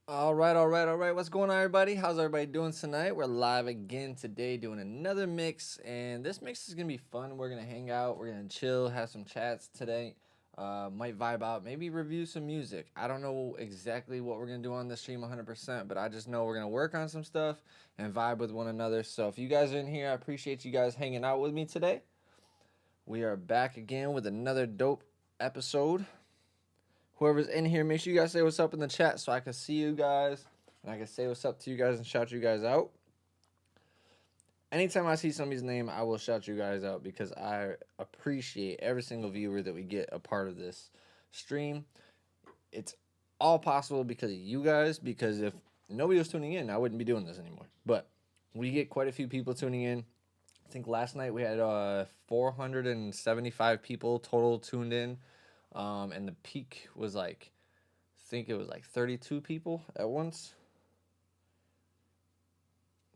All right. What's going on, everybody? How's everybody doing tonight? We're live again today doing another mix, and this mix is going to be fun. We're going to hang out, we're going to chill, have some chats today. Might vibe out, maybe review some music. I don't know exactly what we're going to do on this stream 100%, but I just know we're going to work on some stuff and vibe with one another. So if you guys are in here, I appreciate you guys hanging out with me today. We are back again with another dope episode. Whoever's in here, make sure you guys say what's up in the chat so I can see you guys and I can say what's up to you guys and shout you guys out. Anytime I see somebody's name, I will shout you guys out because I appreciate every single viewer that we get a part of this stream. It's all possible because of you guys, because if nobody was tuning in, I wouldn't be doing this anymore. But we get quite a few people tuning in. I think last night we had 475 people total tuned in. And the peak was like, I think it was like 32 people at once.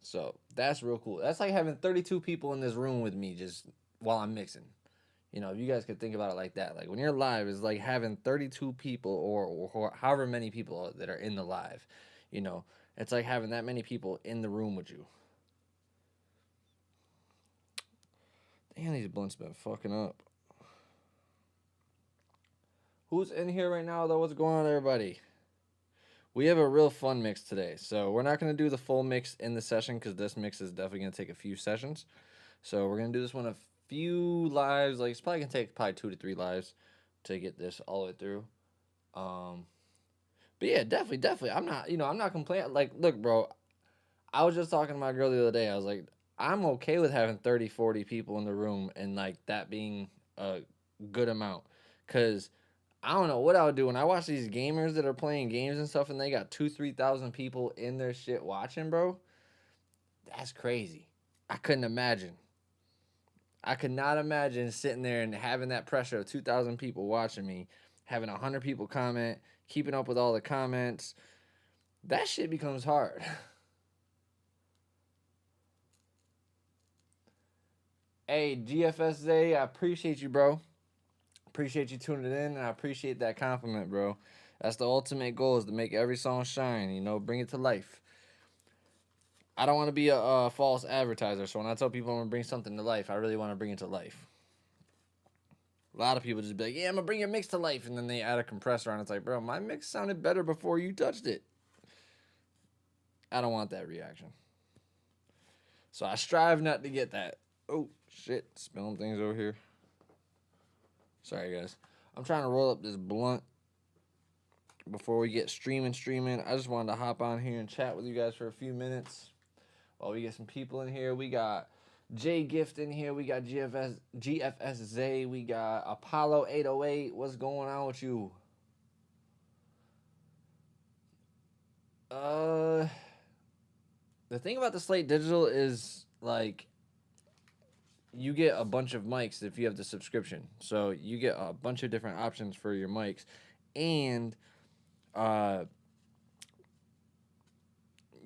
So that's real cool. That's like having 32 people in this room with me just while I'm mixing. You know, if you guys could think about it like that. Like when you're live, it's like having 32 people or however many people that are in the live. You know, it's like having that many people in the room with you. Damn, these blunts been fucking up. Who's in here right now, though? What's going on, everybody? We have a real fun mix today. So we're not going to do the full mix in the session because this mix is definitely going to take a few sessions. So we're going to do this one a few lives. Like, it's probably going to take 2 to 3 lives to get this all the way through. But yeah, definitely. I'm not complaining. Like, look, bro, I was just talking to my girl the other day. I was like, I'm okay with having 30, 40 people in the room and like that being a good amount. Because I don't know what I would do when I watch these gamers that are playing games and stuff and they got 3,000 people in their shit watching, bro. That's crazy. I couldn't imagine. I could not imagine sitting there and having that pressure of 2,000 people watching me, having 100 people comment, keeping up with all the comments. That shit becomes hard. Hey, GFSA, I appreciate you, bro. Appreciate you tuning in, and I appreciate that compliment, bro. That's the ultimate goal, is to make every song shine, you know, bring it to life. I don't want to be a false advertiser, so when I tell people I'm going to bring something to life, I really want to bring it to life. A lot of people just be like, yeah, I'm going to bring your mix to life, and then they add a compressor on. It's like, bro, my mix sounded better before you touched it. I don't want that reaction. So I strive not to get that. Oh, shit. Spilling things over here. Sorry, guys. I'm trying to roll up this blunt before we get streaming. I just wanted to hop on here and chat with you guys for a few minutes while we get some people in here. We got J Gift in here. We got GFS Zay. We got Apollo 808. What's going on with you? The thing about the Slate Digital is like you get a bunch of mics if you have the subscription. So you get a bunch of different options for your mics, and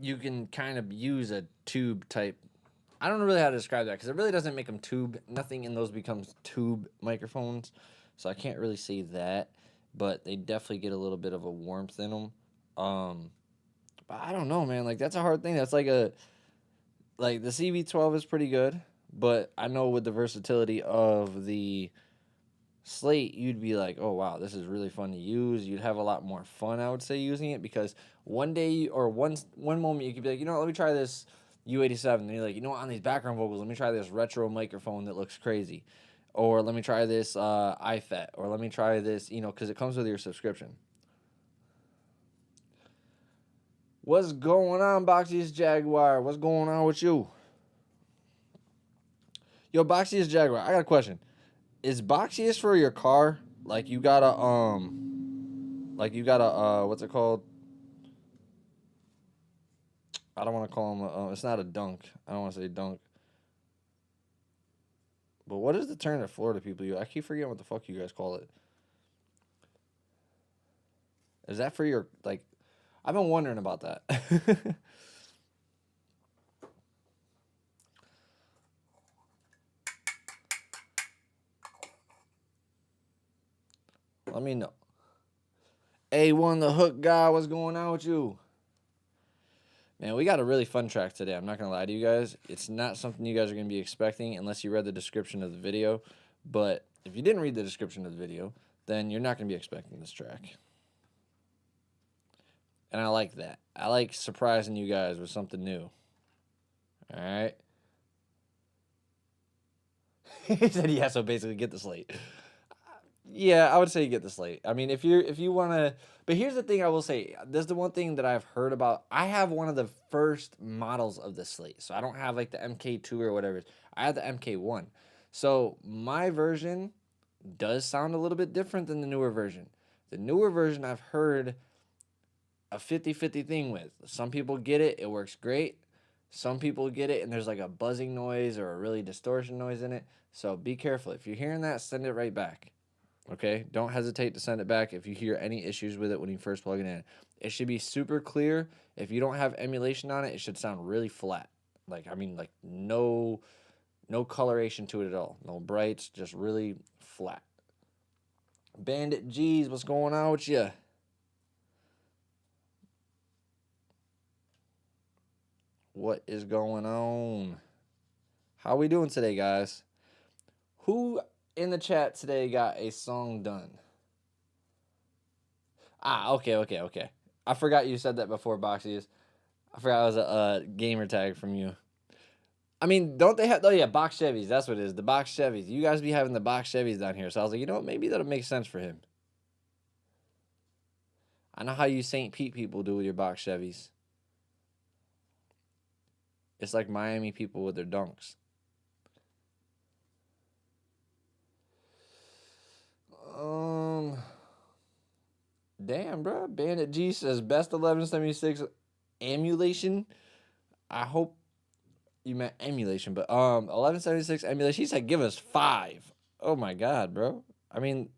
you can kind of use a tube type. I don't know really how to describe that because it really doesn't make them tube. Nothing in those becomes tube microphones, so I can't really say that. But they definitely get a little bit of a warmth in them. But I don't know, man. Like that's a hard thing. That's like the CV12 is pretty good, but I know with the versatility of the Slate, you'd be like, oh wow, this is really fun to use. You'd have a lot more fun, I would say, using it because one day or one moment you could be like, you know what, let me try this U87. And you're like, you know what, on these background vocals, let me try this retro microphone that looks crazy. Or let me try this iFet. Or let me try this, you know, because it comes with your subscription. What's going on, Boxiest Jaguar? What's going on with you? Yo, Boxiest Jaguar, I got a question. Is Boxiest for your car? Like you gotta what's it called? I don't want to call him it's not a dunk. I don't want to say dunk. But what is the term that Florida people use? I keep forgetting what the fuck you guys call it. Is that for your like I've been wondering about that. Let me know. A1 the hook guy, what's going on with you? Man, we got a really fun track today. I'm not going to lie to you guys. It's not something you guys are going to be expecting unless you read the description of the video. But if you didn't read the description of the video, then you're not going to be expecting this track. And I like that. I like surprising you guys with something new. All right? He said, yeah, so basically get the slate. Yeah, I would say get the slate. I mean, if you want to, but here's the thing I will say. This is the one thing that I've heard about. I have one of the first models of the slate. So I don't have like the MK2 or whatever. I have the MK1. So my version does sound a little bit different than the newer version. The newer version I've heard a 50-50 thing with. Some people get it, it works great. Some people get it and there's like a buzzing noise or a really distortion noise in it. So be careful. If you're hearing that, send it right back. Okay? Don't hesitate to send it back if you hear any issues with it when you first plug it in. It should be super clear. If you don't have emulation on it, it should sound really flat. Like, I mean, like no coloration to it at all. No brights, just really flat. Bandit G's, what's going on with you? What is going on? How we doing today, guys? Who in the chat today got a song done? Okay. I forgot you said that before, Boxies. I forgot it was a gamer tag from you. I mean, don't they have... Oh, yeah, box Chevys. That's what it is. The box Chevys. You guys be having the box Chevys down here. So I was like, you know what? Maybe that'll make sense for him. I know how you St. Pete people do with your box Chevys. It's like Miami people with their dunks. Damn, bro. Bandit G says best 1176 emulation. I hope you meant emulation, but 1176 emulation. He said give us 5. Oh my god, bro. I mean,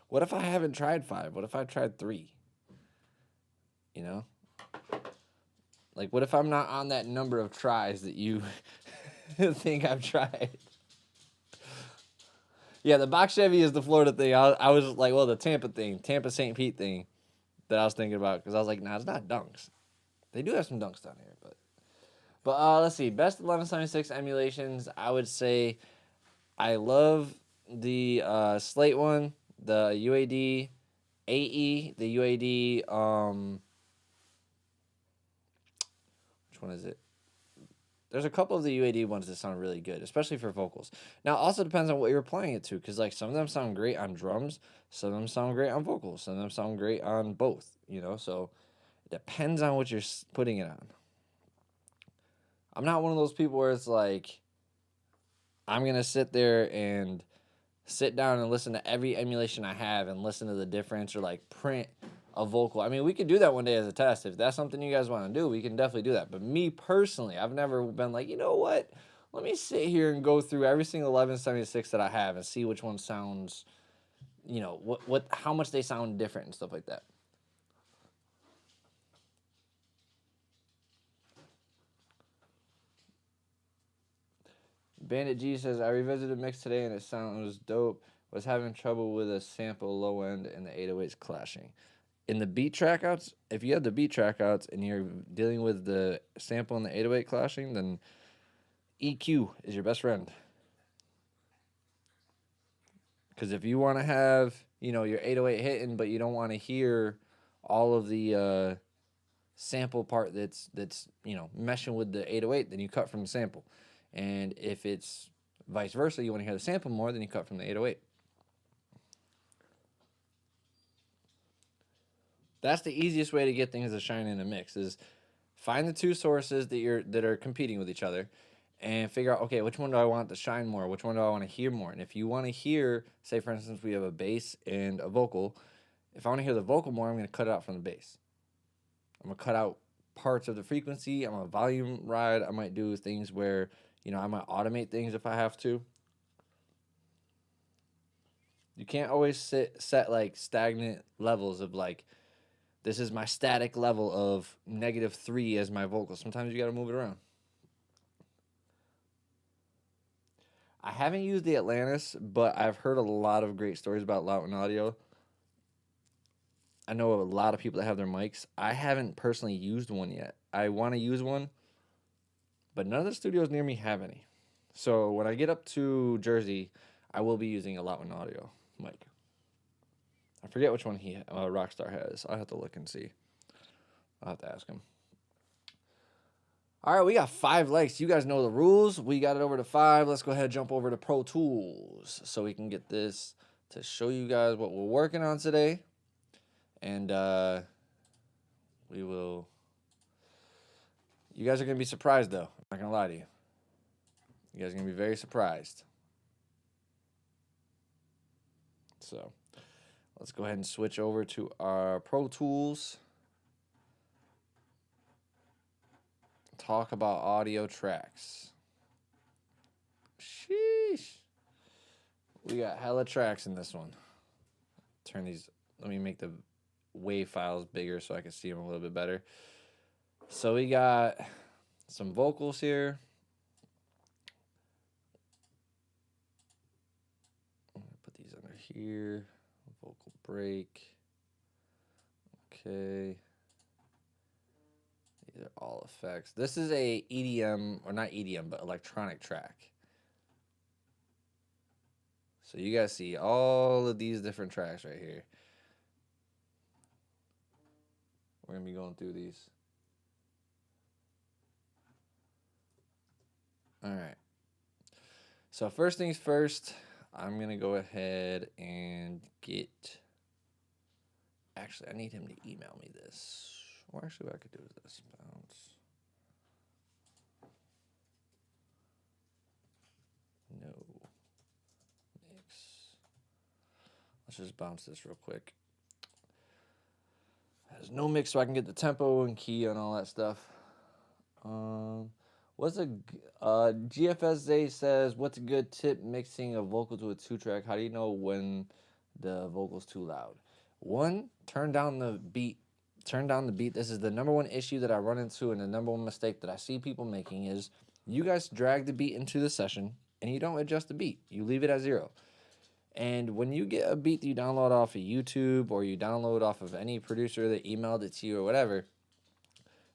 what if I haven't tried 5? What if I tried 3? You know? Like, what if I'm not on that number of tries that you think I've tried? Yeah, the box Chevy is the Florida thing. I was like, well, the Tampa thing, Tampa St. Pete thing that I was thinking about because I was like, nah, it's not dunks. They do have some dunks down here, but let's see. Best 1176 emulations, I would say I love the Slate one, the UAD AE, the UAD which one is it? There's a couple of the UAD ones that sound really good, especially for vocals. Now, it also depends on what you're applying it to, because like some of them sound great on drums, some of them sound great on vocals, some of them sound great on both, you know? So it depends on what you're putting it on. I'm not one of those people where it's like, I'm going to sit there and sit down and listen to every emulation I have and listen to the difference or like print a vocal. I mean, we could do that one day as a test. If that's something you guys want to do, we can definitely do that. But me personally, I've never been like, you know what? Let me sit here and go through every single 1176 that I have and see which one sounds, you know, how much they sound different and stuff like that. Bandit G says, I revisited mix today and it sounds dope. Was having trouble with a sample low end and the 808s clashing. In the beat trackouts, if you have the beat trackouts and you're dealing with the sample and the 808 clashing, then EQ is your best friend. Because if you want to have, you know, your 808 hitting, but you don't want to hear all of the sample part that's you know, meshing with the 808, then you cut from the sample. And if it's vice versa, you want to hear the sample more, then you cut from the 808. That's the easiest way to get things to shine in a mix is find the two sources that are competing with each other and figure out, okay, which one do I want to shine more? Which one do I want to hear more? And if you want to hear, say for instance, we have a bass and a vocal. If I want to hear the vocal more, I'm going to cut it out from the bass. I'm going to cut out parts of the frequency. I'm going to volume ride. I might do things where, you know, I might automate things if I have to. You can't always set like stagnant levels of like, this is my static level of -3 as my vocal. Sometimes you got to move it around. I haven't used the Atlantis, but I've heard a lot of great stories about Loughton Audio. I know a lot of people that have their mics. I haven't personally used one yet. I want to use one, but none of the studios near me have any. So when I get up to Jersey, I will be using a Loudwin Audio mic. I forget which one Rockstar has. I'll have to look and see. I'll have to ask him. All right, we got 5 likes. You guys know the rules. We got it over to 5. Let's go ahead and jump over to Pro Tools so we can get this to show you guys what we're working on today. And we will... You guys are going to be surprised, though. I'm not going to lie to you. You guys are going to be very surprised. So, let's go ahead and switch over to our Pro Tools. Talk about audio tracks. Sheesh. We got hella tracks in this one. Turn these... Let me make the WAV files bigger so I can see them a little bit better. So we got some vocals here. I'm going to put these under here. Vocal break. Okay. These are all effects. This is a EDM, or not EDM, but electronic track. So you guys see all of these different tracks right here. We're going to be going through these. All right. So first things first, I'm going to go ahead and get... Actually, I need him to email me this. Or actually, what I could do is this. Bounce. No. Mix. Let's just bounce this real quick. There's no mix so I can get the tempo and key and all that stuff. What's a GFSA says, what's a good tip mixing a vocal to a 2-track? How do you know when the vocal's too loud? 1, turn down the beat. Turn down the beat. This is the number 1 issue that I run into, and the number 1 mistake that I see people making is you guys drag the beat into the session and you don't adjust the beat. You leave it at 0. And when you get a beat that you download off of YouTube or you download off of any producer that emailed it to you or whatever,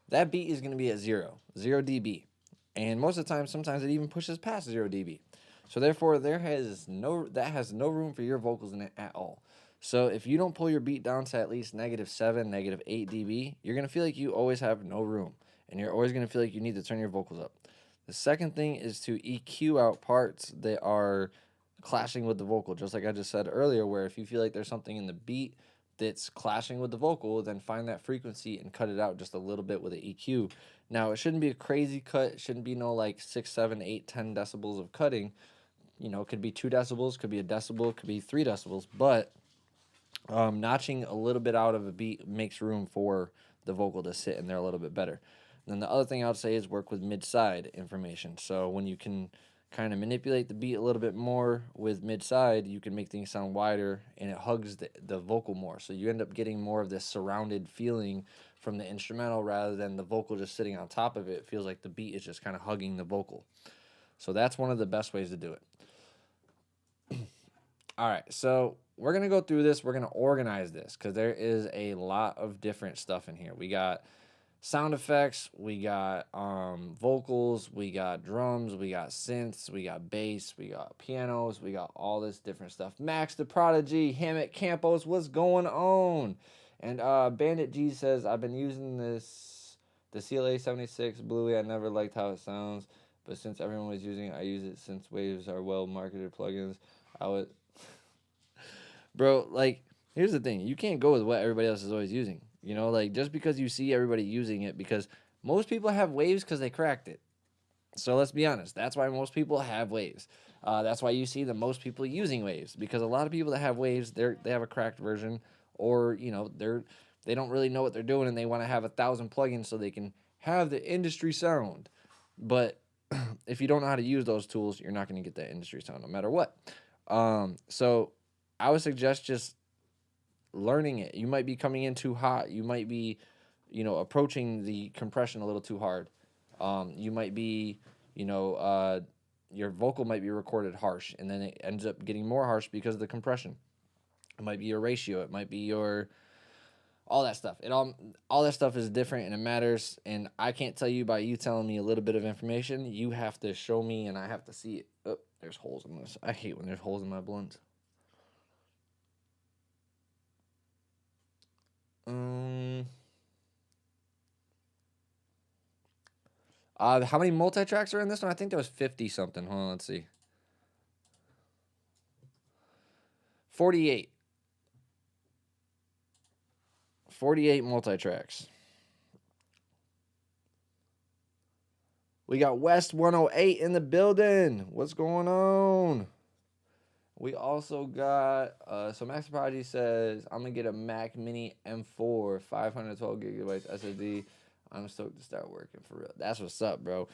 that beat is going to be at 0 dB. And most of the time, sometimes it even pushes past 0 dB. So therefore, that has no room for your vocals in it at all. So if you don't pull your beat down to at least -7, -8 dB, you're going to feel like you always have no room. And you're always going to feel like you need to turn your vocals up. The second thing is to EQ out parts that are clashing with the vocal, just like I just said earlier, where if you feel like there's something in the beat that's clashing with the vocal, then find that frequency and cut it out just a little bit with an EQ. Now, it shouldn't be a crazy cut. It shouldn't be no like 6, 7, 8, 10 decibels of cutting. You know, it could be 2 decibels, could be a decibel, could be 3 decibels, but notching a little bit out of a beat makes room for the vocal to sit in there a little bit better. And then the other thing I would say is work with mid-side information. So when you can kind of manipulate the beat a little bit more with mid-side, you can make things sound wider and it hugs the vocal more. So you end up getting more of this surrounded feeling from the instrumental rather than the vocal just sitting on top of it. It feels like the beat is just kind of hugging the vocal. So that's one of the best ways to do it. All right, so we're going to go through this. We're going to organize this because there is a lot of different stuff in here. We got sound effects, we got vocals, we got drums, we got synths, we got bass, we got pianos, we got all this different stuff. Max the Prodigy, Hammett Campos, what's going on? And Bandit G says, I've been using the CLA 76 Bluey. I never liked how it sounds, but since everyone was using it, I use it since waves are well-marketed plugins. I would... Bro, like, here's the thing. You can't go with what everybody else is always using. You know, like, just because you see everybody using it, because most people have waves because they cracked it. So let's be honest. That's why most people have waves. That's why you see the most people using waves, because a lot of people that have waves, they have a cracked version, or, you know, they don't really know what they're doing and they want to have 1,000 plugins so they can have the industry sound. But if you don't know how to use those tools, you're not going to get that industry sound no matter what. So I would suggest just learning it. You might be coming in too hot. You might be, you know, approaching the compression a little too hard. You might be, you know, your vocal might be recorded harsh, and then it ends up getting more harsh because of the compression. It might be your ratio. It might be your all that stuff. All that stuff is different and it matters. And I can't tell you by you telling me a little bit of information. You have to show me and I have to see it. Oh, there's holes in this. I hate when there's holes in my blunts. How many multi-tracks are in this one? I think there was 50 something. Hold on, let's see. 48. 48 multi-tracks. We got West 108 in the building. What's going on? We also got, so Max Prodigy says, I'm going to get a Mac Mini M4, 512 gigabytes SSD. I'm stoked to start working for real. That's what's up, bro.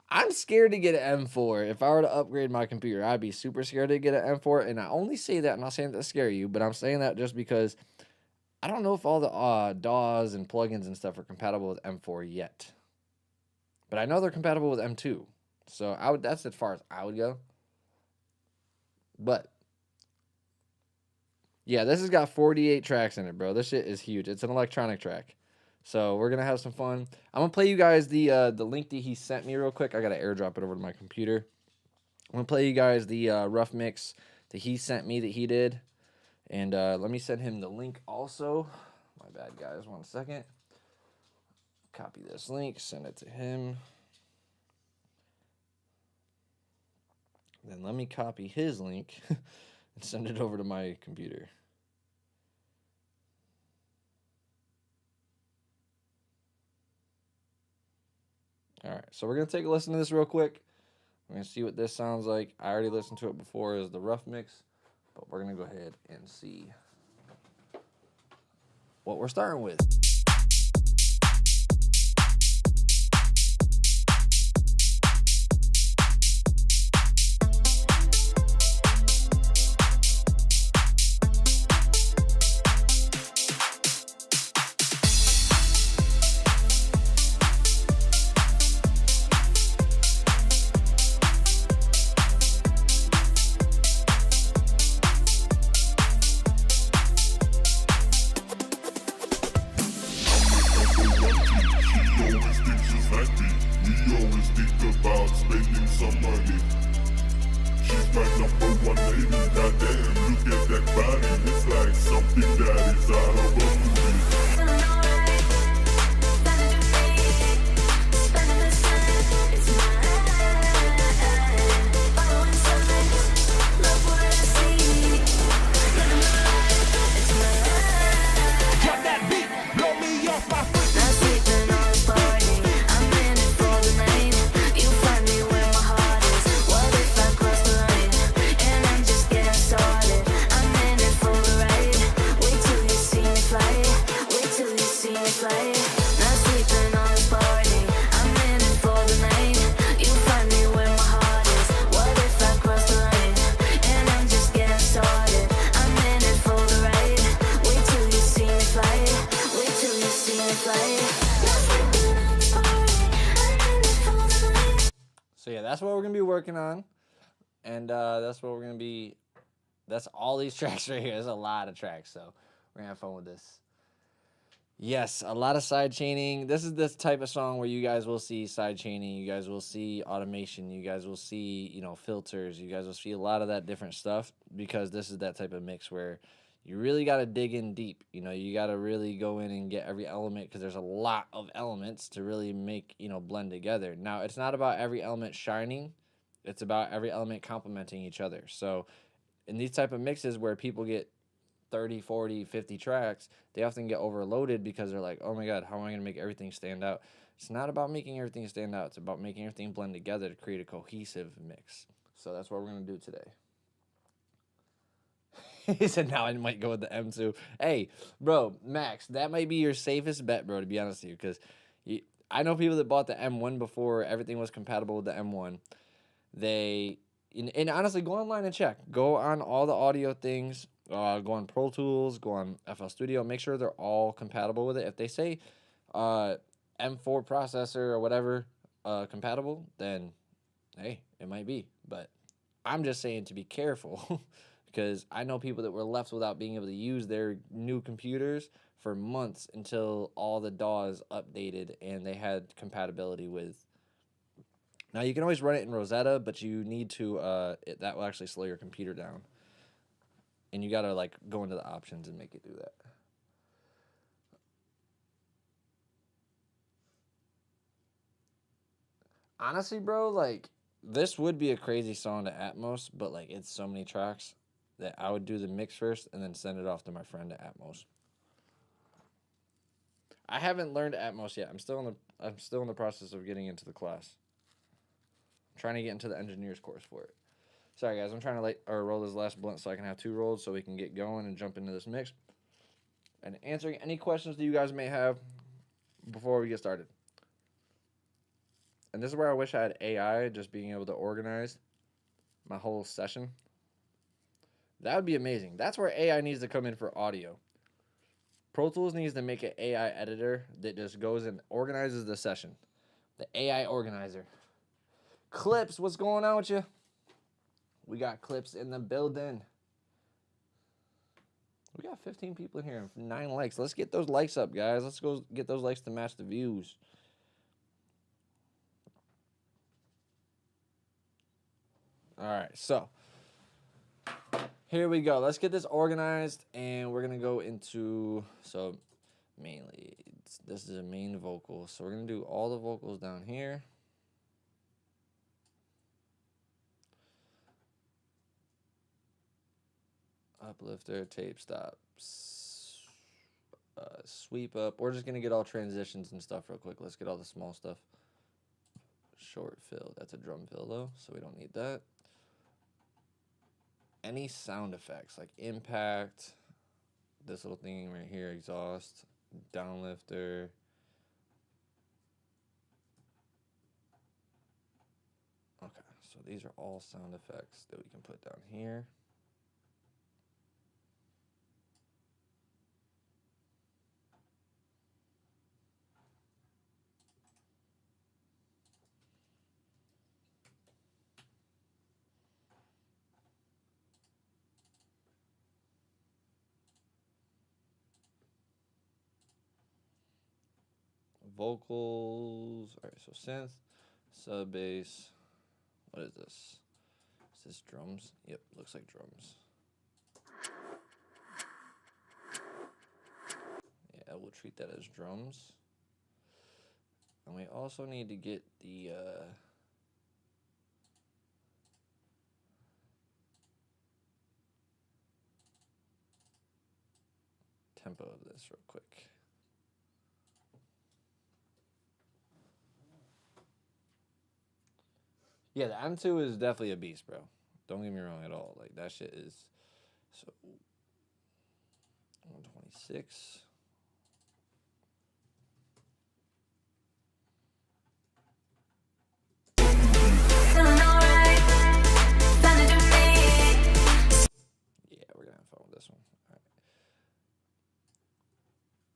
I'm scared to get an M4. If I were to upgrade my computer, I'd be super scared to get an M4. And I only say that, I'm not saying that to scare you, but I'm saying that just because I don't know if all the DAWs and plugins and stuff are compatible with M4 yet. But I know they're compatible with M2. So that's as far as I would go. But yeah, this has got 48 tracks in it, bro. This shit is huge. It's an electronic track. So we're going to have some fun. I'm going to play you guys the link that he sent me real quick. I got to airdrop it over to my computer. I'm going to play you guys the rough mix that he sent me that he did. And let me send him the link also. My bad, guys. 1 second. Copy this link. Send it to him. Then let me copy his link and send it over to my computer. All right, so we're going to take a listen to this real quick. We're going to see what this sounds like. I already listened to it before as the rough mix, but we're going to go ahead and see what we're starting with. So yeah, that's what we're going to be working on. And that's what we're going to be, that's all these tracks right here. There's a lot of tracks, so we're going to have fun with this. Yes, a lot of side chaining. This is this type of song where you guys will see side chaining, you guys will see automation, you guys will see, you know, filters, you guys will see a lot of that different stuff, because this is that type of mix where you really got to dig in deep. You know, you got to really go in and get every element, because there's a lot of elements to really make, you know, blend together. Now, it's not about every element shining. It's about every element complementing each other. So in these type of mixes where people get 30, 40, 50 tracks, they often get overloaded because they're like, oh my God, how am I going to make everything stand out? It's not about making everything stand out. It's about making everything blend together to create a cohesive mix. So that's what we're going to do today. He said, now I might go with the M2. Hey, bro, Max, that might be your safest bet, bro, to be honest with you, because I know people that bought the M1 before everything was compatible with the M1. And honestly, go online and check. Go on all the audio things. Go on Pro Tools, go on FL Studio, make sure they're all compatible with it. If they say M4 processor or whatever compatible, then hey, it might be. But I'm just saying to be careful, because I know people that were left without being able to use their new computers for months until all the DAWs updated and they had compatibility with. Now you can always run it in Rosetta, but you need to that will actually slow your computer down. And you gotta like go into the options and make it do that. Honestly, bro, like this would be a crazy song to Atmos, but like it's so many tracks that I would do the mix first and then send it off to my friend to Atmos. I haven't learned Atmos yet. I'm still in the process of getting into the class. I'm trying to get into the engineer's course for it. Sorry guys, I'm trying to roll this last blunt so I can have 2 rolls so we can get going and jump into this mix. And answering any questions that you guys may have before we get started. And this is where I wish I had AI just being able to organize my whole session. That would be amazing. That's where AI needs to come in for audio. Pro Tools needs to make an AI editor that just goes and organizes the session. The AI organizer. Clips, what's going on with you? We got Clips in the building. We got 15 people in here, 9 likes. Let's get those likes up, guys. Let's go get those likes to match the views. All right, so here we go. Let's get this organized, and we're gonna go into mainly this is a main vocal, so we're gonna do all the vocals down here. Uplifter, tape stops, sweep up. We're just gonna get all transitions and stuff real quick. Let's get all the small stuff. Short fill. That's a drum fill though, so we don't need that. Any sound effects like impact, this little thing right here, exhaust, downlifter. Okay, so these are all sound effects that we can put down here. Vocals. All right, so synth, sub bass. What is this? Is this drums? Yep, looks like drums. Yeah, we'll treat that as drums. And we also need to get the tempo of this real quick. Yeah, the M2 is definitely a beast, bro. Don't get me wrong at all. Like, that shit is so 126. Yeah, we're gonna have fun with this one. All right.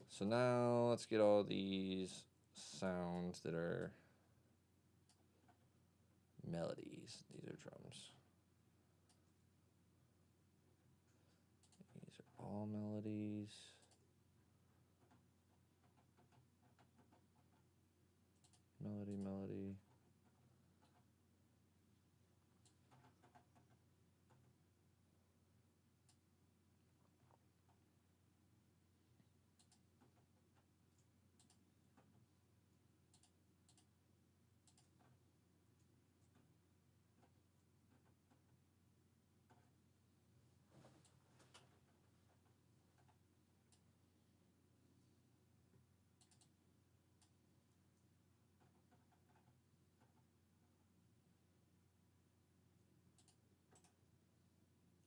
So now let's get all these sounds that are melodies. These are drums. These are all melodies. Melody.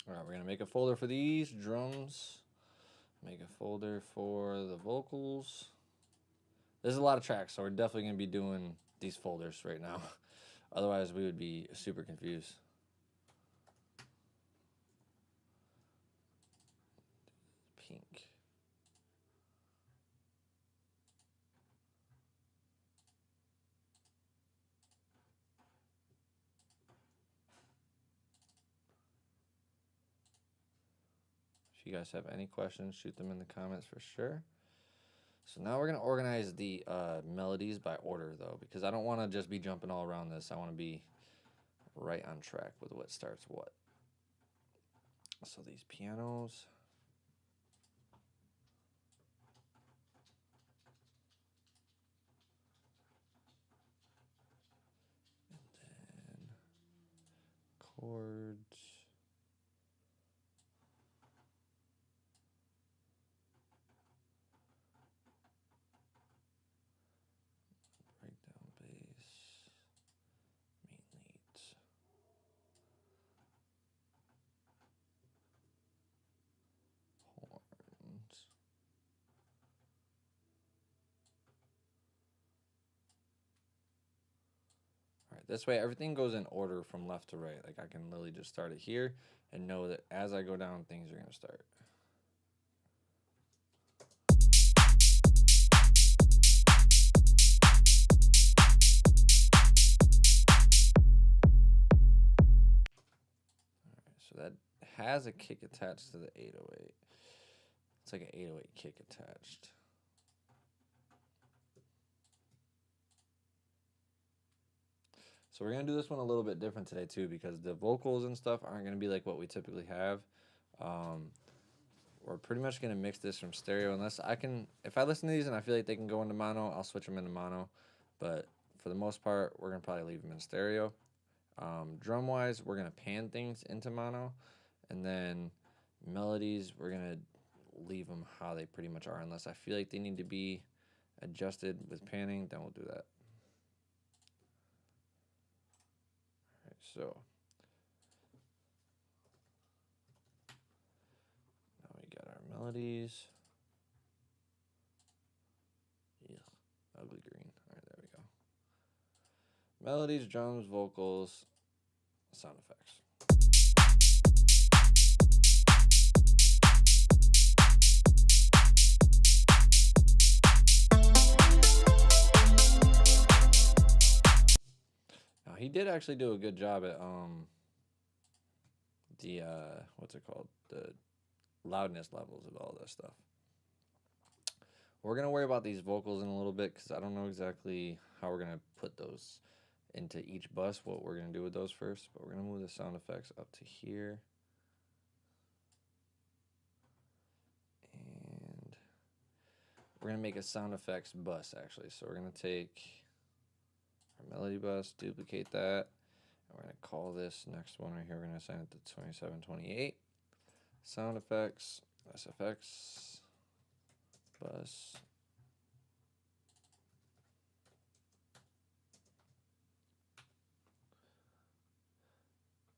All right, we're gonna make a folder for these drums. Make a folder for the vocals. There's a lot of tracks, so we're definitely gonna be doing these folders right now. Otherwise, we would be super confused. Pink. If you guys have any questions, shoot them in the comments for sure. So now we're going to organize the melodies by order, though, because I don't want to just be jumping all around this. I want to be right on track with what starts what. So these pianos. And then chords. Breakdown bass. Main leads. Horns. Alright, this way everything goes in order from left to right. Like I can literally just start it here and know that as I go down, things are going to start. So that has a kick attached to the 808. It's like an 808 kick attached. So we're going to do this one a little bit different today too, because the vocals and stuff aren't going to be like what we typically have. We're pretty much going to mix this from stereo unless I can, if I listen to these and I feel like they can go into mono, I'll switch them into mono. But for the most part, we're going to probably leave them in stereo. Drum wise, we're going to pan things into mono, and then melodies, we're going to leave them how they pretty much are unless I feel like they need to be adjusted with panning, then we'll do that. Alright, so now we got our melodies. Yeah, ugly green. Alright, there we go. Melodies, drums, vocals, sound effects. Now he did actually do a good job at the what's it called? The loudness levels of all this stuff. We're gonna worry about these vocals in a little bit because I don't know exactly how we're gonna put those into each bus, what we're gonna do with those first, but we're gonna move the sound effects up to here. And we're gonna make a sound effects bus actually. So we're gonna take our melody bus, duplicate that, and we're gonna call this next one right here, we're gonna assign it to 2728. Sound effects, SFX, bus.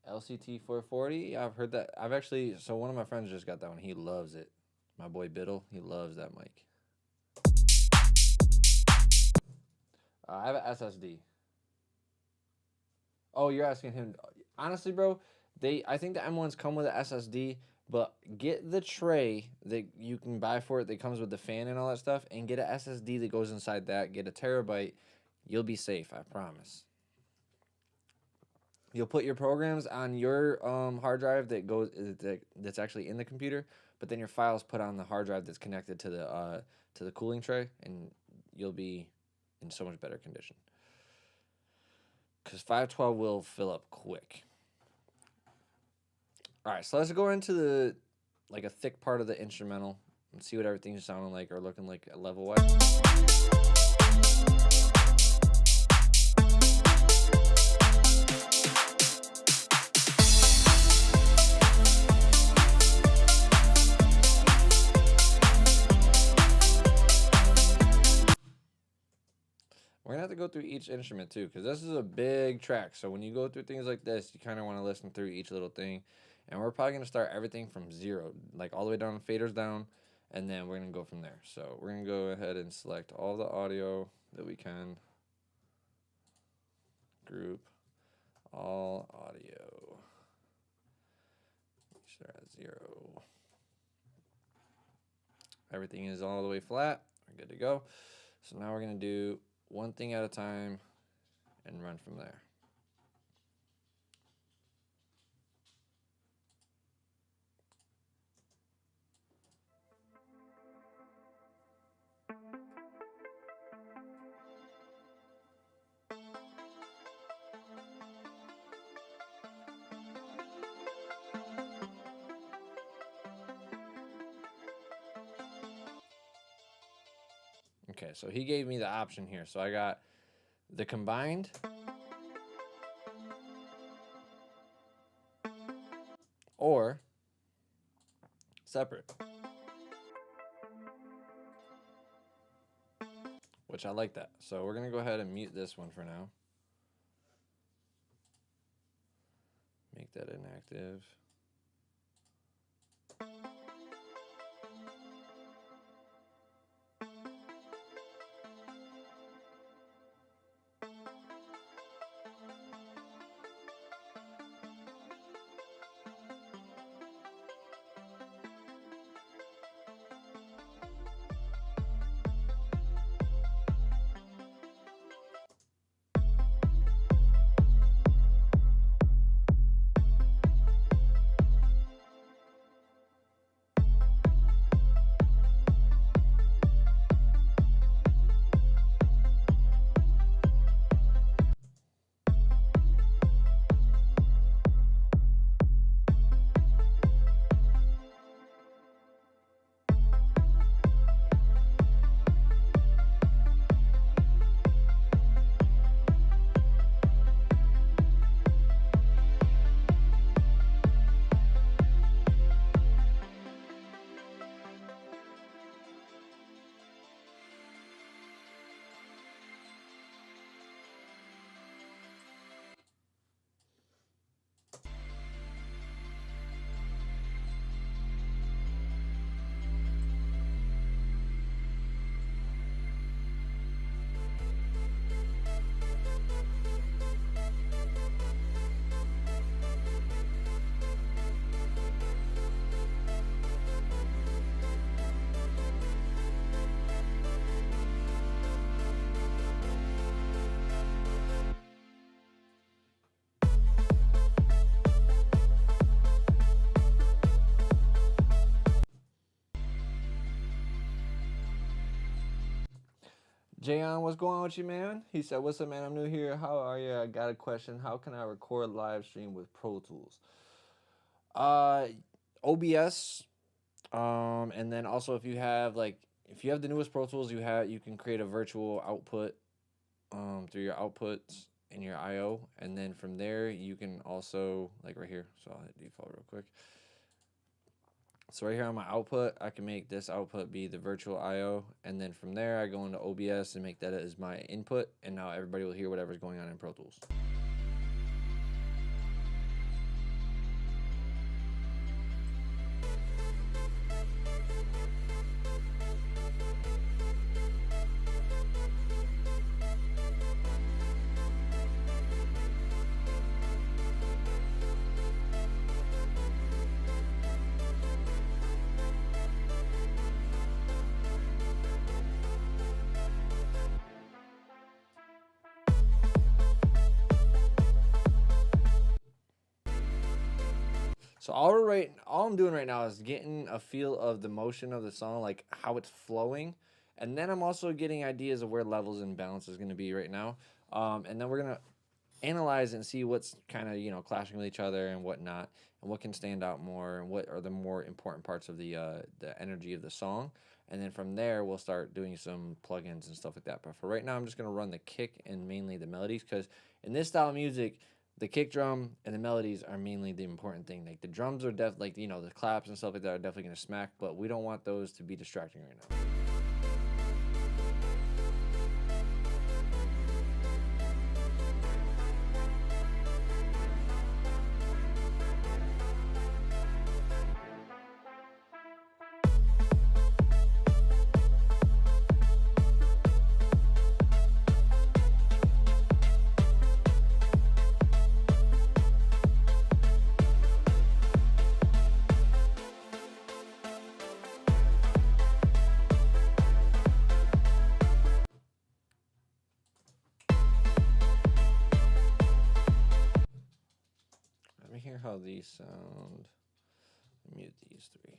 LCT 440. I've heard that. I've actually, so one of my friends just got that one. He loves it. My boy Biddle, he loves that mic. I have an SSD. Oh, you're asking him. Honestly, bro, I think the M1s come with an SSD, but get the tray that you can buy for it that comes with the fan and all that stuff, and get an SSD that goes inside that. Get a terabyte. You'll be safe, I promise. You'll put your programs on your hard drive that's actually in the computer, but then your files put on the hard drive that's connected to the cooling tray, and you'll be in so much better condition. Because 512 will fill up quick. All right, so let's go into a thick part of the instrumental and see what everything's sounding like or looking like level-wise. We're going to have to go through each instrument too, because this is a big track. So when you go through things like this, you kind of want to listen through each little thing. And we're probably going to start everything from 0, like all the way down, faders down, and then we're going to go from there. So we're going to go ahead and select all the audio that we can. Group, all audio. Make sure at 0. Everything is all the way flat. We're good to go. So now we're going to do one thing at a time and run from there. Okay, so he gave me the option here. So I got the combined, or separate, which I like that. So we're gonna go ahead and mute this one for now. Make that inactive. Jayon, what's going on with you, man? He said, "What's up, man? I'm new here. How are you? I got a question. How can I record live stream with Pro Tools?" OBS, and then also if you have the newest Pro Tools, you can create a virtual output, through your outputs and your I/O, and then from there you can also right here. So I'll hit default real quick. So right here on my output, I can make this output be the virtual I/O, and then from there I go into OBS and make that as my input, and now everybody will hear whatever's going on in Pro Tools. So all I'm doing right now is getting a feel of the motion of the song, like how it's flowing, and then I'm also getting ideas of where levels and balance is going to be right now, and then we're gonna analyze and see what's kind of clashing with each other and whatnot, and what can stand out more, and what are the more important parts of the energy of the song, and then from there we'll start doing some plugins and stuff like that. But for right now, I'm just gonna run the kick and mainly the melodies, because in this style of music, the kick drum and the melodies are mainly the important thing. Like the drums are the claps and stuff like that are definitely gonna smack, but we don't want those to be distracting right now. Let me hear how these sound. Mute these three.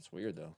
That's weird though.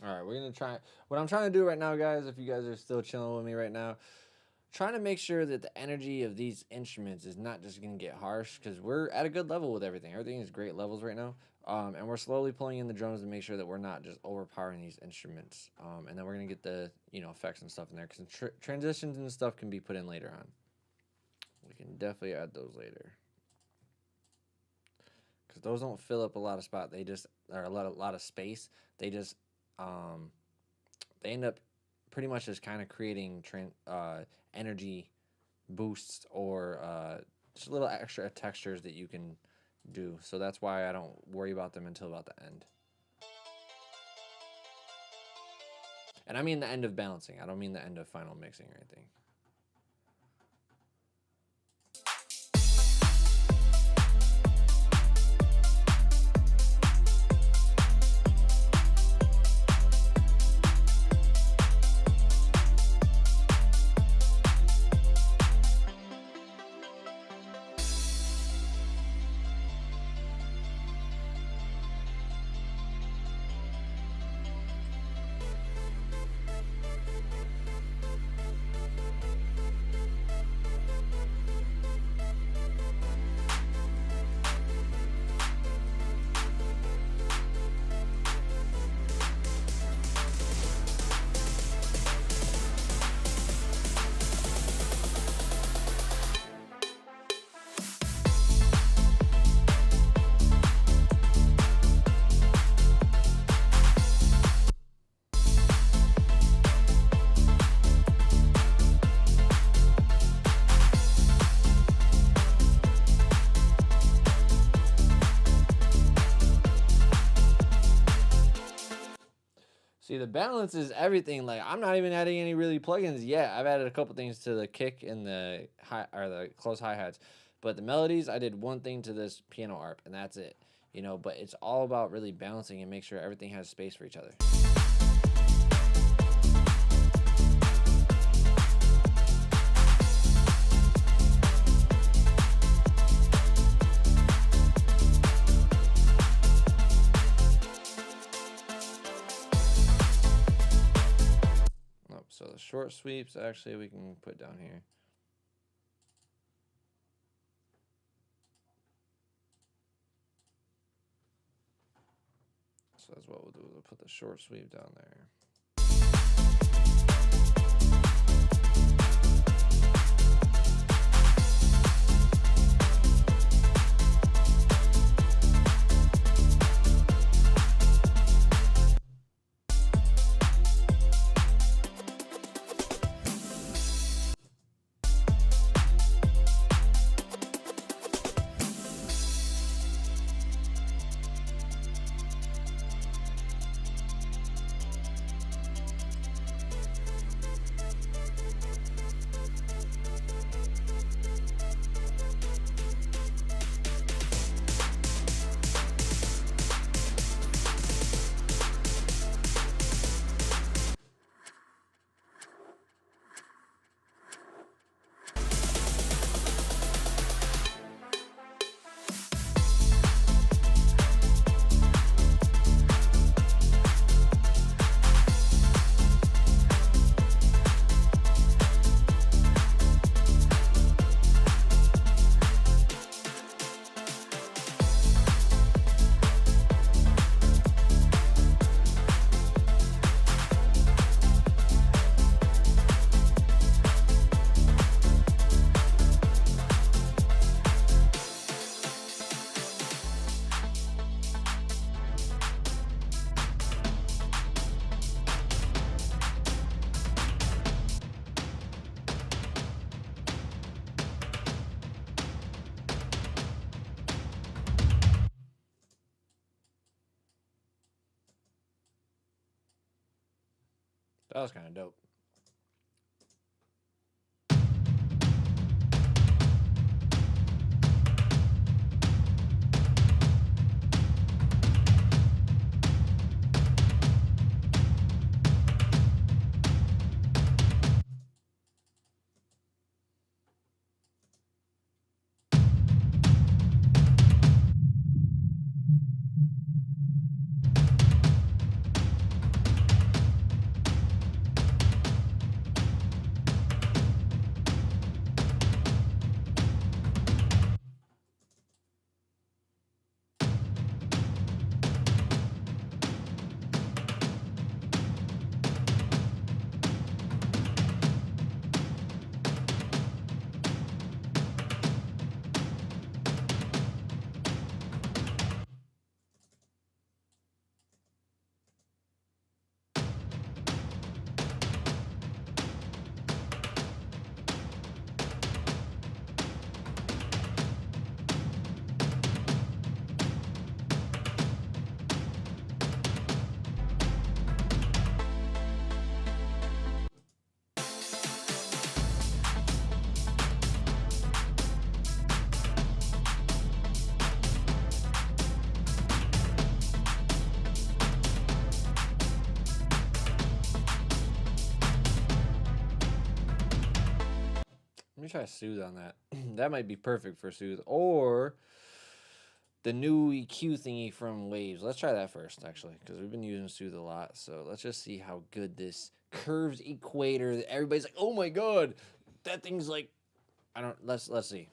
All right, we're gonna try. What I'm trying to do right now, guys, if you guys are still chilling with me right now, trying to make sure that the energy of these instruments is not just gonna get harsh, because we're at a good level with everything. Everything is great levels right now, and we're slowly pulling in the drums to make sure that we're not just overpowering these instruments. And then we're gonna get the effects and stuff in there, because transitions and stuff can be put in later on. We can definitely add those later, because those don't fill up a lot of spot. They just are a lot of space. They just they end up pretty much just kind of creating energy boosts or just little extra textures that you can do. So that's why I don't worry about them until about the end. And I mean the end of balancing. I don't mean the end of final mixing or anything. See, the balance is everything. Like, I'm not even adding any really plugins yet. I've added a couple things to the kick and the high or the close hi-hats, but the melodies, I did one thing to this piano arp, and that's it. But it's all about really balancing and make sure everything has space for each other. So the short sweeps, actually, we can put down here. So that's what we'll do. We'll put the short sweep down there. That was kind of dope. Let me try Soothe on that. That might be perfect for Soothe. Or the new EQ thingy from Waves. Let's try that first, actually, because we've been using Soothe a lot. So let's just see how good this curved equator. Everybody's like, oh my god, that thing's like, I don't. Let's see.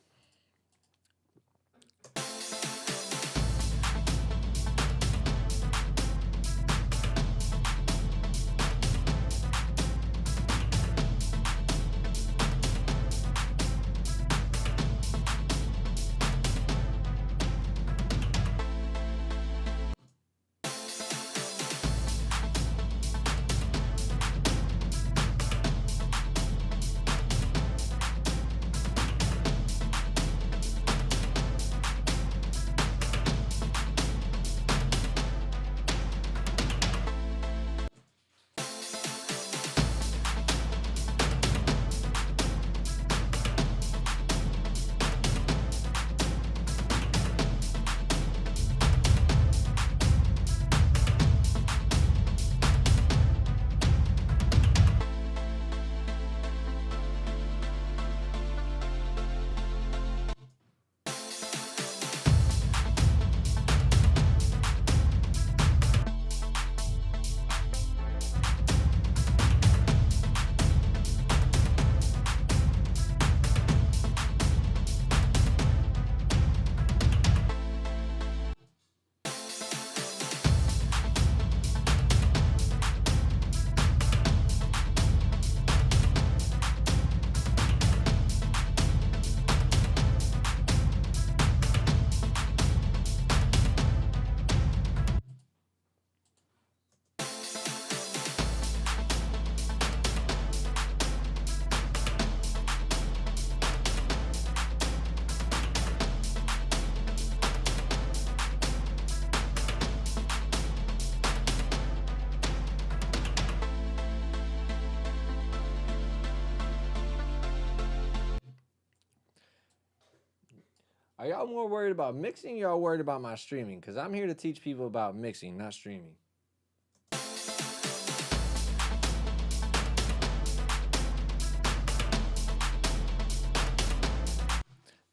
Are y'all more worried about mixing, or y'all worried about my streaming? Because I'm here to teach people about mixing, not streaming.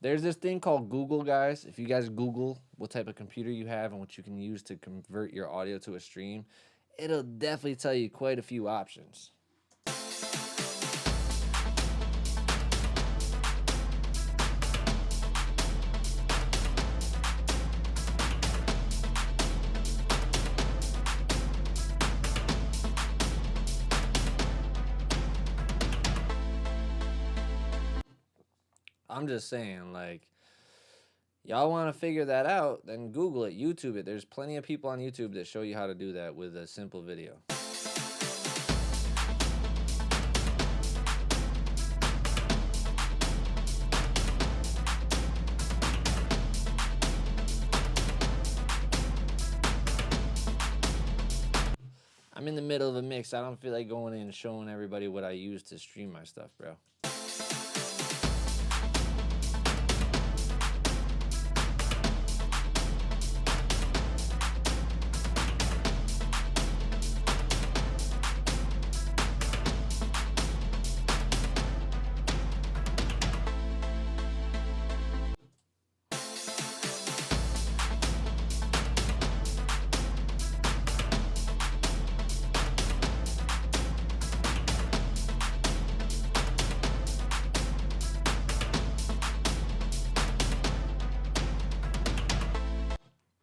There's this thing called Google, guys. If you guys Google what type of computer you have and what you can use to convert your audio to a stream, it'll definitely tell you quite a few options. I'm just saying, like, y'all want to figure that out, then Google it, YouTube it. There's plenty of people on YouTube that show you how to do that with a simple video. I'm in the middle of a mix. I don't feel like going in and showing everybody what I use to stream my stuff, bro.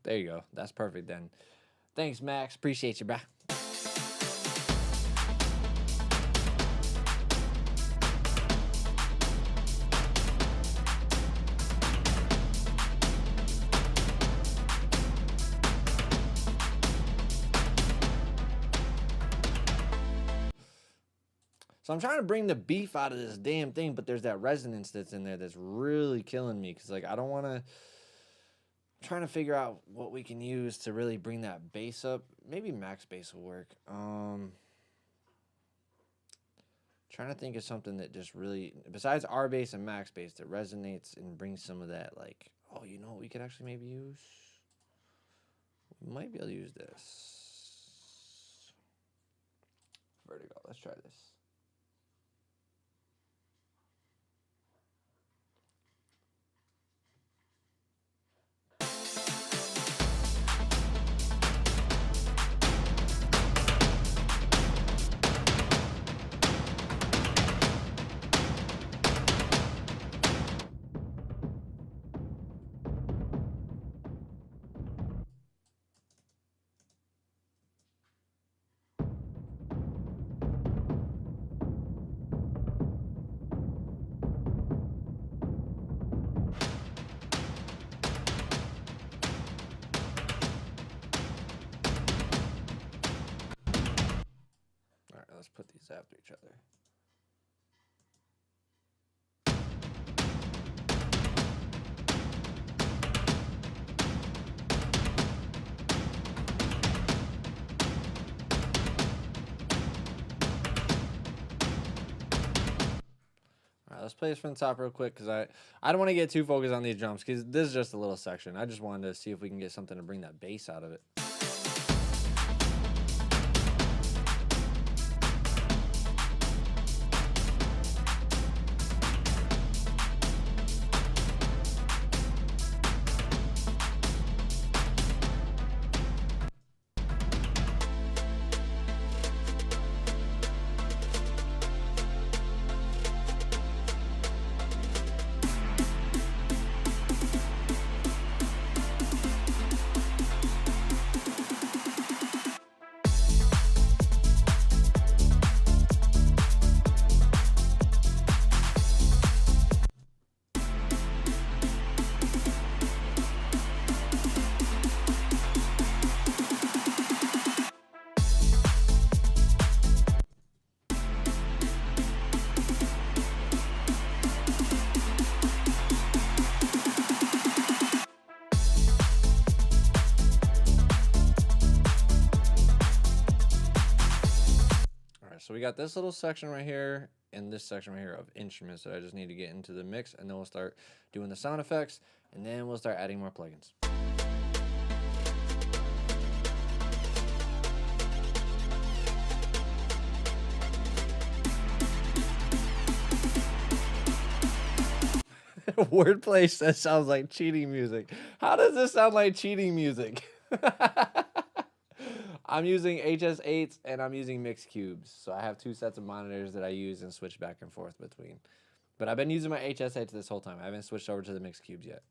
There you go. That's perfect then. Thanks, Max. Appreciate you, bruh. So I'm trying to bring the beef out of this damn thing, but there's that resonance that's in there that's really killing me. Because, like, I don't want to... Trying to figure out what we can use to really bring that bass up. Maybe max bass will work. Trying to think of something that just really, besides our bass and max bass, that resonates and brings some of that, like, oh, you know what we could actually maybe use? We might be able to use this. Vertigo. Let's try this. Let's put these after each other. All right, let's play this from the top real quick because I don't want to get too focused on these drums because this is just a little section. I just wanted to see if we can get something to bring that bass out of it. So we got this little section right here and this section right here of instruments that I just need to get into the mix, and then we'll start doing the sound effects. and then we'll start adding more plugins. Wordplay says sounds like cheating music. How does this sound like cheating music? I'm using HS8s and I'm using mixed cubes. So I have 2 sets of monitors that I use and switch back and forth between. But I've been using my HS8s this whole time. I haven't switched over to the mixed cubes yet.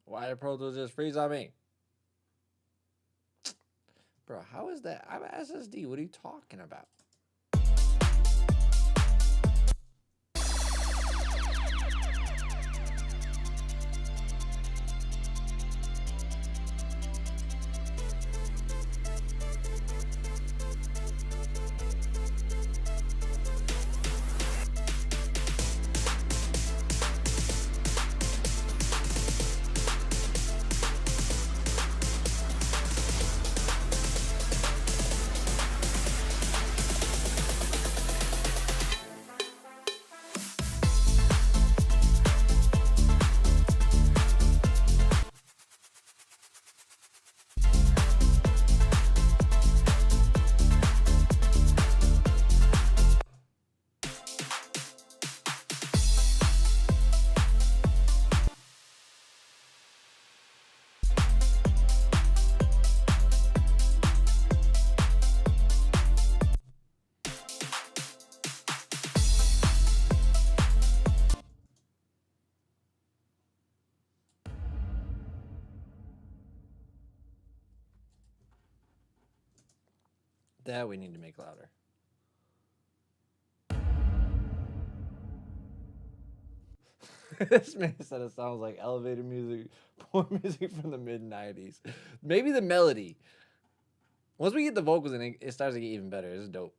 Why did Pro Tools just freeze on me? Bro, how is that? I'm SSD. What are you talking about? That we need to make louder. This man said it sounds like elevator music, porn music from the mid-90s. Maybe the melody. Once we get the vocals in, it starts to get even better. It's dope.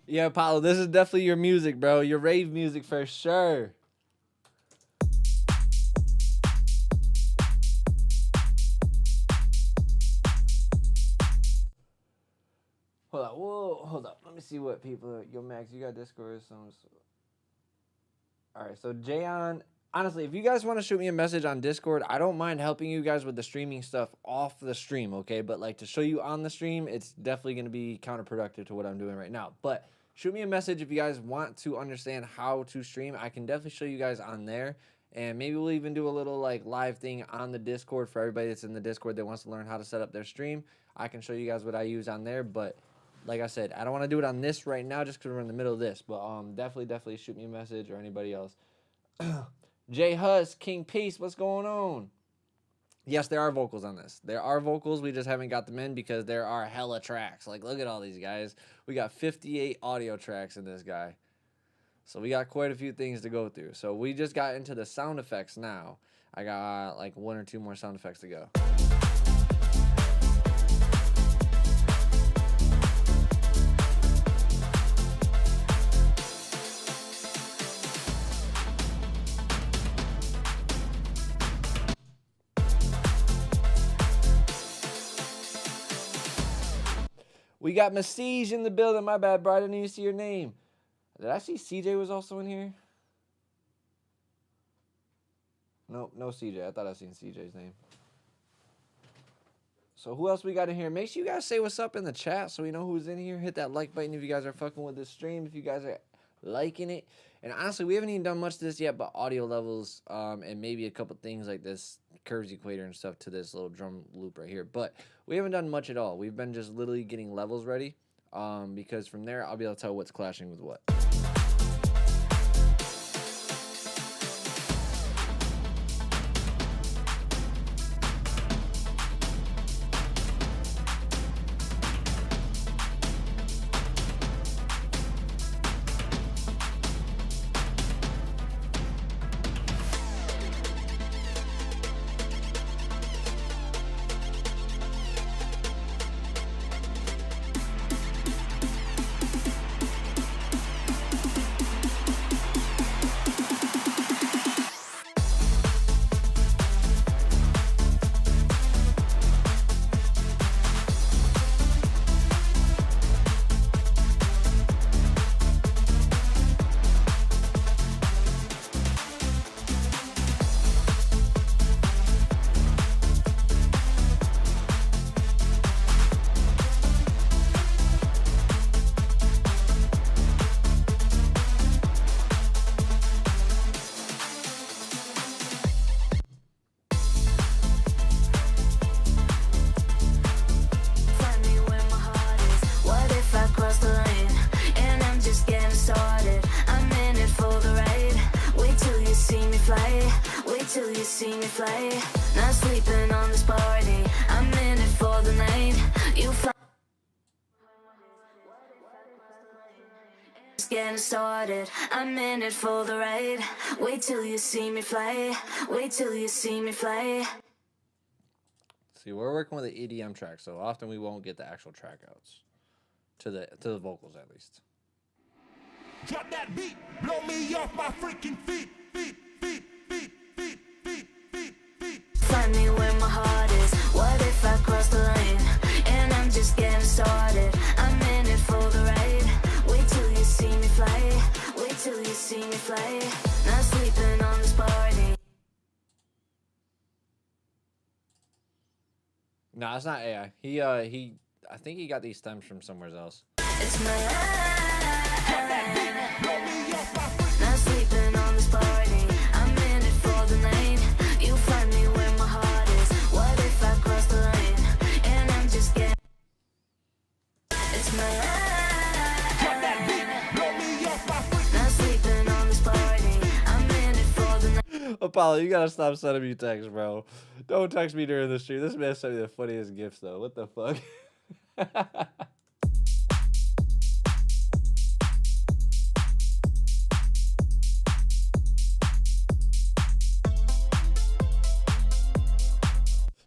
Yeah, Apollo, this is definitely your music, bro. Your rave music for sure. Hold up, whoa, hold up. Let me see what people are. Yo, Max, you got Discord. All right, so Jayon, honestly, if you guys want to shoot me a message on Discord, I don't mind helping you guys with the streaming stuff off the stream, okay? But like to show you on the stream, it's definitely going to be counterproductive to what I'm doing right now. But shoot me a message if you guys want to understand how to stream. I can definitely show you guys on there. And maybe we'll even do a little like live thing on the Discord for everybody that's in the Discord that wants to learn how to set up their stream. I can show you guys what I use on there. But like I said, I don't want to do it on this right now just because we're in the middle of this. But definitely shoot me a message or anybody else. Jay Huss, King Peace, what's going on? Yes, there are vocals on this. There are vocals. We just haven't got them in because there are hella tracks. Like, look at all these guys. We got 58 audio tracks in this guy. So we got quite a few things to go through. So we just got into the sound effects now. I got like 1 or 2 more sound effects to go. We got Massage in the building. My bad, bro. I didn't even see your name. Did I see CJ was also in here? Nope, no CJ. I thought I seen CJ's name. So who else we got in here? Make sure you guys say what's up in the chat so we know who's in here. Hit that like button if you guys are fucking with this stream. If you guys are liking it. And honestly, we haven't even done much of this yet, but audio levels and maybe a couple things like this curves equator and stuff to this little drum loop right here. But we haven't done much at all. We've been just literally getting levels ready because from there, I'll be able to tell what's clashing with what. Not sleeping on this party. I'm in it for the night. You find just getting started. I'm in it for the ride. Wait till you see me fly. Wait till you see me fly. See, we're working with an EDM track, so often we won't get the actual track outs to the vocals at least. Drop that beat, blow me off my freaking feet. Find me where my heart is. What if I cross the line? And I'm just getting started. I'm in it for the ride. Wait till you see me fly. Wait till you see me fly. Not sleeping on this party. No, it's not AI. He I think he got these stems from somewhere else. It's my not sleeping on this party. I'm in it for the night. You find me where my heart is. What if I cross the line? And I'm just getting. It's my not sleeping on this party. I'm in it for the night. Apollo, you gotta stop sending me texts, bro. Don't text me during the stream. This man sent me the funniest gifts, though. What the fuck?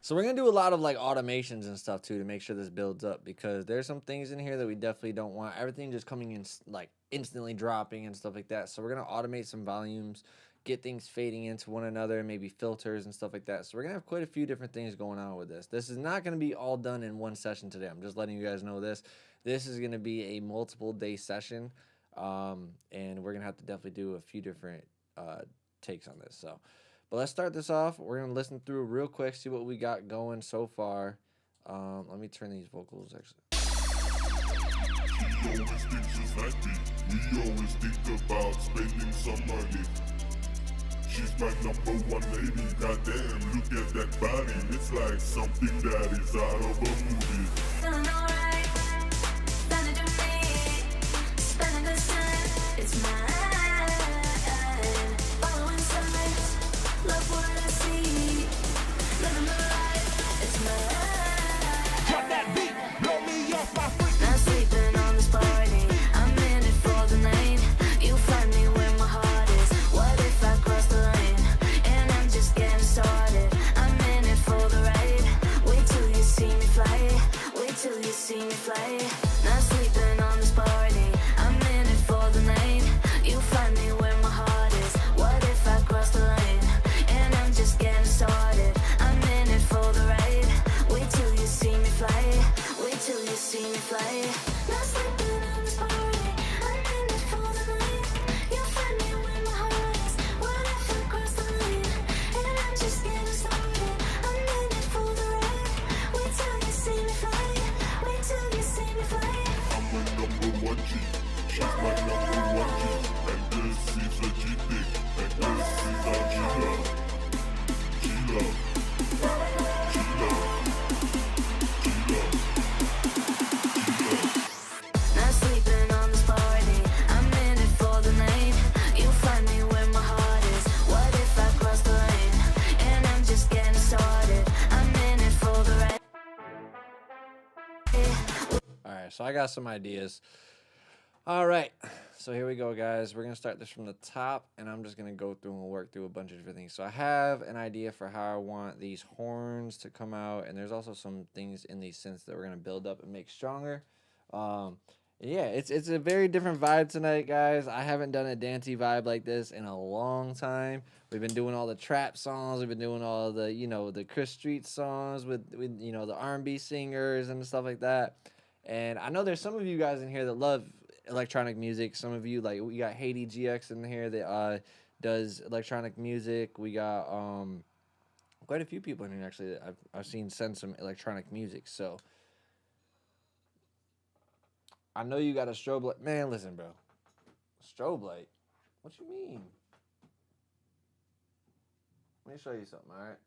So we're gonna do a lot of like automations and stuff too to make sure this builds up, because there's some things in here that we definitely don't want everything just coming in like instantly dropping and stuff like that. So we're gonna automate some volumes, get things fading into one another, maybe filters and stuff like that. So we're gonna have quite a few different things going on with this. This is not gonna be all done in one session today. I'm just letting you guys know this. This is gonna be a multiple day session, and we're gonna have to definitely do a few different takes on this. So. But let's start this off. We're going to listen through real quick, see what we got going so far. Let me turn these vocals actually. We always think just like me. We always think about spending some money. She's my #1 lady. Goddamn, look at that body. It's like something that is out of a movie. Feeling alright. Starting to me. Spending this time. It's mine. Following signs. Love what I see. Living the life. It's mine. Drop that beat, blow me off my freaking. Not sleeping on this party. I'm in it for the night. You find me where my heart is. What if I cross the line? And I'm just getting started. I'm in it for the ride. Wait till you see me fly. Wait till you see So I got some ideas. All right. So here we go, guys. We're going to start this from the top, and I'm just going to go through and work through a bunch of different things. So I have an idea for how I want these horns to come out, and there's also some things in these synths that we're going to build up and make stronger. Yeah, it's a very different vibe tonight, guys. I haven't done a dancey vibe like this in a long time. We've been doing all the trap songs. We've been doing all the, the Chris Street songs with the R&B singers and stuff like that. And I know there's some of you guys in here that love electronic music. Some of you, like, we got Haiti GX in here that does electronic music. We got quite a few people in here actually that I've seen send some electronic music. So I know you got a strobe light. Man, listen, bro. Strobe light? What you mean? Let me show you something, all right?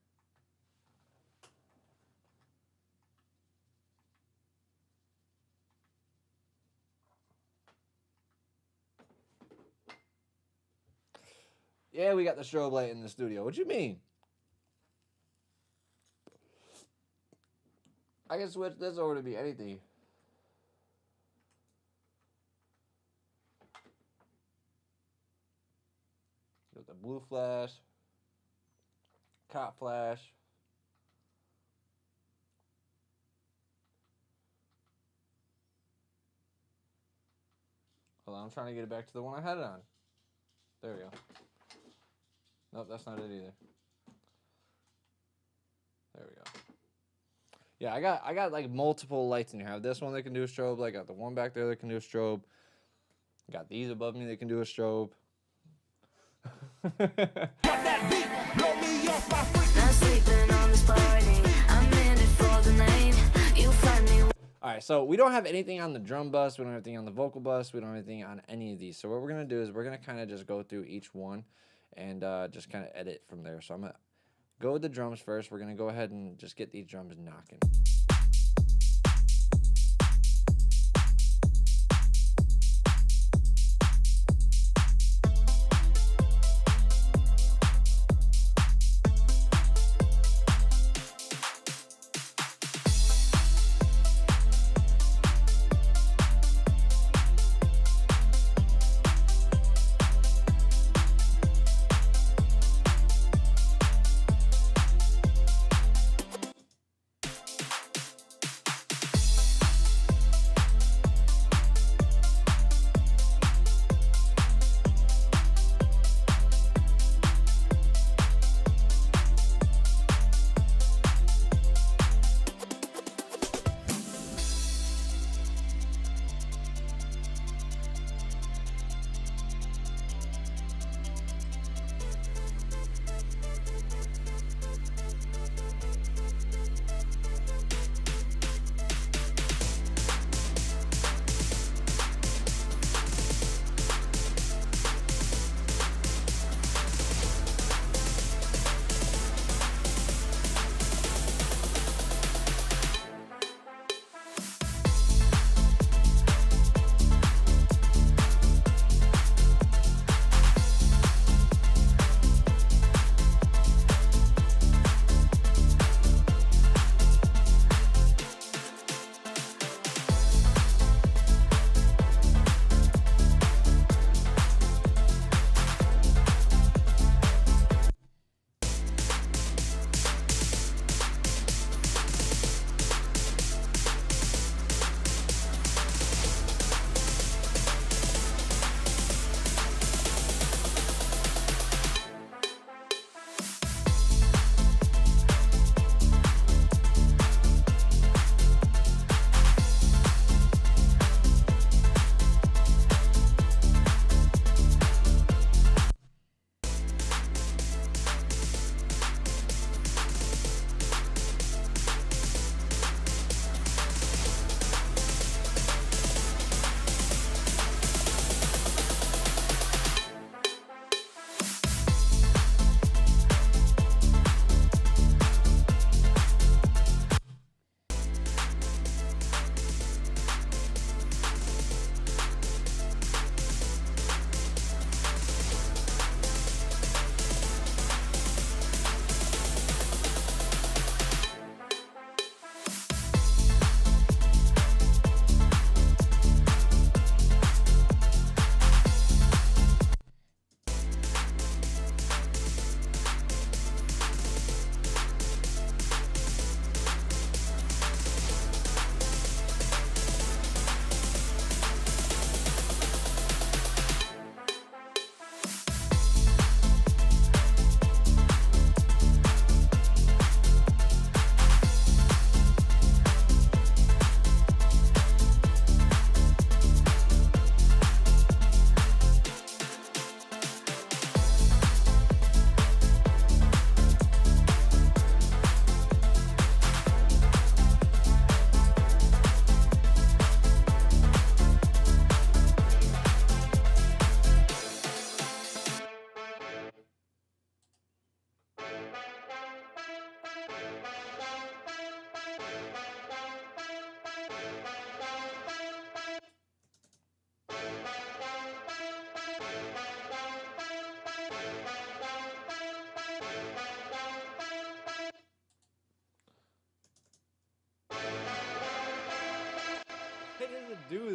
Yeah, we got the strobe light in the studio. What you mean? I can switch this over to be anything. Got the blue flash, cop flash. Hold on, I'm trying to get it back to the one I had it on. There we go. Nope, that's not it either. There we go. Yeah, I got like multiple lights in here. I have this one that can do a strobe. I got the one back there that can do a strobe. Got these above me that can do a strobe. Not sleeping on this party. I'm in it for the night. You find me. All right, so we don't have anything on the drum bus. We don't have anything on the vocal bus. We don't have anything on any of these. So what we're going to do is we're going to kind of just go through each one and just kind of edit from there. So I'm going to go with the drums first. We're going to go ahead and just get these drums knocking.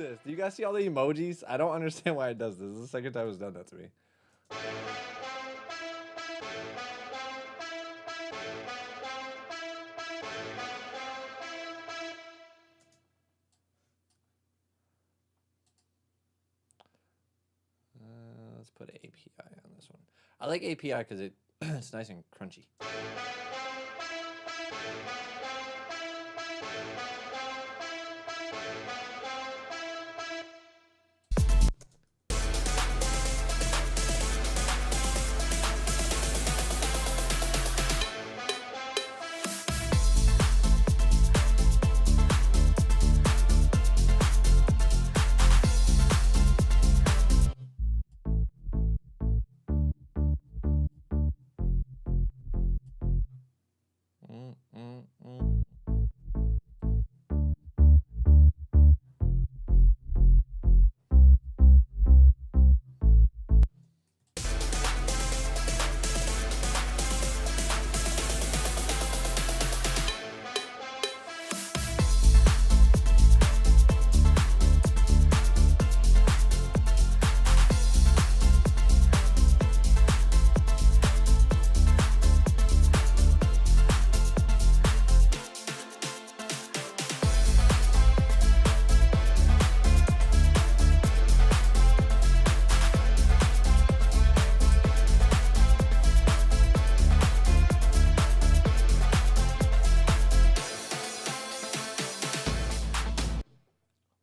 this. Do you guys see all the emojis? I don't understand why it does this. This is the second time it's done that to me. Let's put API on this one. I like API because it's nice and crunchy.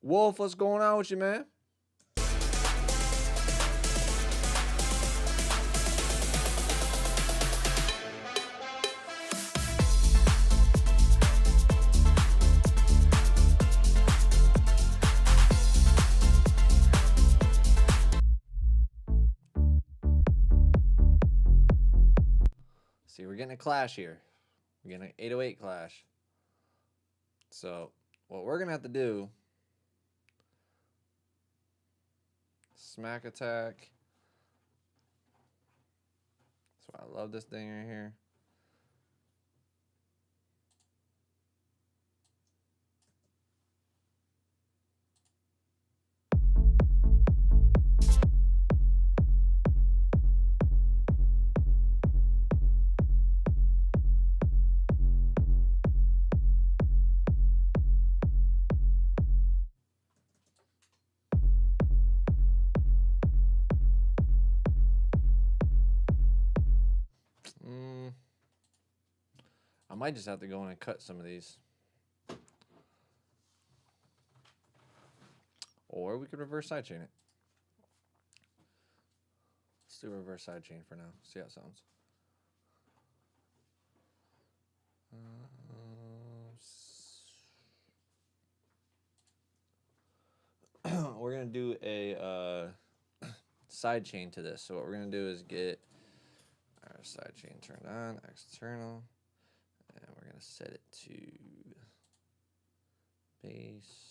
Wolf, what's going on with you, man? See, we're getting a clash here. We're getting an 808 clash. So, what we're going to have to do... Smack attack. That's why I love this thing right here. I might just have to go in and cut some of these. Or we could reverse sidechain it. Let's do reverse sidechain for now. See how it sounds. We're going to do a sidechain to this. So what we're going to do is get our sidechain turned on, external. And we're going to set it to base.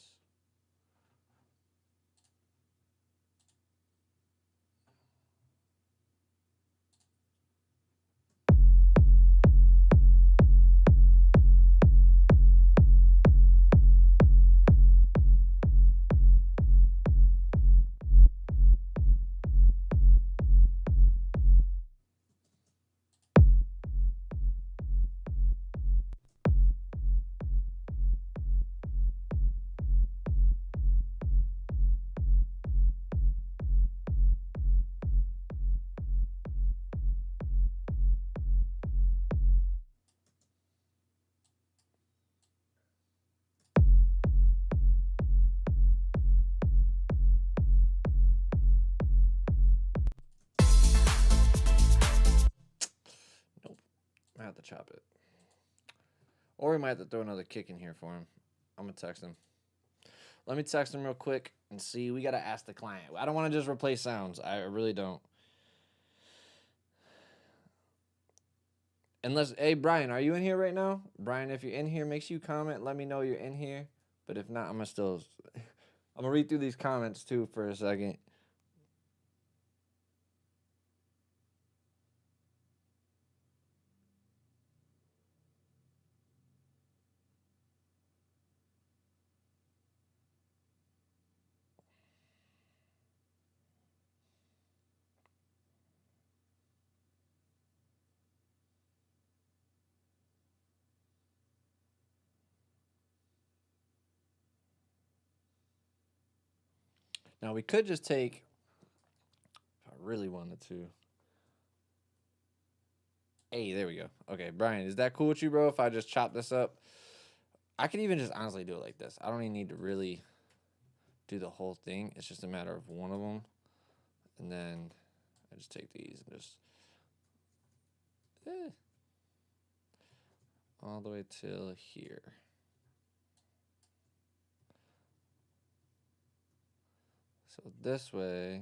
I have to chop it. Or we might have to throw another kick in here for him. I'm going to text him. Let me text him real quick and see. We got to ask the client. I don't want to just replace sounds. I really don't. Unless, hey, Brian, are you in here right now? Brian, if you're in here, make sure you comment. Let me know you're in here. But if not, I'm going to read through these comments, too, for a second. Now we could just take, if I really wanted to. Hey, there we go. Okay, Brian, is that cool with you, bro? If I just chop this up, I could even just honestly do it like this. I don't even need to really do the whole thing. It's just a matter of one of them, and then I just take these and just all the way till here. So this way, I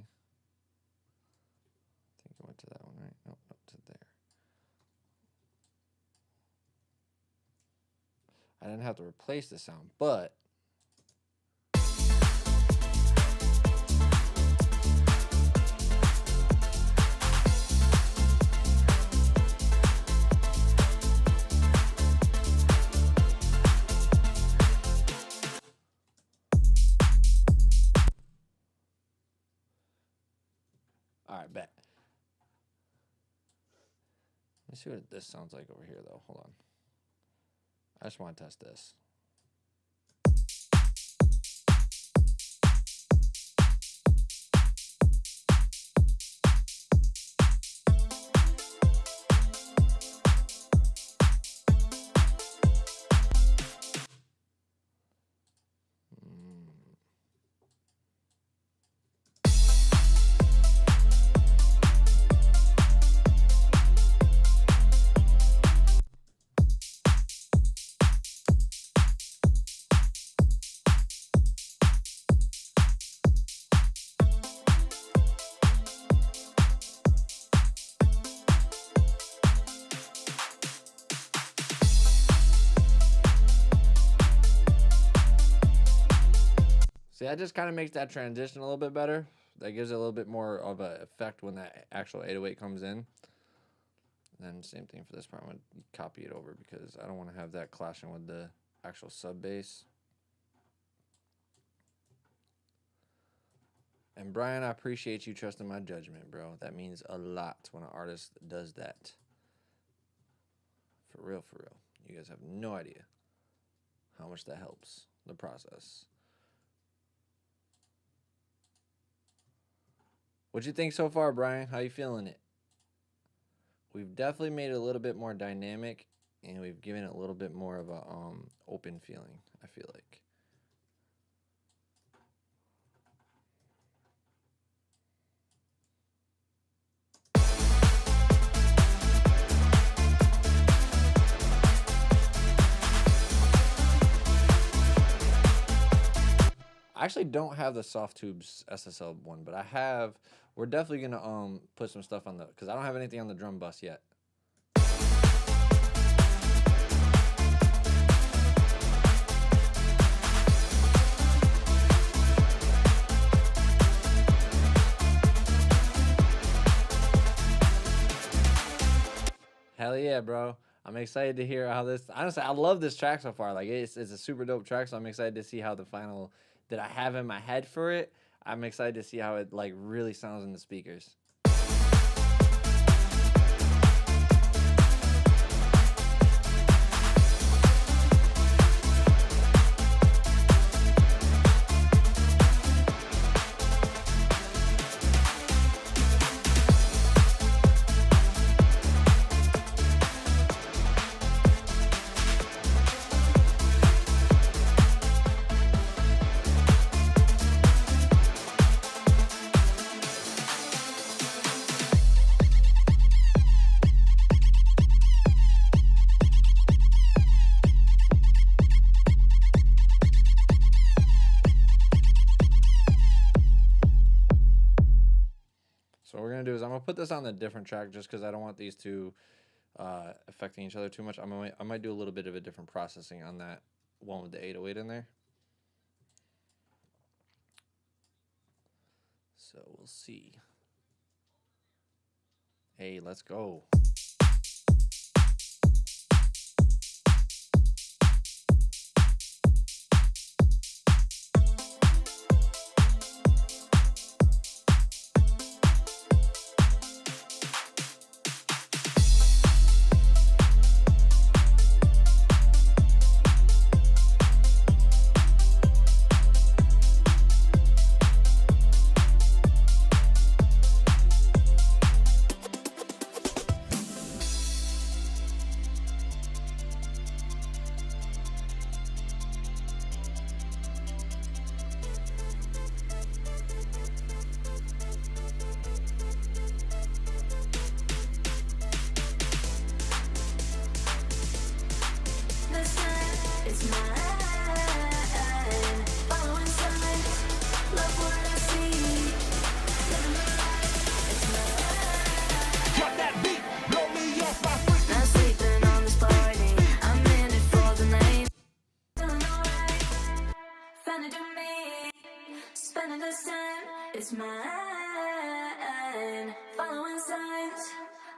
think I went to that one, right? Nope, nope, to there. I didn't have to replace the sound, but all right, bet. Let's see what this sounds like over here, though. Hold on. I just want to test this. See, that just kind of makes that transition a little bit better. That gives it a little bit more of an effect when that actual 808 comes in. And then same thing for this part. I'm going to copy it over because I don't want to have that clashing with the actual sub bass. And Brian, I appreciate you trusting my judgment, bro. That means a lot when an artist does that. For real, for real. You guys have no idea how much that helps the process. What you think so far, Brian? How you feeling it? We've definitely made it a little bit more dynamic, and we've given it a little bit more of a open feeling, I feel like. I actually don't have the Soft Tubes SSL one, but I have. We're definitely gonna put some stuff on the, because I don't have anything on the drum bus yet. Hell yeah, bro. I'm excited to hear how this, honestly, I love this track so far. Like, it's a super dope track, so I'm excited to see how the final that I have in my head for it, I'm excited to see how it like really sounds in the speakers. So what we're going to do is I'm going to put this on a different track just because I don't want these two affecting each other too much. I might do a little bit of a different processing on that one with the 808 in there. So we'll see. Hey, let's go.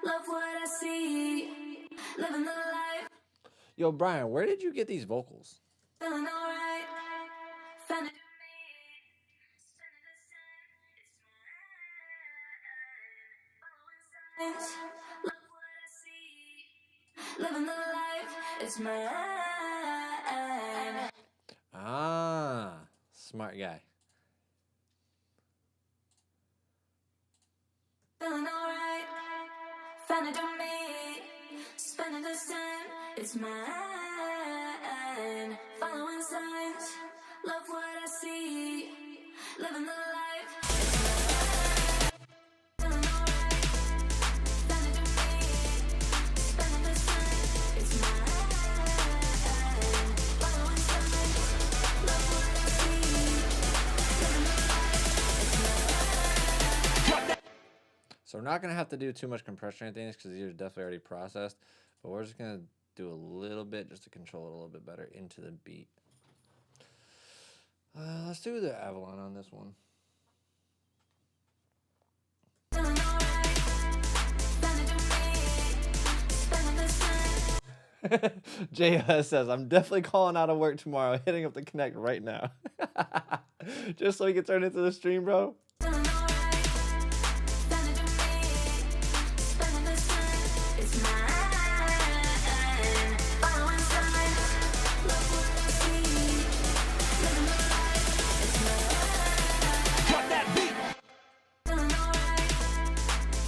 love what I see. Living the life, Yo, Brian, where did you get these vocals? feeling alright. Found it in me. Spending the sun, it's mine. Following signs, love what I see. Living the life, it's mine. Ah, smart guy. Feeling alright. Found it in me. Spending the sun, it's mine. Following signs, love what I see. Living the life, it's mine. Feeling alright. Found it in me. Spending the sun, it's mine. Following signs, love what I see. Living the life, it's mine. So we're not going to have to do too much compression or anything because these are definitely already processed. But we're just going to do a little bit just to control it a little bit better into the beat. Let's do the Avalon on this one. Feeling alright. Found it in me. Spending the sun. JS says, I'm definitely calling out of work tomorrow, hitting up the Connect right now. Just so we can turn into the stream, bro. Feeling alright. Found it in me. Spending the sun, it's mine. Following signs, love what I see. Living the life, it's mine. Drop that beat. Feeling alright.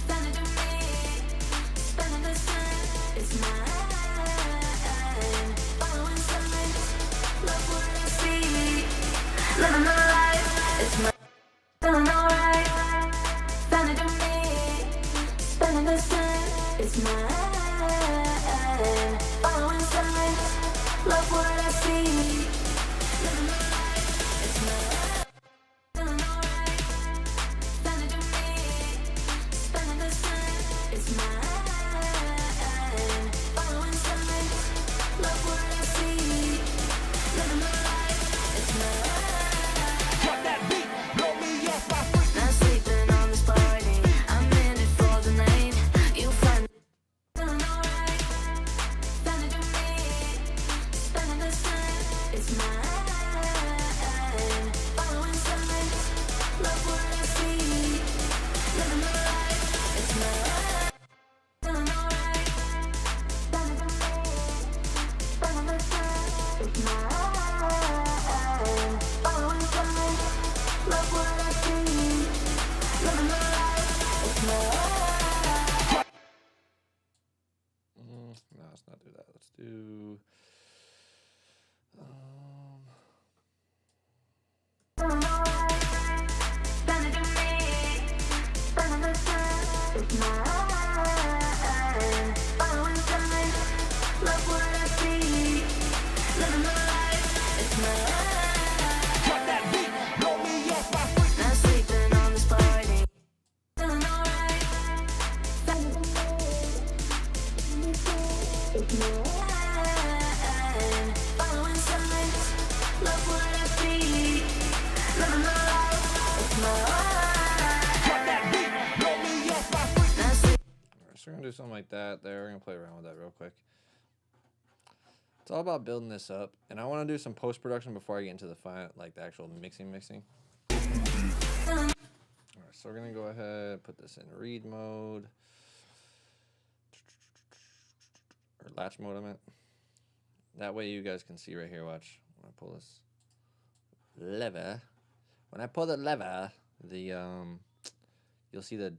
Found it in me. Spending the sun, it's mine. Following signs, love what I see. Living the life, it's mine. Feeling alright. Found it in me. Spending the sun, it's mine. Following signs, love what I see. Living the life, it's mine. Feeling alright. Found it in me. Spending the sun, it's mine. Following signs, love what I see. Living the life, it's mine. Drop that beat, blow me off my feet. Not sleeping on this party. I'm in it for the night. You find feeling alright. Found it in me. Spending the sun, it's mine. Following signs, love what I see. Living the life, it's mine. Feeling alright. Found it in me. Spending the sun, it's mine. Following signs, love what I see. Living the life, it's mine. No, let's not do that. Let's do... Feeling alright. Found it in me. Spending the sun, it's mine. Following signs, love what I see. Living the life, it's mine. Drop that beat, blow me off my feet. Not sleeping on this party. Feeling alright. Found it in me. It's mine. Following signs, love what I see. Living the life, it's mine. Drop that beat, blow me off my feet. Not sleeping. Alright, so we're going to do something like that there. We're going to play around with that real quick. It's all about building this up. And I want to do some post-production before I get into the final, like the actual mixing. Alright, so we're going to go ahead, put this in read mode. Or latch mode, I meant. That way you guys can see right here, watch. When I pull this lever. When I pull the lever, you'll see the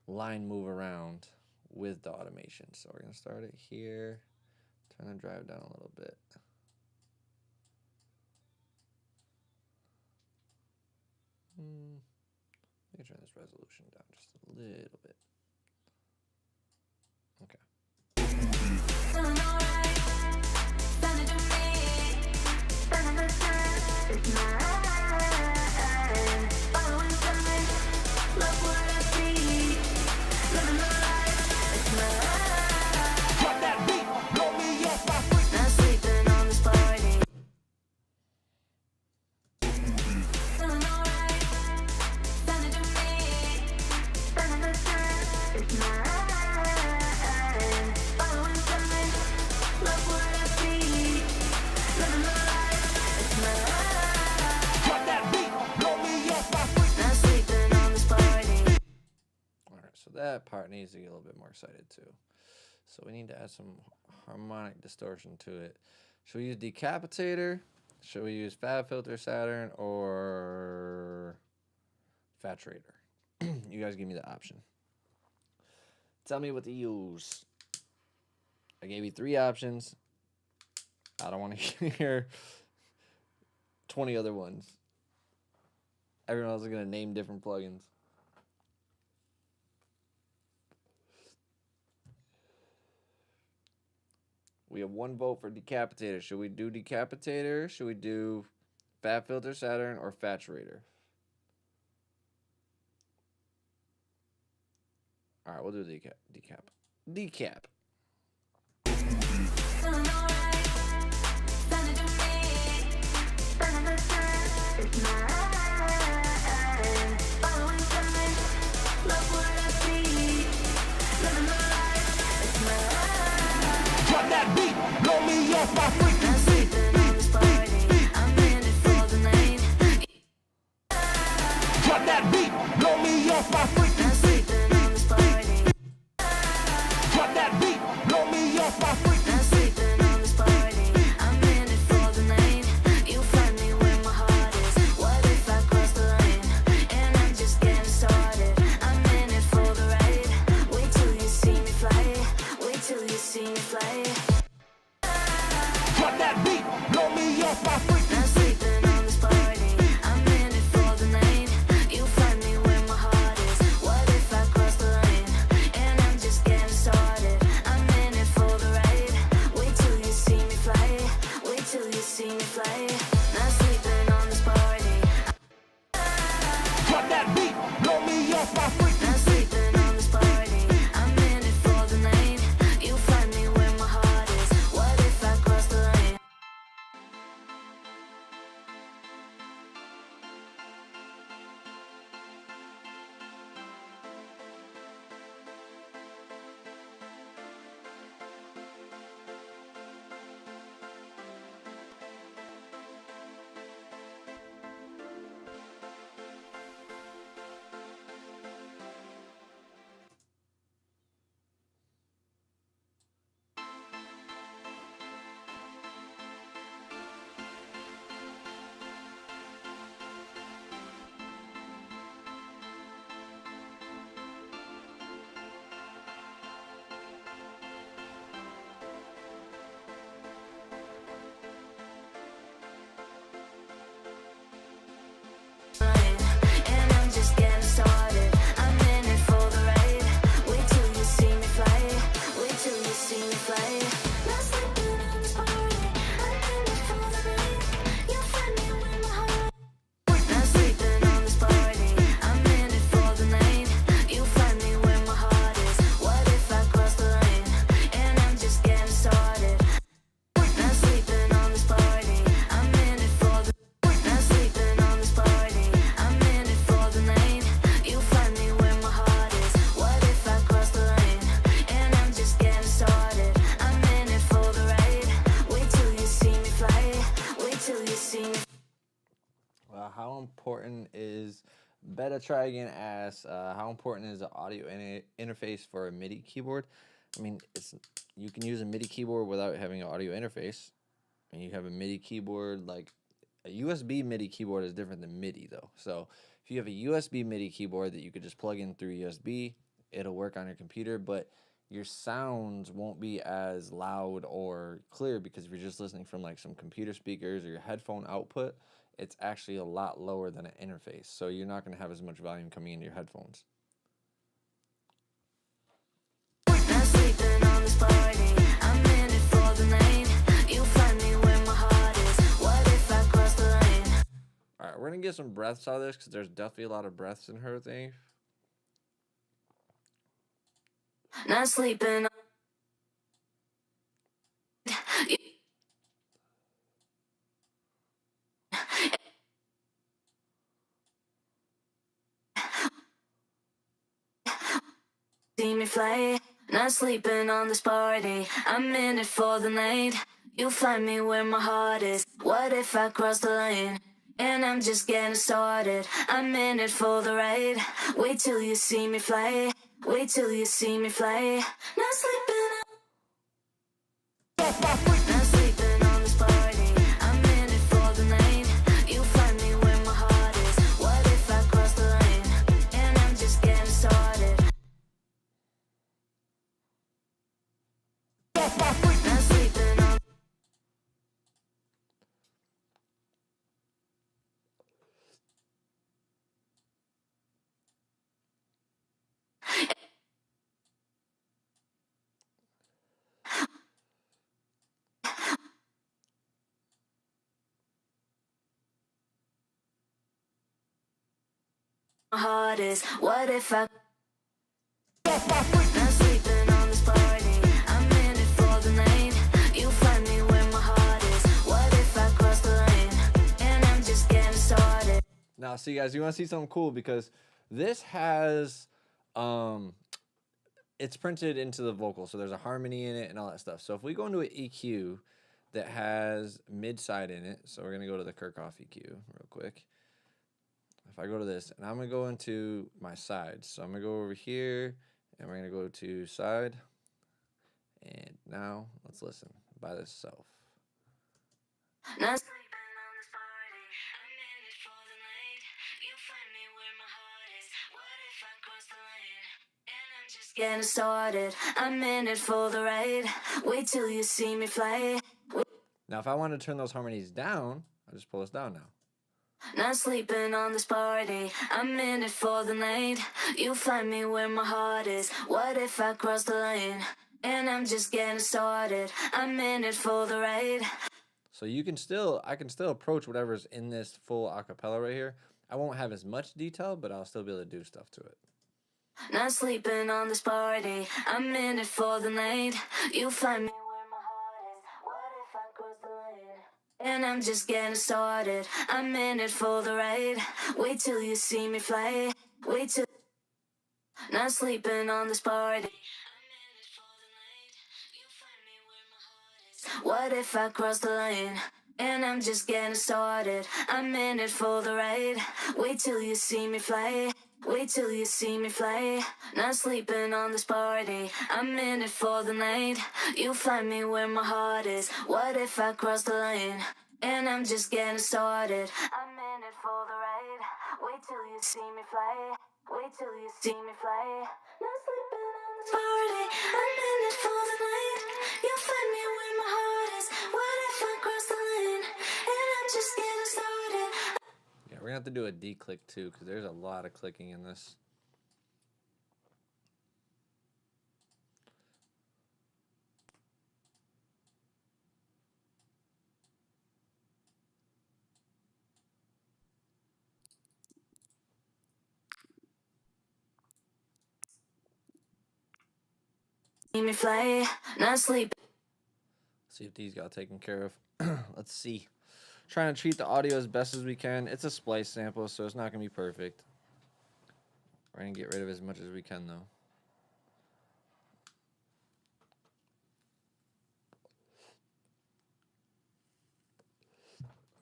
line move around with the automation. So we're going to start it here. Trying to drive down a little bit. Let me turn this resolution down just a little bit. Okay. Feeling alright. Found it in me. Spending the sun, it's mine. Following signs, love what I see. Living the life, it's mine. Drop that beat, blow me off my feet. Not sleeping on this party. Feeling alright. Found it in me. Spending the It's mine. Following signs. Love what I see. Living my life. It's mine. Drop that beat, blow me off my freak. Not sleeping on this party. Alright, so that part needs to get a little bit more excited too. So we need to add some harmonic distortion to it. Should we use Decapitator? Should we use Fab Filter Saturn or Saturator? You guys give me the option. Tell me what to use. I gave you 3 options. I don't want to hear 20 other ones. Everyone else is going to name different plugins. We have 1 vote for Decapitator. Should we do Decapitator? Should we do Fab Filter Saturn or Saturator? All right, we'll do Decap. Decap. Feeling alright. Time to do me. Spending the time. It's mine. Following signs. Love what I see. Living my life. It's mine. Drop that beat, blow me off my freak. Not sleeping on this party. I'm in it for the night. Drop that beat, blow me off my freak. Not sleeping on this party. Drop that beat, blow me off my freak. Not sleeping on this party. I'm in it for the night. You find me where my heart is. What if I cross the line? And I'm just getting started. I'm in it for the ride. Wait till you see me fly. Wait till you see me fly. Drop that beat, blow me off my freak. Not sleeping on this party. I'm in it for the night. You find me where my heart is. What if I cross the line? And I'm just getting started. I'm in it for the ride. Wait till you see me fly. Wait till you see me fly. Not sleeping on this party. Drop that beat, blow me off my freak. Not sleeping on this party. I'm in it for the night. You find me where my heart is. What if I cross the line? And I'm just getting started. I'm in it for the ride. Wait till you see me fly. Wait till you see me fly. Not sleeping on this party. I'm in it for the ride. You'll find me where my heart. Not sleeping on this party. I'm in it for the night. You find me where my heart is. What if I cross the line? And I'm just getting started. Not sleeping on this party. I'm in it for the. Not sleeping on this party. I'm in it for the night. You find me where my heart is. What if I cross the line? And I'm just getting started. I'm in it for the ride. Wait till you see me fly. Wait till you see me. How important is Beta Try Again asks, how important is the audio interface for a MIDI keyboard? I mean, you can use a MIDI keyboard without having an audio interface. And you have a MIDI keyboard, like a USB MIDI keyboard is different than MIDI though. So if you have a USB MIDI keyboard that you could just plug in through USB, it'll work on your computer, but your sounds won't be as loud or clear because if you're just listening from like some computer speakers or your headphone output, it's actually a lot lower than an interface. So you're not going to have as much volume coming into your headphones. Not sleeping on this party. I'm in it for the night. You find me where my heart is. What if I cross the line? All right, we're going to get some breaths out of this because there's definitely a lot of breaths in her thing. Not sleeping. See me fly, not sleeping on this party. I'm in it for the night. You find me where my heart is. What if I cross the line? And I'm just getting started. I'm in it for the ride. Wait till you see me fly. Wait till you see me fly. Not sleeping not sleeping on this party. I'm in it for the night. You find me where my heart is. What if I cross the line? And I'm just getting started. Not sleeping on my heart is. What if I not sleeping on this party? I'm in it for the night. You find me where my heart is. What if I cross the line? And I'm just getting started. Now, see, guys, you want to see something cool because this has, it's printed into the vocal, so there's a harmony in it and all that stuff. So if we go into an EQ that has mid-side in it, so we're going to go to the Kirchhoff EQ real quick. If I go to this, and I'm going to go into my sides. So I'm going to go over here, and we're going to go to side. And now, let's listen by itself. Not sleeping on this party. I'm in it for the night. You find me where my heart is. What if I cross the line? And I'm just getting started. I'm in it for the ride. Wait till you see me fly. Now, if I want to turn those harmonies down, I'll just pull this down now. Not sleeping on this party. I'm in it for the night. You find me where my heart is. What if I cross the line? And I'm just getting started. I'm in it for the ride. So you can still, I can still approach whatever's in this full acapella right here. I won't have as much detail, but I'll still be able to do stuff to it. Not sleeping on this party. I'm in it for the night. You find me where my heart is. What if I cross the line? And I'm just getting started. I'm in it for the ride. Wait till you see me fly. Wait till. Not sleeping on this party. I'm in it for the night. You find me where my heart is. What if I cross the line? And I'm just getting started. I'm in it for the ride. Wait till you see me fly. Wait till you see me fly. Not sleeping on this party. I'm in it for the night. You find me where my heart is. What if I cross the line? And I'm just getting started. I'm in it for the ride. Wait till you see me fly. Wait till you see me fly. Not sleeping on this party. I'm in it for the night. You find me where my heart is. What if I cross the line? And I'm just getting started. Yeah, we're going to have to do a D-click too, because there's a lot of clicking in this. See me fly, not sleep. See if these got taken care of. Let's see. Trying to treat the audio as best as we can. It's a splice sample, so it's not going to be perfect. We're going to get rid of as much as we can, though.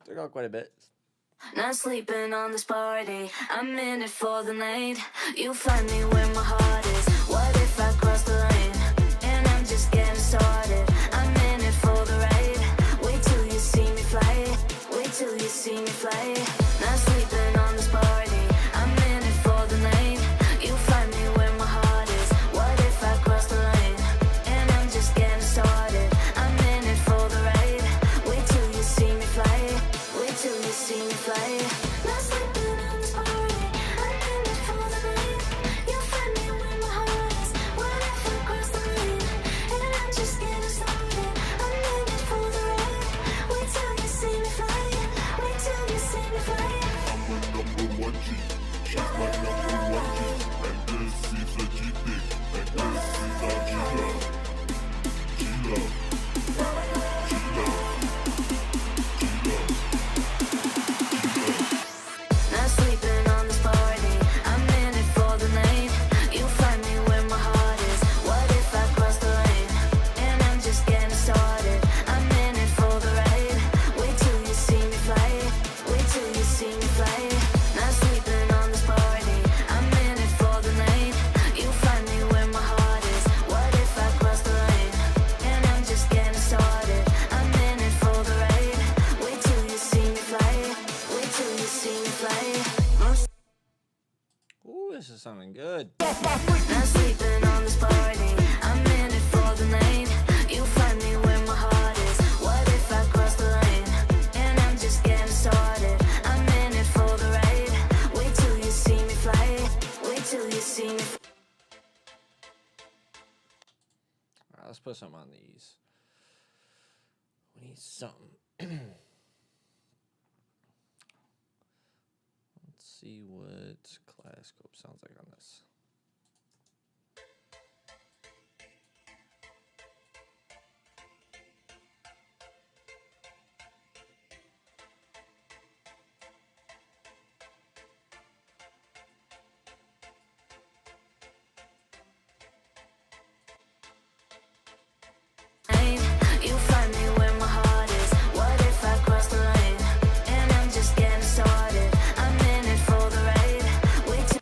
Took out quite a bit. Not sleeping on this party. I'm in it for the night. You find me where my heart is. What if I cross the line? And I'm just getting started. I'm in it for the ride. Wait till you see me fly. Wait till you see me fly. Not sleeping on this party. I'm in it for the night. You find me where my heart is. What if I cross the line? And I'm just getting started. I'm in it for the ride. Wait till you see me fly. Wait till you see me fly. Not sleeping on this party. I'm in it for the night. You find me where my Let's put something on these. We need something. Let's see what Kaleidoscope sounds like on this. You find me where my heart is. What if I cross the line? And I'm just getting started. I'm in it for the ride. Wait till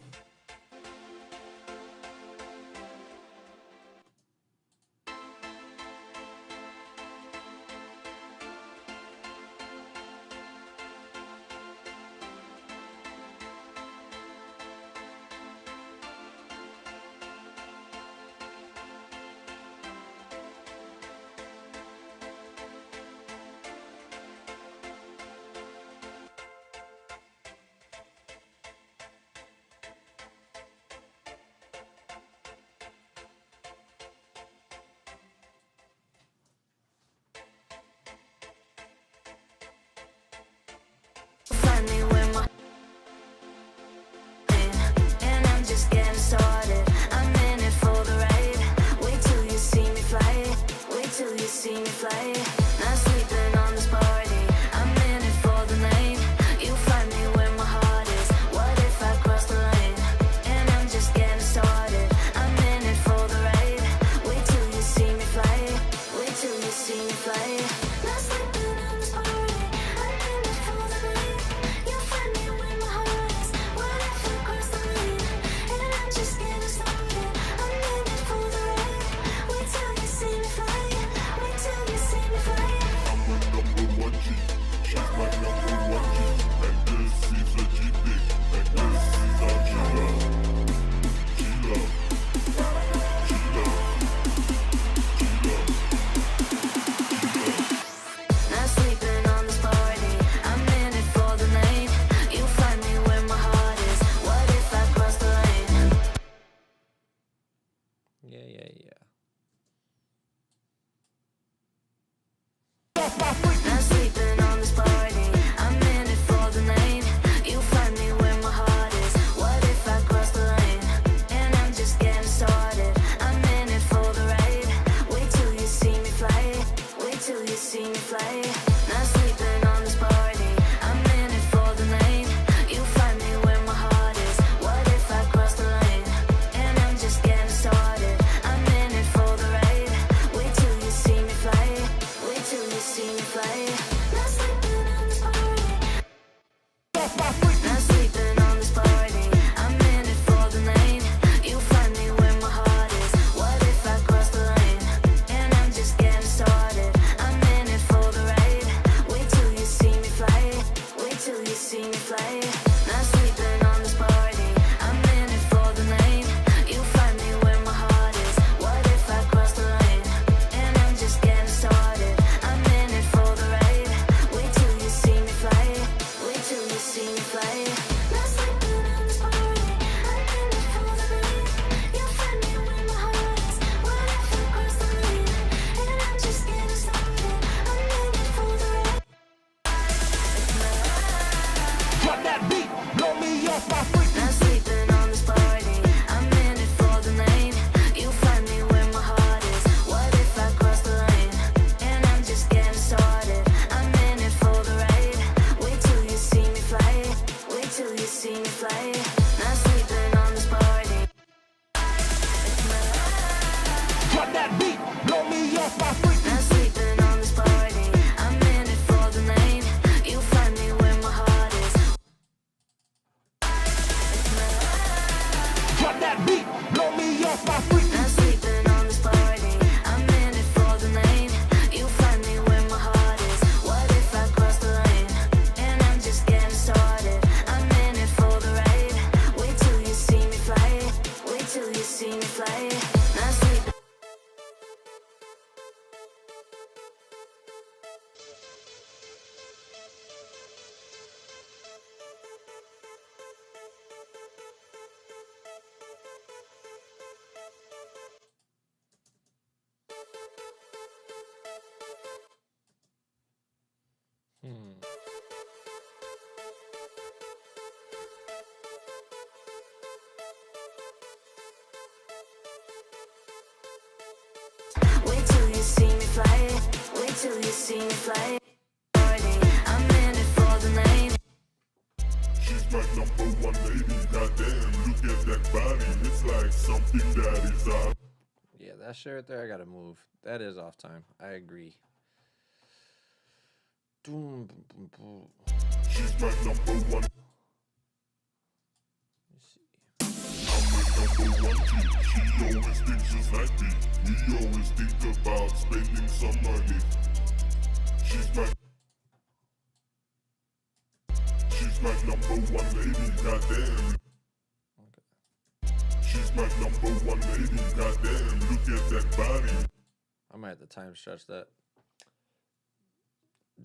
find me where my and I'm just getting started. I'm in it for the ride. Wait till you see me fly. Wait till you see me fly. Not sleeping on this party. I'm in it for the night. You find me where my heart is. What if I cross the line? And I'm just getting started. I'm in it for the ride. Wait till you see me fly. Wait till you see me fly. Not sleeping on this party. I'm in it for the night. You find me where my heart is. What if I cross the line? And I'm just getting started. I'm in it for the ride. Wait till you see me fly. Wait till you see me fly. I'm a number one G. She's my number one G. And this is a G thing. And this is our G love. G love. G love. G love. G love. Not sleeping on this party. I'm in it for the night. You find me where my heart is. What if I cross the line? Yeah. Not sleeping on this party. I'm in it for the night. You find me where my heart is. What if I cross the line? And I'm just getting started. I'm in it for the ride. Wait till you see me fly. Wait till you see me fly. Not sleeping on this party. I'm in it for the night. You find me where my heart is. What if I cross the line? And I'm just getting started. I'm in it see me fly. I'm in it for the night. She's my number one lady. Goddamn, look at that body. It's like something that is out. Yeah, that shit right there, I gotta move. That is off time. I agree. She's my number one. I'm the number one chick. She always thinks just like me. We always think about spending some money. She's my number one lady. Goddamn. She's my number one lady. Goddamn, look at that body. I might have to time stretch that.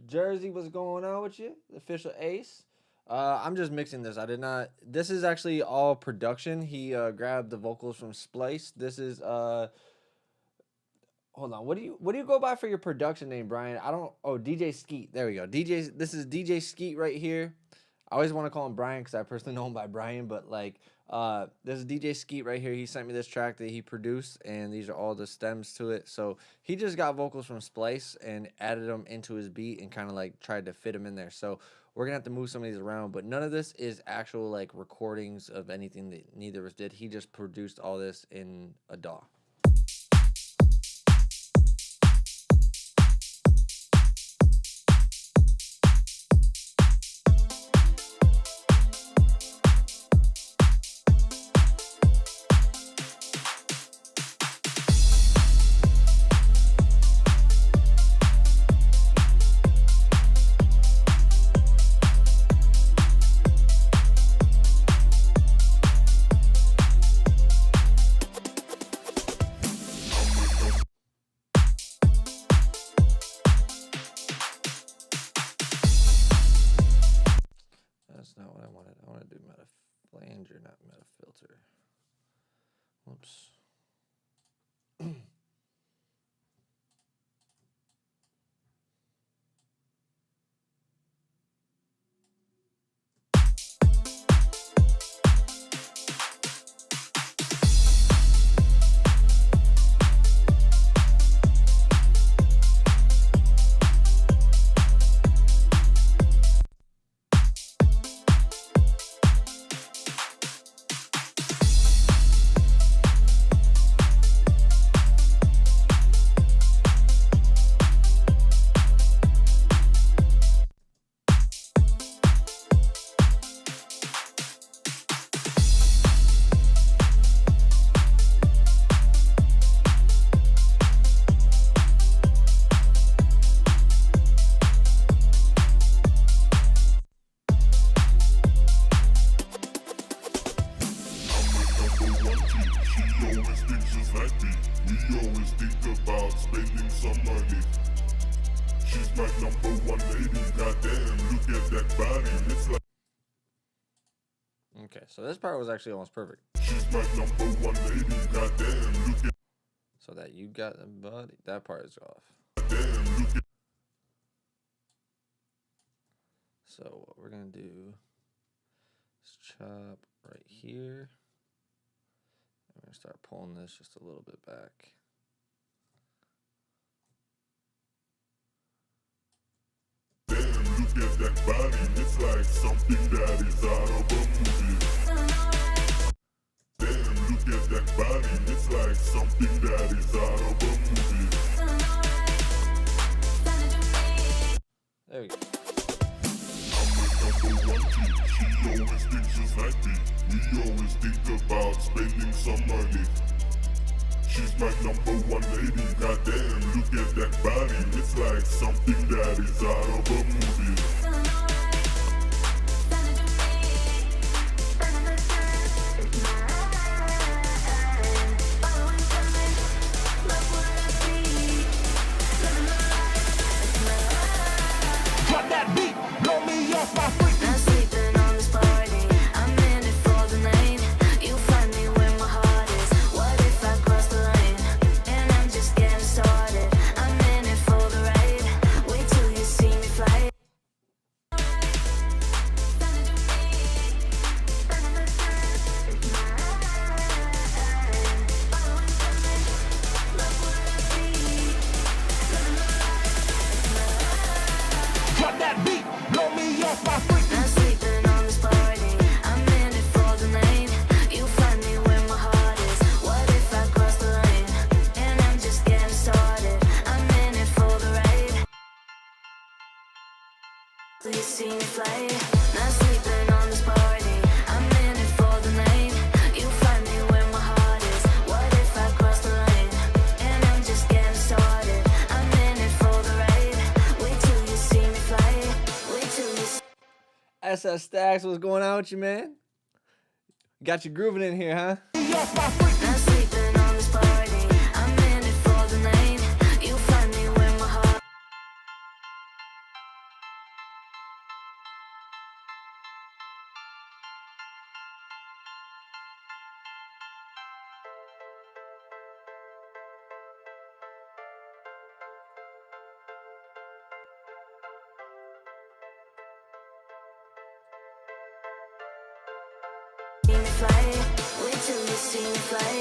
Jersey, what's going on with you? The official ace. I'm just mixing this. I did not. This is actually all production. He grabbed the vocals from Splice. This is hold on. What do you go by for your production name, Brian? I don't. Oh, DJ Skeet. There we go. DJ. This is DJ Skeet right here. I always want to call him Brian because I personally know him by Brian, but like this is DJ Skeet right here. He sent me this track that he produced, and these are all the stems to it. So he just got vocals from Splice and added them into his beat and kind of like tried to fit them in there. So we're gonna have to move some of these around, but none of this is actual like recordings of anything that neither of us did. He just produced all this in a DAW. That's not what I wanted. I want to do meta flanger, not meta filter. Whoops. Okay, so this part was actually almost perfect. So that you got the body, that part is off. So what we're gonna do is chop right here. I'm gonna start pulling this just a little bit back. Look at that body, it's like something that is out of a movie. Damn, look at that body, it's like something that is out of a movie. There we go. I'm the number one chick, she always thinks just like me. We always think about spending some money. She's my number one lady, goddamn, look at that body. It's like something that is out of a movie. Drop that beat, blow me off my freaking. Not sleeping on this party. I'm in it for the night. You find me where my heart is. What if I cross the line? And I'm just getting started. I'm in it for the ride. Wait till you see me fly. see me fly. Not sleeping on this party. I'm in it for the night. You find me where my heart is. What if I cross the line? And I'm just getting started. I'm in it for the ride. Wait till you see me fly. Wait till you see SS Stacks, what's going on with you, man? Got you grooving in here, huh? Not sleeping on this party. I'm in it for the night. You find me where my heart. See me fly. Wait till you see me fly.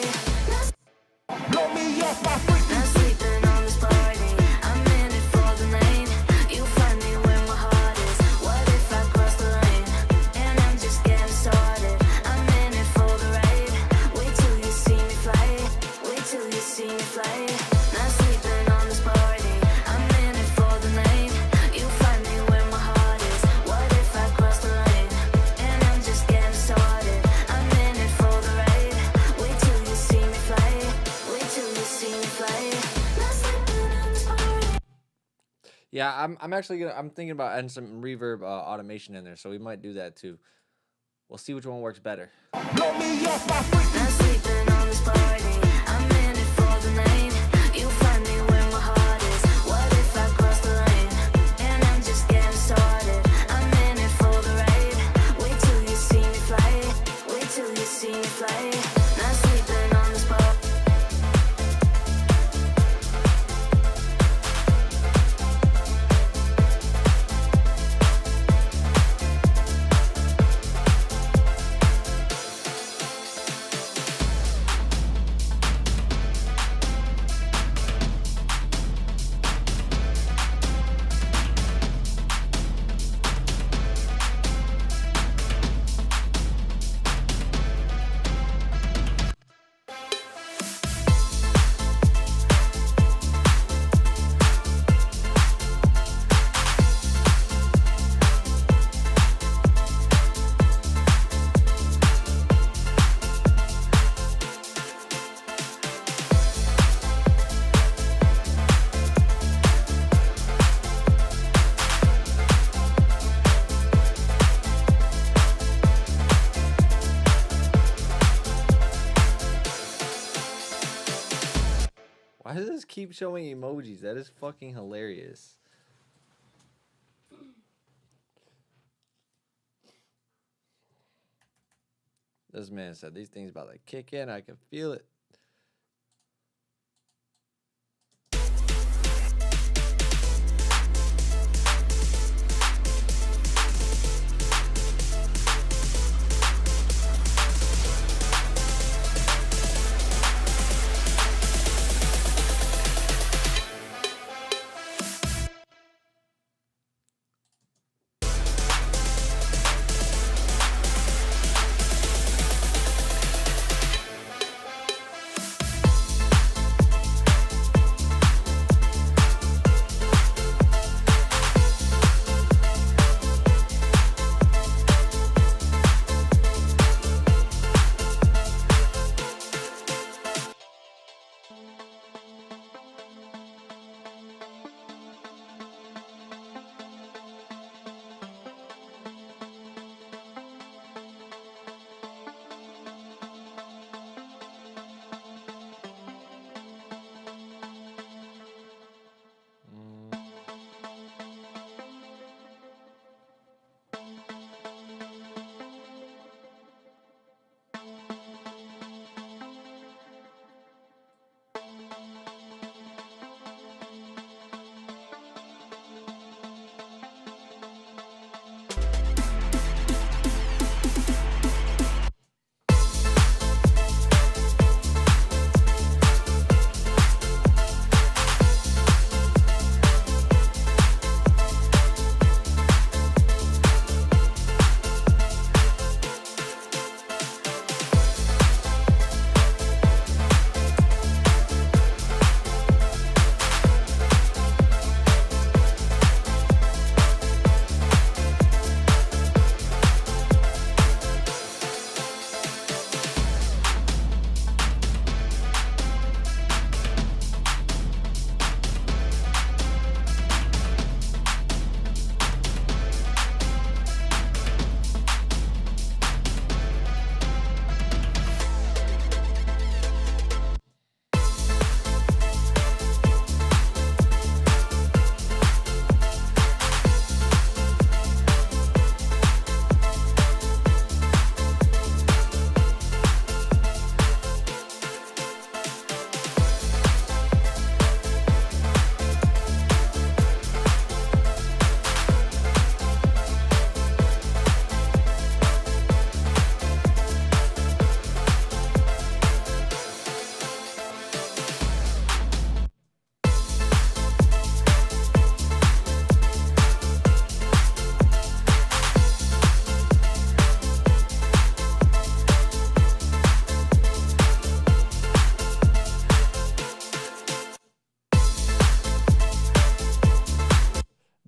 Blow me off my freaky. Not sleeping on this party. I'm in it for the night. You find me where my heart is. What if I cross the line? And I'm just getting started. I'm in it for the ride. Wait till you see me fly. Wait till you see me fly. Not sleeping on this party. I'm in it for the night. You find me where my heart is. What if I cross the line? And I'm just getting started. I'm in it for the ride. Wait till you see me fly. Wait till you see me fly. Not sleeping on this party. Yeah, I'm actually I'm thinking about adding some reverb automation in there, so we might do that too. We'll see which one works better. Blow me off my freaky. Not sleeping on this party. I'm in it for the night. You find me where my heart is. What if I cross the line? And I'm just getting started. I'm in it for the ride. Wait till you see me fly. Wait till you see me fly. Not sleeping on this party. Why does this keep showing emojis? That is fucking hilarious. This man said these things about to kick in. I can feel it.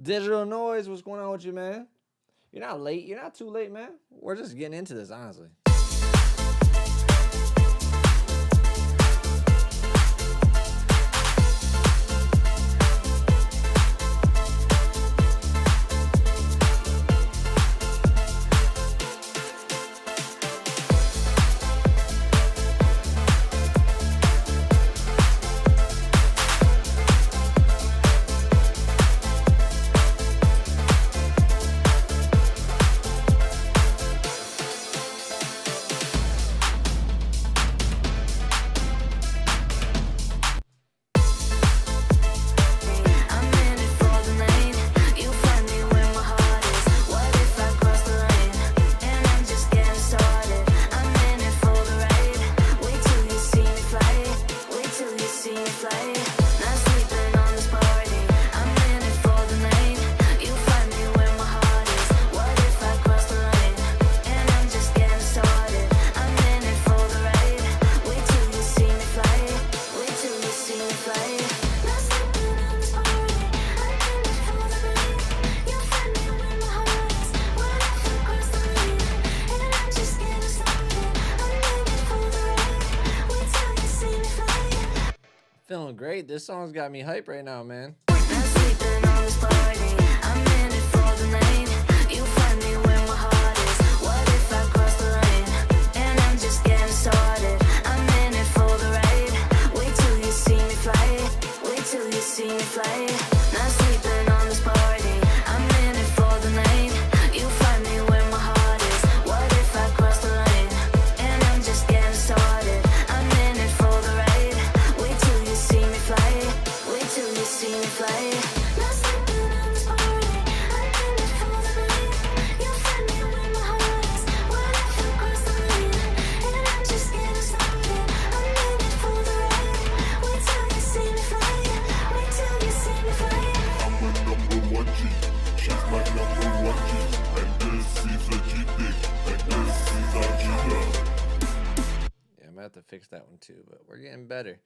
Digital Noise, what's going on with you, man? You're not late. You're not too late, man. We're just getting into this, honestly. Feeling great. This song's got me hype right now, man. Not sleeping on this party. I'm in it for the night. You find me where my heart is. What if I cross the line? And I'm just getting started. I'm in it for the ride. Wait till you see me fly. Wait till you see me fly. Not sleeping on this party. I'm in it for the night. You find me where my heart is. What if I cross the line? And I'm just getting started. I'm in it for the ride. Wait till you see me fly. Wait till you see me fly. Not sleeping on this party. I'm in it for the night. You find me where my heart is. What if I cross the line? And I'm just getting started. I'm in it for the ride. Wait till you see me fly. Wait till you see me fly. I'm a number one G. She's my number one G. And this is a G thing. And this is our G love. Yeah, I'm gonna have to fix that one too, but we're getting better.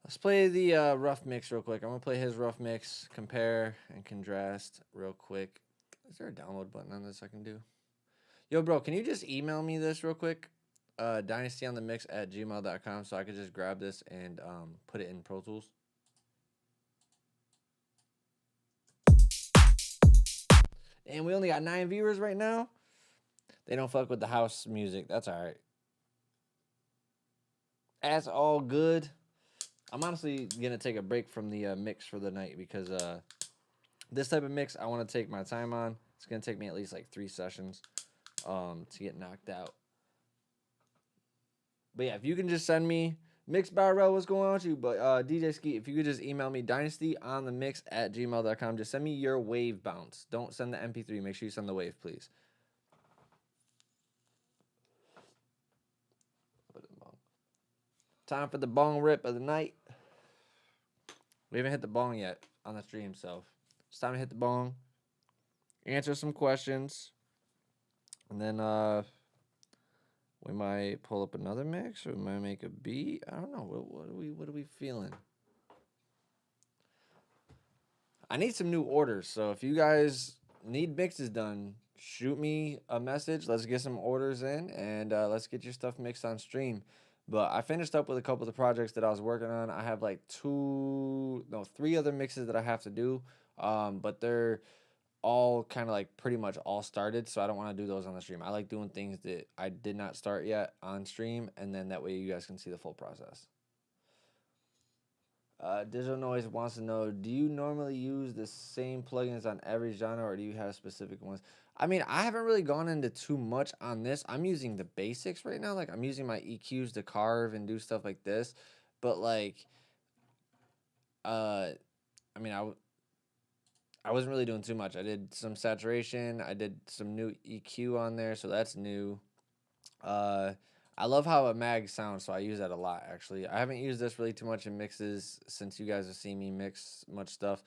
Let's play the rough mix real quick. I'm gonna play his rough mix, compare and contrast real quick. Is there a download button on this I can do? Yo, bro, can you just email me this real quick? dynastyonthemix@gmail.com, so I could just grab this and put it in Pro Tools. And we only got 9 viewers right now. They don't fuck with the house music. That's all right. That's all good. I'm honestly gonna take a break from the mix for the night because this type of mix I want to take my time on. It's gonna take me at least like 3 sessions to get knocked out. But yeah, if you can just send me Mix Barrel, what's going on with you? But DJ Ski, if you could just email me dynastyonthemix@gmail.com. Just send me your wave bounce. Don't send the MP3. Make sure you send the wave, please. Time for the bong rip of the night. We haven't hit the bong yet on the stream, so it's time to hit the bong, answer some questions, and then we might pull up another mix, or we might make a beat. I don't know. What are we feeling? I need some new orders, so if you guys need mixes done, shoot me a message. Let's get some orders in, and let's get your stuff mixed on stream. But I finished up with a couple of the projects that I was working on. I have like 3 other mixes that I have to do. But they're all kind of like pretty much all started, so I don't want to do those on the stream. I like doing things that I did not start yet on stream, and then that way you guys can see the full process. Digital Noise wants to know, do you normally use the same plugins on every genre, or do you have specific ones? I mean, I haven't really gone into too much on this. I'm using the basics right now. Like, I'm using my EQs to carve and do stuff like this. But, like, I mean, I wasn't really doing too much. I did some saturation. I did some new EQ on there, so that's new. I love how a mag sounds, so I use that a lot, actually. I haven't used this really too much in mixes since you guys have seen me mix much stuff.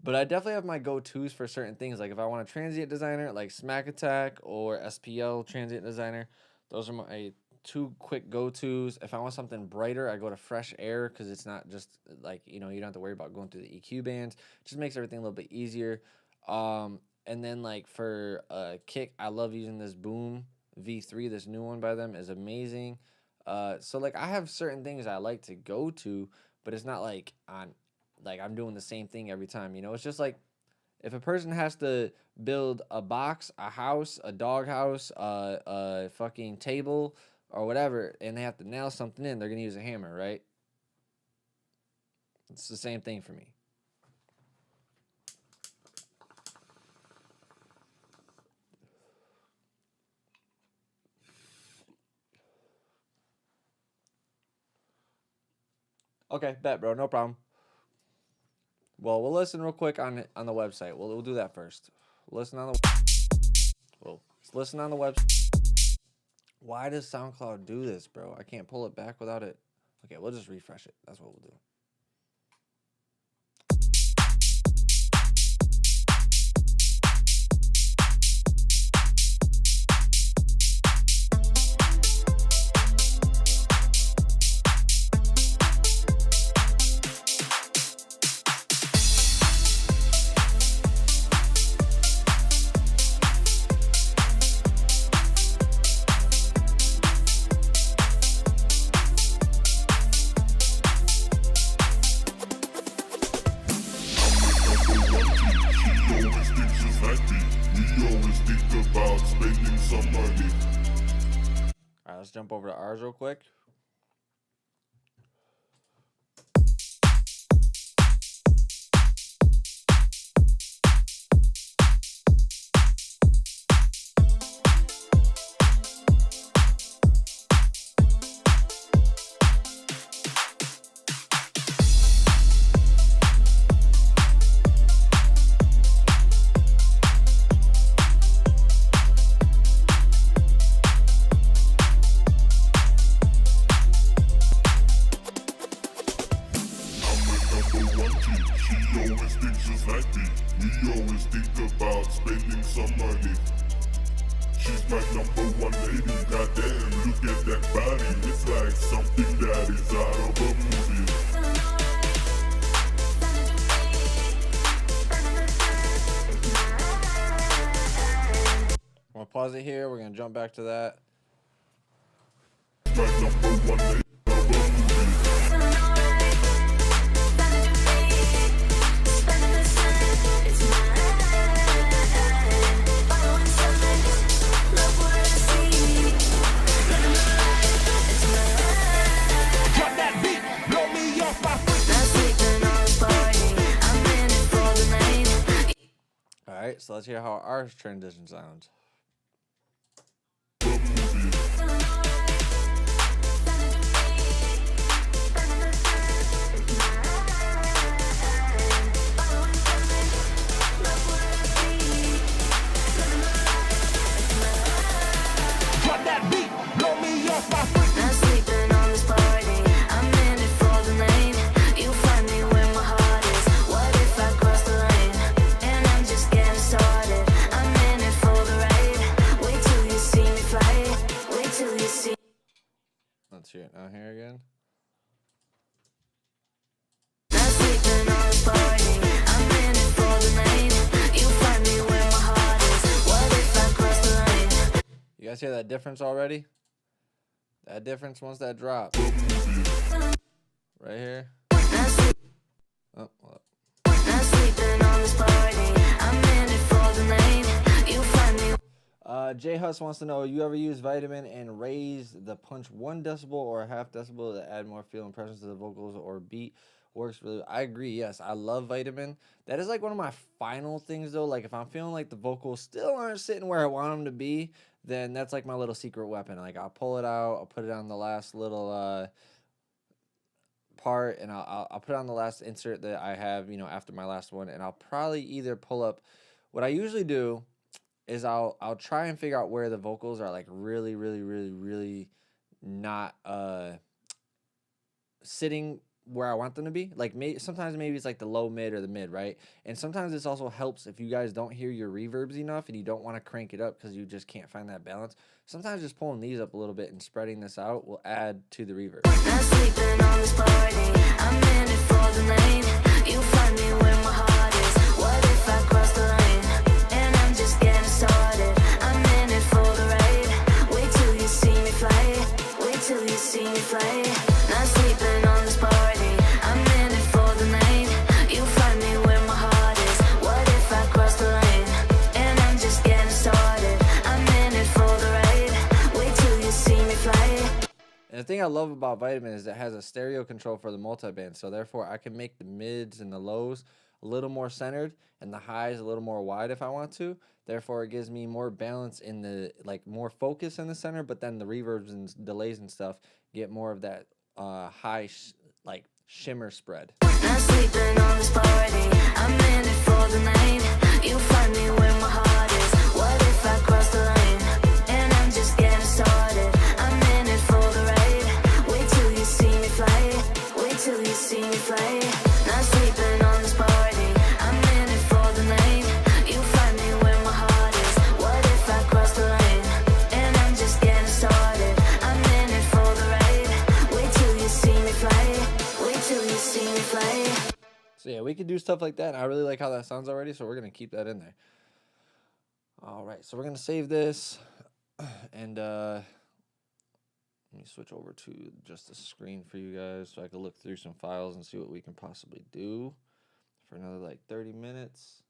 But I definitely have my go-tos for certain things. Like if I want a transient designer, like Smack Attack or SPL Transient Designer, those are my two quick go-tos. If I want something brighter, I go to Fresh Air because it's not just like, you don't have to worry about going through the EQ bands. It just makes everything a little bit easier. And then like for kick, I love using this Boom V3. This new one by them is amazing. So like I have certain things I like to go to, but it's not like I'm doing the same thing every time. It's just like if a person has to build a box, a house, a dog house, a fucking table, or whatever, and they have to nail something in, they're gonna use a hammer, right? It's the same thing for me. Okay, bet, bro. No problem. Well, we'll listen real quick on the website. We'll do that first. Let's listen on the website. Why does SoundCloud do this, bro? I can't pull it back without it. Okay, we'll just refresh it. That's what we'll do. Let's jump over to ours real quick. Pause it here. We're gonna jump back to that. All right, so let's hear how our transition sounds. Let's hear it now here again. You guys hear that difference already? That difference once that drops. Right here. Oh, hold up. J Hus wants to know, you ever use vitamin and raise the punch 1 decibel or a half decibel to add more feel and presence to the vocals or beat? Works really. I agree. Yes, I love vitamin. That is like one of my final things though. Like if I'm feeling like the vocals still aren't sitting where I want them to be, then that's like my little secret weapon. Like I'll pull it out, I'll put it on the last little part, and I'll put it on the last insert that I have, after my last one, and I'll probably either pull up. What I usually do is I'll try and figure out where the vocals are like really, really, really, really not sitting where I want them to be. Like sometimes maybe it's like the low mid or the mid, right? And sometimes this also helps if you guys don't hear your reverbs enough and you don't want to crank it up because you just can't find that balance. Sometimes just pulling these up a little bit and spreading this out will add to the reverb. Not sleeping on this party. I'm in it for the night. You find me where my heart is. What if I cross the line? And I'm just getting started. I'm in it for the ride. Wait till you see me fly. Wait till you see me fly. Not sleeping on this party. I'm in it for the night. You find me where my heart is. What if I cross the line? And I'm just getting started. I'm in it for the ride. Wait till you see me fly. And the thing I love about Vitamin is it has a stereo control for the multiband, so therefore I can make the mids and the lows a little more centered and the highs a little more wide if I want to. Therefore, it gives me more balance in the, like, more focus in the center, but then the reverbs and delays and stuff get more of that high, like, shimmer spread. Not sleeping on this party. I'm in it for the night. You find me where my heart is. What if I cross the line? And I'm just getting started. I'm in it for the ride. Wait till you see me fly. Wait till you see me fly. Not sleeping on this party. I'm in it for the night. You find me where my heart is. What if I cross the line? And I'm just getting started. I'm in it for the ride. Wait till you see me fly. Wait till you see me fly. So yeah, we can do stuff like that. I really like how that sounds already, so we're going to keep that in there. All right, so we're going to save this. And let me switch over to just a screen for you guys so I can look through some files and see what we can possibly do for another like 30 minutes.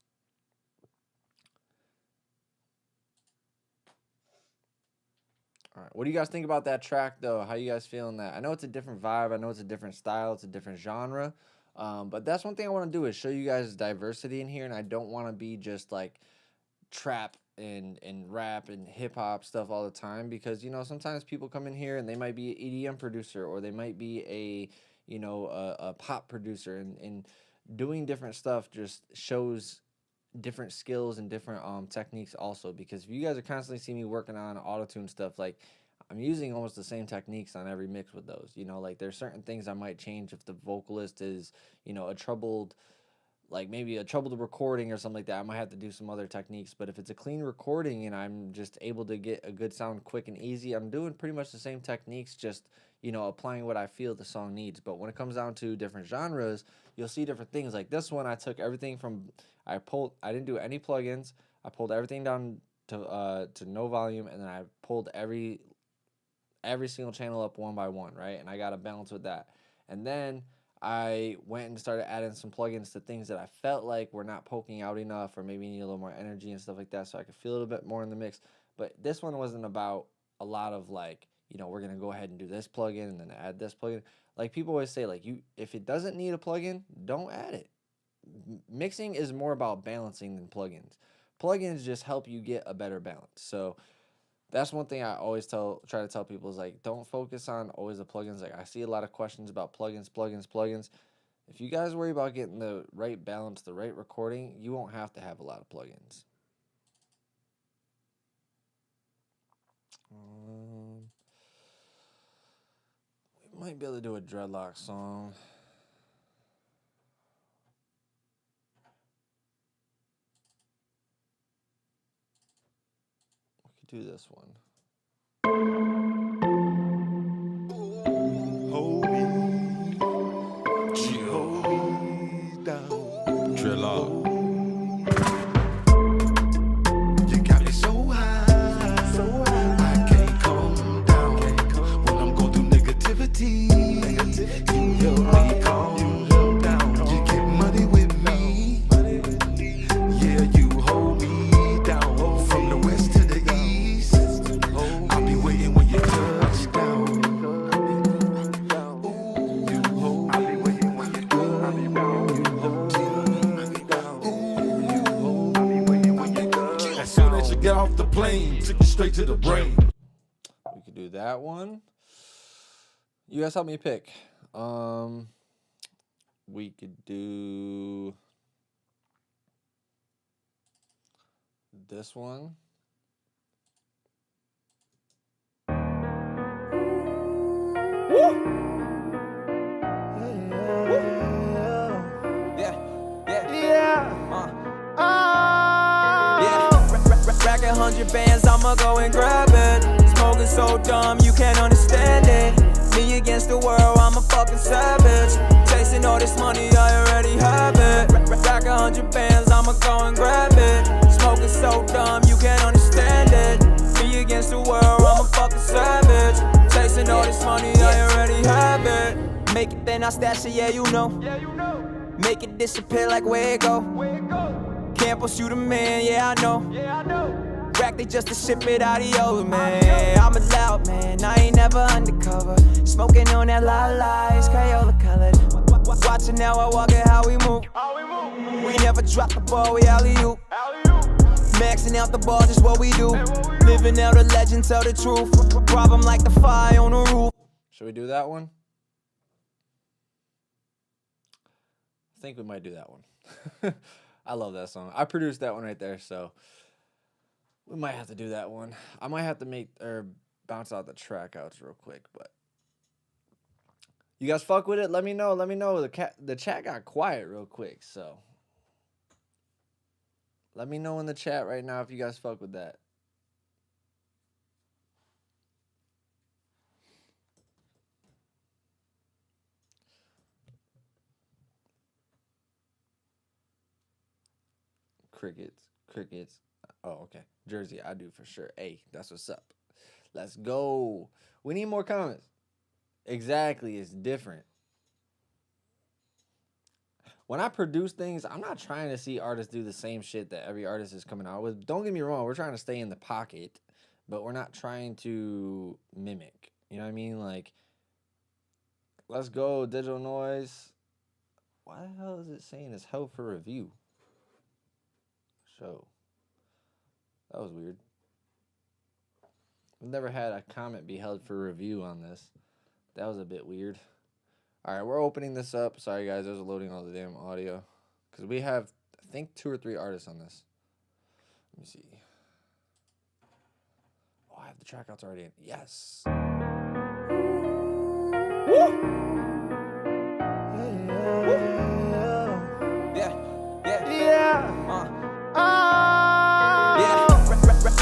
All right, what do you guys think about that track, though? How you guys feeling that? I know it's a different vibe. I know it's a different style. It's a different genre. But that's one thing I want to do is show you guys diversity in here, and I don't want to be just like trap and rap and hip hop stuff all the time, because you know sometimes people come in here and they might be an EDM producer or they might be a pop producer, and doing different stuff just shows different skills and different techniques also, because if you guys are constantly seeing me working on auto-tune stuff, like I'm using almost the same techniques on every mix with those, you know, like there's certain things I might change if the vocalist is, you know, maybe a troubled recording or something like that. I might have to do some other techniques, but if it's a clean recording and I'm just able to get a good sound quick and easy, I'm doing pretty much the same techniques, just, you know, applying what I feel the song needs. But when it comes down to different genres, you'll see different things. Like this one, I took everything from, I didn't do any plugins. I pulled everything down to no volume, and then I pulled every single channel up one by one, right? And I got a balance with that. And then I went and started adding some plugins to things that I felt like were not poking out enough, or maybe need a little more energy and stuff like that, so I could feel a little bit more in the mix. But this one wasn't about a lot of like, you know, we're gonna go ahead and do this plugin and then add this plugin. Like people always say, like, if it doesn't need a plugin, don't add it. Mixing is more about balancing than plugins. Plugins just help you get a better balance. So that's one thing I always try to tell people is like, don't focus on always the plugins. Like I see a lot of questions about plugins. If you guys worry about getting the right balance, the right recording, you won't have to have a lot of plugins. We might be able to do a dreadlock song. Do this one. Hold me, hold me down. Dreadlock. You got me so high, I can't calm down. When I'm going through negativity, you help me calm down. You get money with me, yeah, you hold me down. From the west to the east, I'll be waiting when you touch down. I'll be waiting when you touch down. As soon as you get off the plane, took you straight to the brain. We could do that one. You guys help me pick. We could do this one. Woo! 100 bands, I'ma go and grab it. Smoking so dumb, you can't understand it. Me against the world, I'm a fucking savage. Chasing all this money, I already have it. Rack 100 bands, I'ma go and grab it. Smoking so dumb, you can't understand it. Me against the world, I'm a fucking savage. Chasing all this money, I already have it. Make it, then I stash it, yeah, you know. Make it disappear like where it go. Campus, you the man, yeah, I know. Rack, they just to ship it out of yo, man. I'm a loud man, I ain't never undercover. Smoking on that la, it's Crayola colored. Watching now, I walk it, how we move. We never drop the ball, we alley-oop. Maxing out the ball, just what we do. Living out a legend, tell the truth. Problem like the fire on the roof. Should we do that one? I think we might do that one. I love that song. I produced that one right there, so we might have to do that one. I might have to make or bounce out the track outs real quick, but you guys fuck with it? Let me know. Let me know. The chat got quiet real quick, so let me know in the chat right now if you guys fuck with that. Crickets. Oh, okay. Jersey, I do for sure. Hey, that's what's up. Let's go. We need more comments. Exactly, it's different. When I produce things, I'm not trying to see artists do the same shit that every artist is coming out with. Don't get me wrong, we're trying to stay in the pocket, but we're not trying to mimic. You know what I mean? Like, let's go, Digital Noise. Why the hell is it saying it's held for review? Show. That was weird. I've never had a comment be held for review on this. That was a bit weird. Alright, we're opening this up. Sorry guys, I was loading all the damn audio. Because we have, I think, 2 or 3 artists on this. Let me see. Oh, I have the track outs already in. Yes. Woo!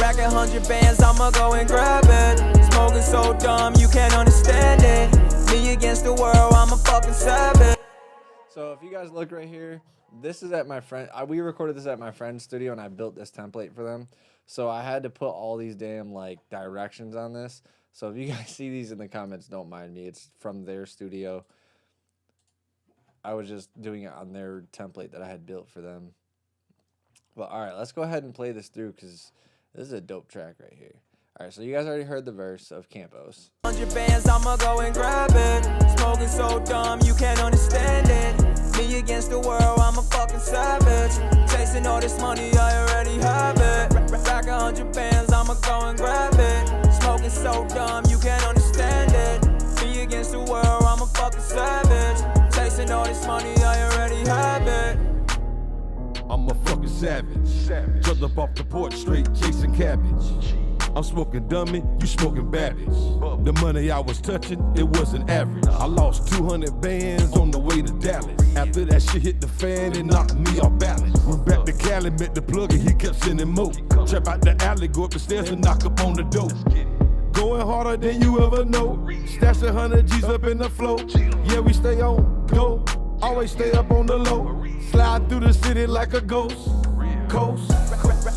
Rack 100 bands, I'ma go and grab it. Smoking so dumb, you can't understand it. Me against the world, I'm a fucking savage. So if you guys look right here, this is at my friend. We recorded this at my friend's studio, and I built this template for them. So I had to put all these damn like directions on this. So if you guys see these in the comments, don't mind me. It's from their studio. I was just doing it on their template that I had built for them. But all right, let's go ahead and play this through because this is a dope track right here. All right, so you guys already heard the verse of Campos. 100 bands, I'ma go and grab it. Smoking so dumb, you can't understand it. Me against the world, I'm a fucking savage. Chasing all this money, I already have it. Rack 100 bands, I'ma go and grab it. Smoking so dumb, you can't understand it. Me against the world, I'm a fucking savage. Chasing all this money, I already have it. I'm a fucking savage. Jumped up off the porch straight chasing cabbage. I'm smoking dummy, you smoking Babbage. The money I was touching, it wasn't average. I lost 200 bands on the way to Dallas. After that shit hit the fan, it knocked me off balance. Went back to Cali, met the plug and he kept sending more. Trap out the alley, go up the stairs and knock up on the door. Going harder than you ever know. Stash 100 G's up in the flow. Yeah, we stay on go. Always stay up on the low. Slide through the city like a ghost. Coast.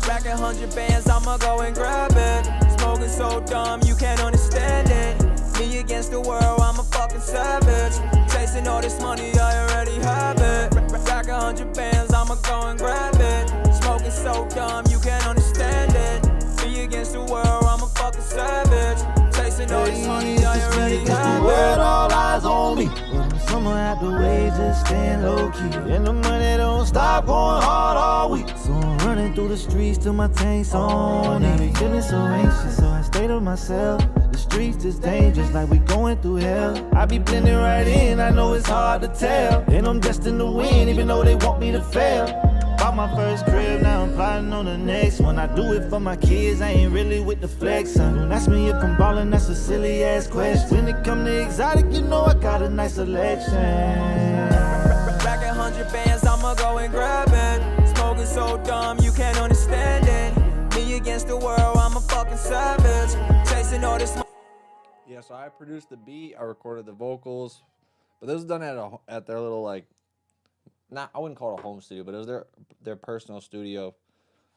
Rack 100 bands, I'ma go and grab it. Smoking so dumb, you can't understand it. Me against the world, I'm a fucking savage. Chasing all this money, I already have it. Rack 100 bands, I'ma go and grab it. Smoking so dumb, you can't understand it. Me against the world, I'm a fucking savage. Chasing all this money, I already have it. All eyes on me. Summer out the way, just staying low key. And the money don't stop going hard all week. So I'm running through the streets till my tank's on. I be feeling so anxious, so I stay to myself. The streets is dangerous, like we going through hell. I be blending right in, I know it's hard to tell. And I'm destined to win, even though they want me to fail. Bought my first crib, now I'm plotting on the next one. I do it for my kids, I ain't really with the flex, son. Don't ask me if I'm ballin', that's a silly ass question. When it come to exotic, you know I got a nice selection. Rack 100 bands, I'ma go and grab it. Smoking so dumb, you can't understand it. Me against the world, savage. Chasing all this money. Yeah, so I produced the beat, I recorded the vocals, but this was done at their little, like, I wouldn't call it a home studio, but it was their personal studio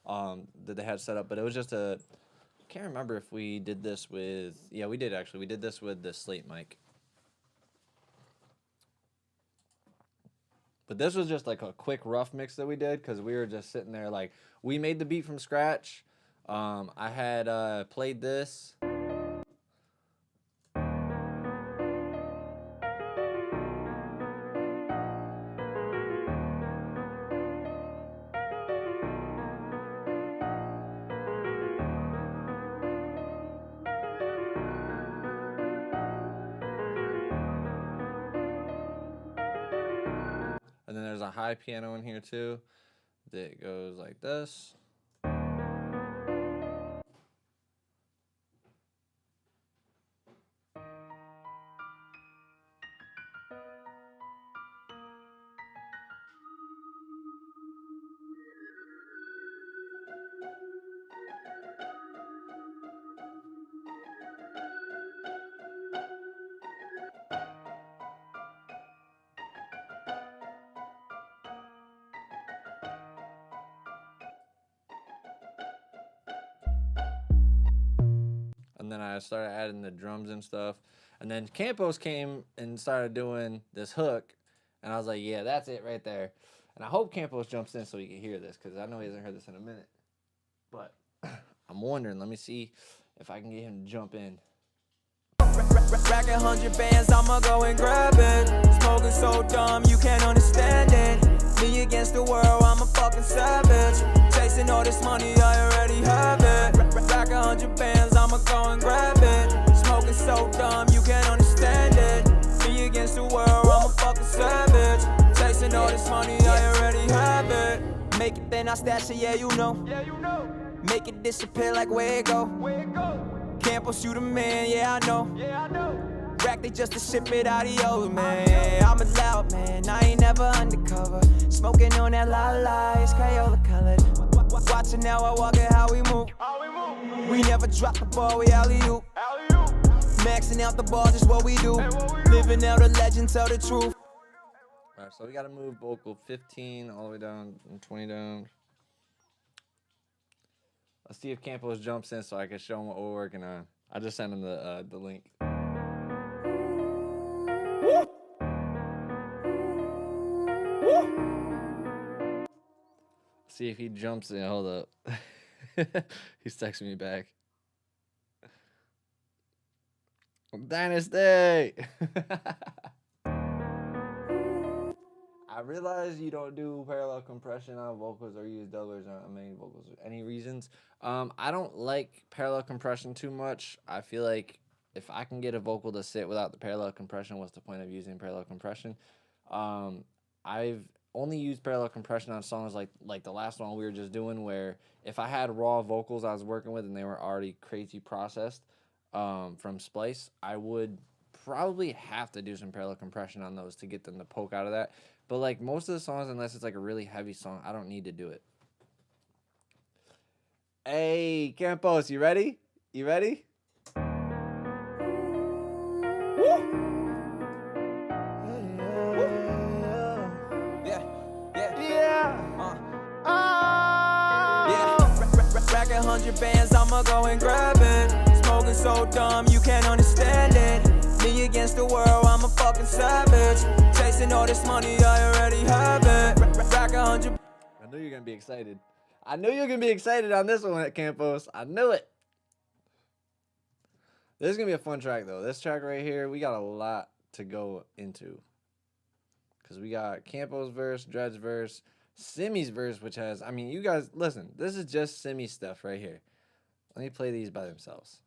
that they had set up. But it was just I can't remember if we did this with, yeah, we did actually. We did this with the Slate mic. But this was just like a quick rough mix that we did because we were just sitting there, like, we made the beat from scratch. I had played this. And then there's a high piano in here too that goes like this. And then I started adding the drums and stuff. And then Campos came and started doing this hook. And I was like, yeah, that's it right there. And I hope Campos jumps in so he can hear this, because I know he hasn't heard this in a minute. But I'm wondering, let me see if I can get him to jump in. Racking 100 bands, I'ma go and grab it. Smoking so dumb, you can't understand it. Me against the world, I'm a fucking savage. Chasing all this money, I already have it. Racking 100 bands, I'ma go and grab it. Smoking so dumb, you can't understand it. Me against the world, I'm a fucking savage. Chasing all this money, I already have it. Make it, then I stash it, yeah, you know. Make it disappear like where it go. Campos, you the man, yeah, I know. Rack, they just to ship it adios, man. I'm a loud man, I ain't never undercover. Smoking on that la, it's Crayola colored. Watching now, I walk it, how we move. We never drop the ball, we alley-oop. Maxing out the ball, just what we do. Living out a legend, tell the truth. All right, so we got to move vocal 15 all the way down and 20 down. Let's see if Campos jumps in so I can show him what we're working on. I just sent him the link. Woo! Woo! See if he jumps in. Hold up. He's texting me back. Dynasty! I realize you don't do parallel compression on vocals or use doublers on main vocals for any reasons. I don't like parallel compression too much. I feel like if I can get a vocal to sit without the parallel compression, what's the point of using parallel compression? I've only used parallel compression on songs like the last one we were just doing, where if I had raw vocals I was working with and they were already crazy processed from Splice, I would probably have to do some parallel compression on those to get them to poke out of that. But like most of the songs, unless it's like a really heavy song, I don't need to do it. Hey, Campos, you ready? You ready? Racking 100 bands, I'ma go and grab it. Smoking so dumb, you can't understand it. Me against the world, I'm a fucking savage. Chasing all this money, I already have it. Racking 100. I knew you're gonna be excited. I knew you're gonna be excited on this one at Campos. I knew it. This is gonna be a fun track though. This track right here, we got a lot to go into. Cause we got Campos' verse, Dred's verse, Simi's verse, which has, I mean, you guys, listen, this is just Simi stuff right here. Let me play these by themselves.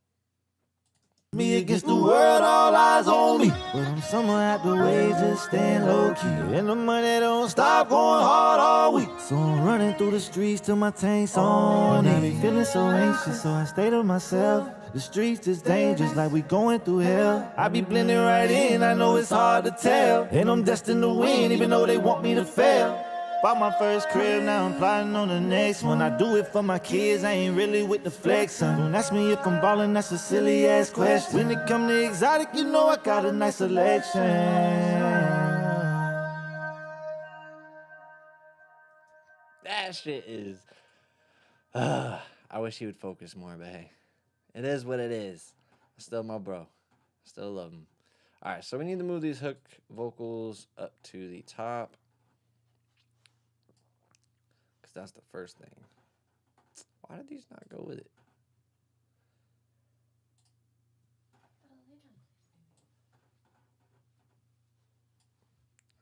Me against the world, all eyes on me. But I'm somewhere out the way, just staying low key. And the money don't stop going hard all week. So I'm running through the streets till my tank's on. I be feeling so anxious, so I stay to myself. The streets is dangerous, like we going through hell. I be blending right in, I know it's hard to tell. And I'm destined to win, even though they want me to fail. Bought my first crib, now I'm plotting on the next one. I do it for my kids, I ain't really with the flexing. Don't ask me if I'm ballin', that's a silly ass question. When it come to exotic, you know I got a nice selection. That shit is. I wish he would focus more, but hey, it is what it is. Still my bro. Still love him. All right, so we need to move these hook vocals up to the top. Because that's the first thing. Why did these not go with it?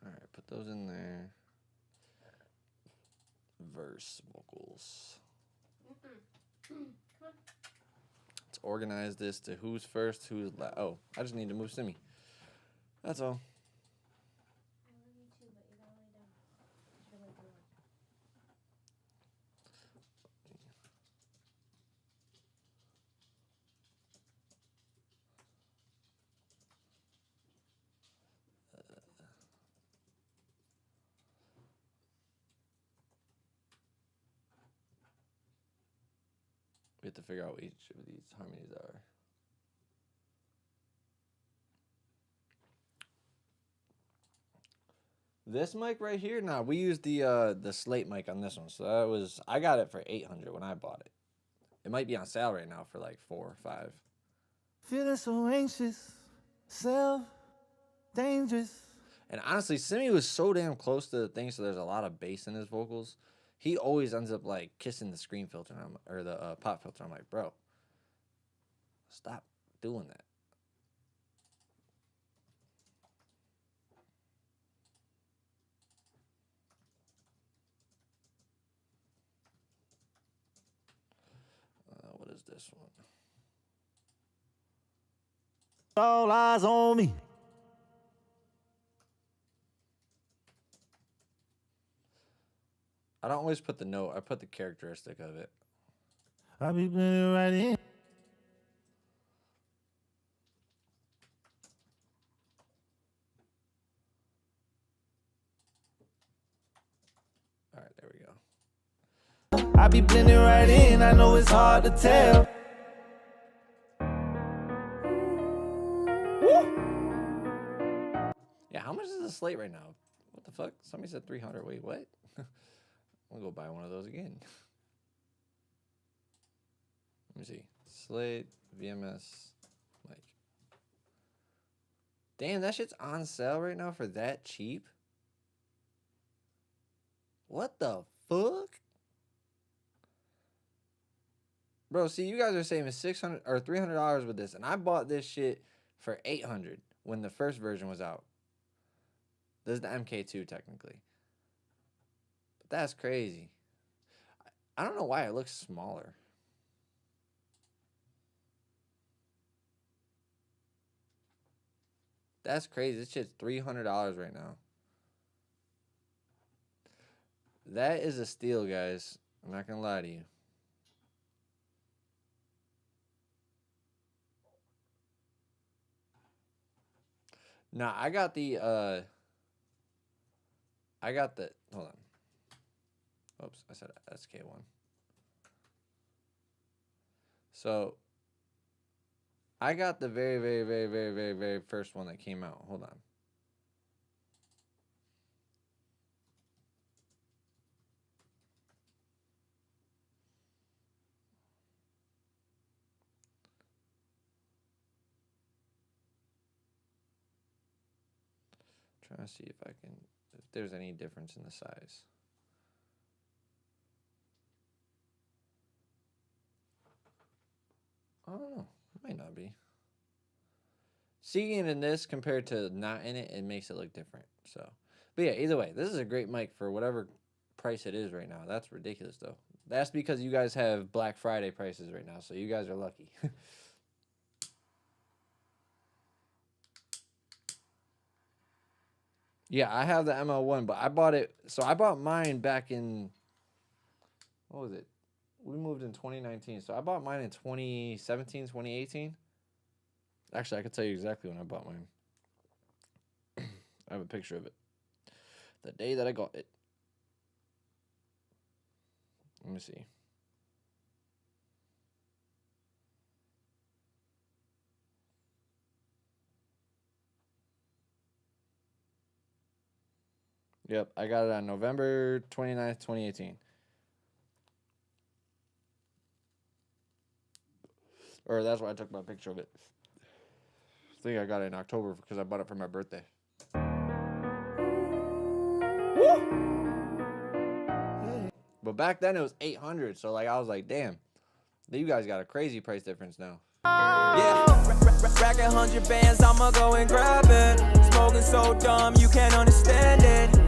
All right, put those in there. Verse vocals. Let's organize this to who's first, who's last. Oh, I just need to move Simi. That's all. We have to figure out what each of these harmonies are. This mic right here, nah, we used the slate mic on this one, so that was, I got it for $800 when I bought it. It might be on sale right now for like $4 or $5. Feeling so anxious, self-dangerous. And honestly, Simi was so damn close to the thing, so there's a lot of bass in his vocals. He always ends up like kissing the screen filter, or the pop filter. I'm like, bro, stop doing that. What is this one? All eyes on me. I don't always put the note. I put the characteristic of it. I be blending right in. All right, there we go. I be blending right in. I know it's hard to tell. Yeah, how much is the slate right now? What the fuck? Somebody said 300. Wait, what? I'll go buy one of those again. Let me see. Slate, VMS, mic. Damn, that shit's on sale right now for that cheap? What the fuck? Bro, see, you guys are saving $600 or $300 with this, and I bought this shit for $800 when the first version was out. This is the MK2 technically. But that's crazy. I don't know why it looks smaller. That's crazy. This shit's $300 right now. That is a steal, guys. I'm not going to lie to you. Nah, I got the, hold on. Oops, I said SK1. So, I got the very first one that came out. Hold on. Trying to see if there's any difference in the size. I don't know. It might not be. Seeing it in this compared to not in it, it makes it look different. So, but yeah, either way, this is a great mic for whatever price it is right now. That's ridiculous, though. That's because you guys have Black Friday prices right now, so you guys are lucky. Yeah, I have the ML1, but I bought it. So I bought mine back in, what was it? We moved in 2019. So I bought mine in 2017, 2018. Actually, I can tell you exactly when I bought mine. I have a picture of it. The day that I got it. Let me see. Yep, I got it on November 29th, 2018. Or that's why I took my picture of it. I think I got it in October because I bought it for my birthday. Woo! But back then it was $800, so like I was like, damn, you guys got a crazy price difference now. Yeah, rack 100 bands, I'ma go and grab it. Smoking so dumb, you can't understand it.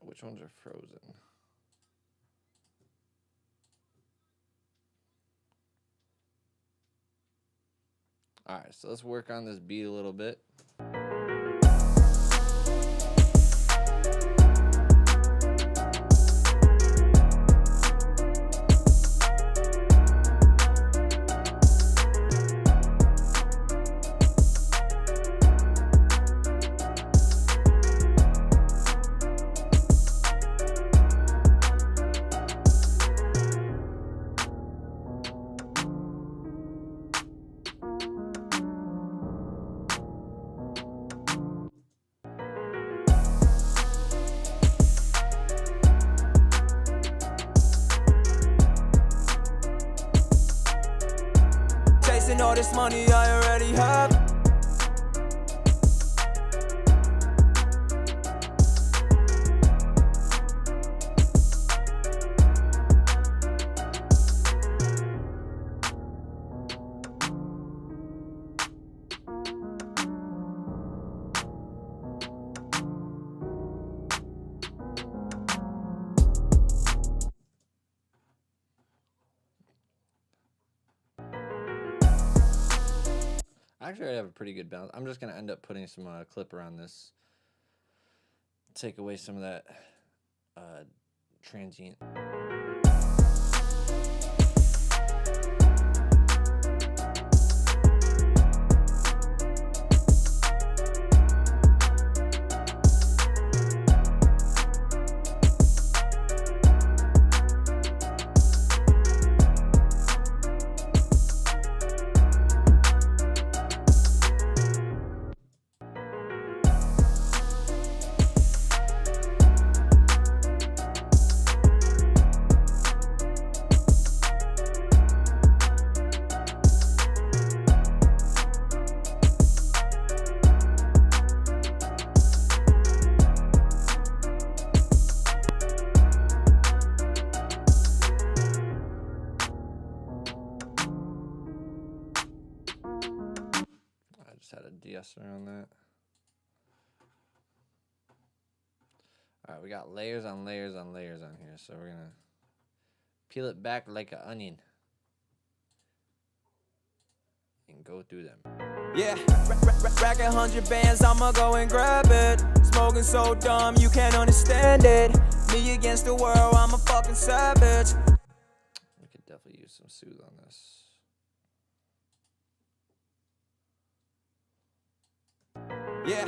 Which ones are frozen? All right, so let's work on this beat a little bit. Chasing all this money I already have. Actually, I have a pretty good balance. I'm just going to end up putting some clip around this. Take away some of that transient. Had a de-esser on that. Alright, we got layers on layers on layers on here, so we're gonna peel it back like an onion and go through them. Yeah, rack 100 bands, I'ma go and grab it. Smoking so dumb, you can't understand it. Me against the world, I'm a fucking savage. We could definitely use some soothe on this. Yeah,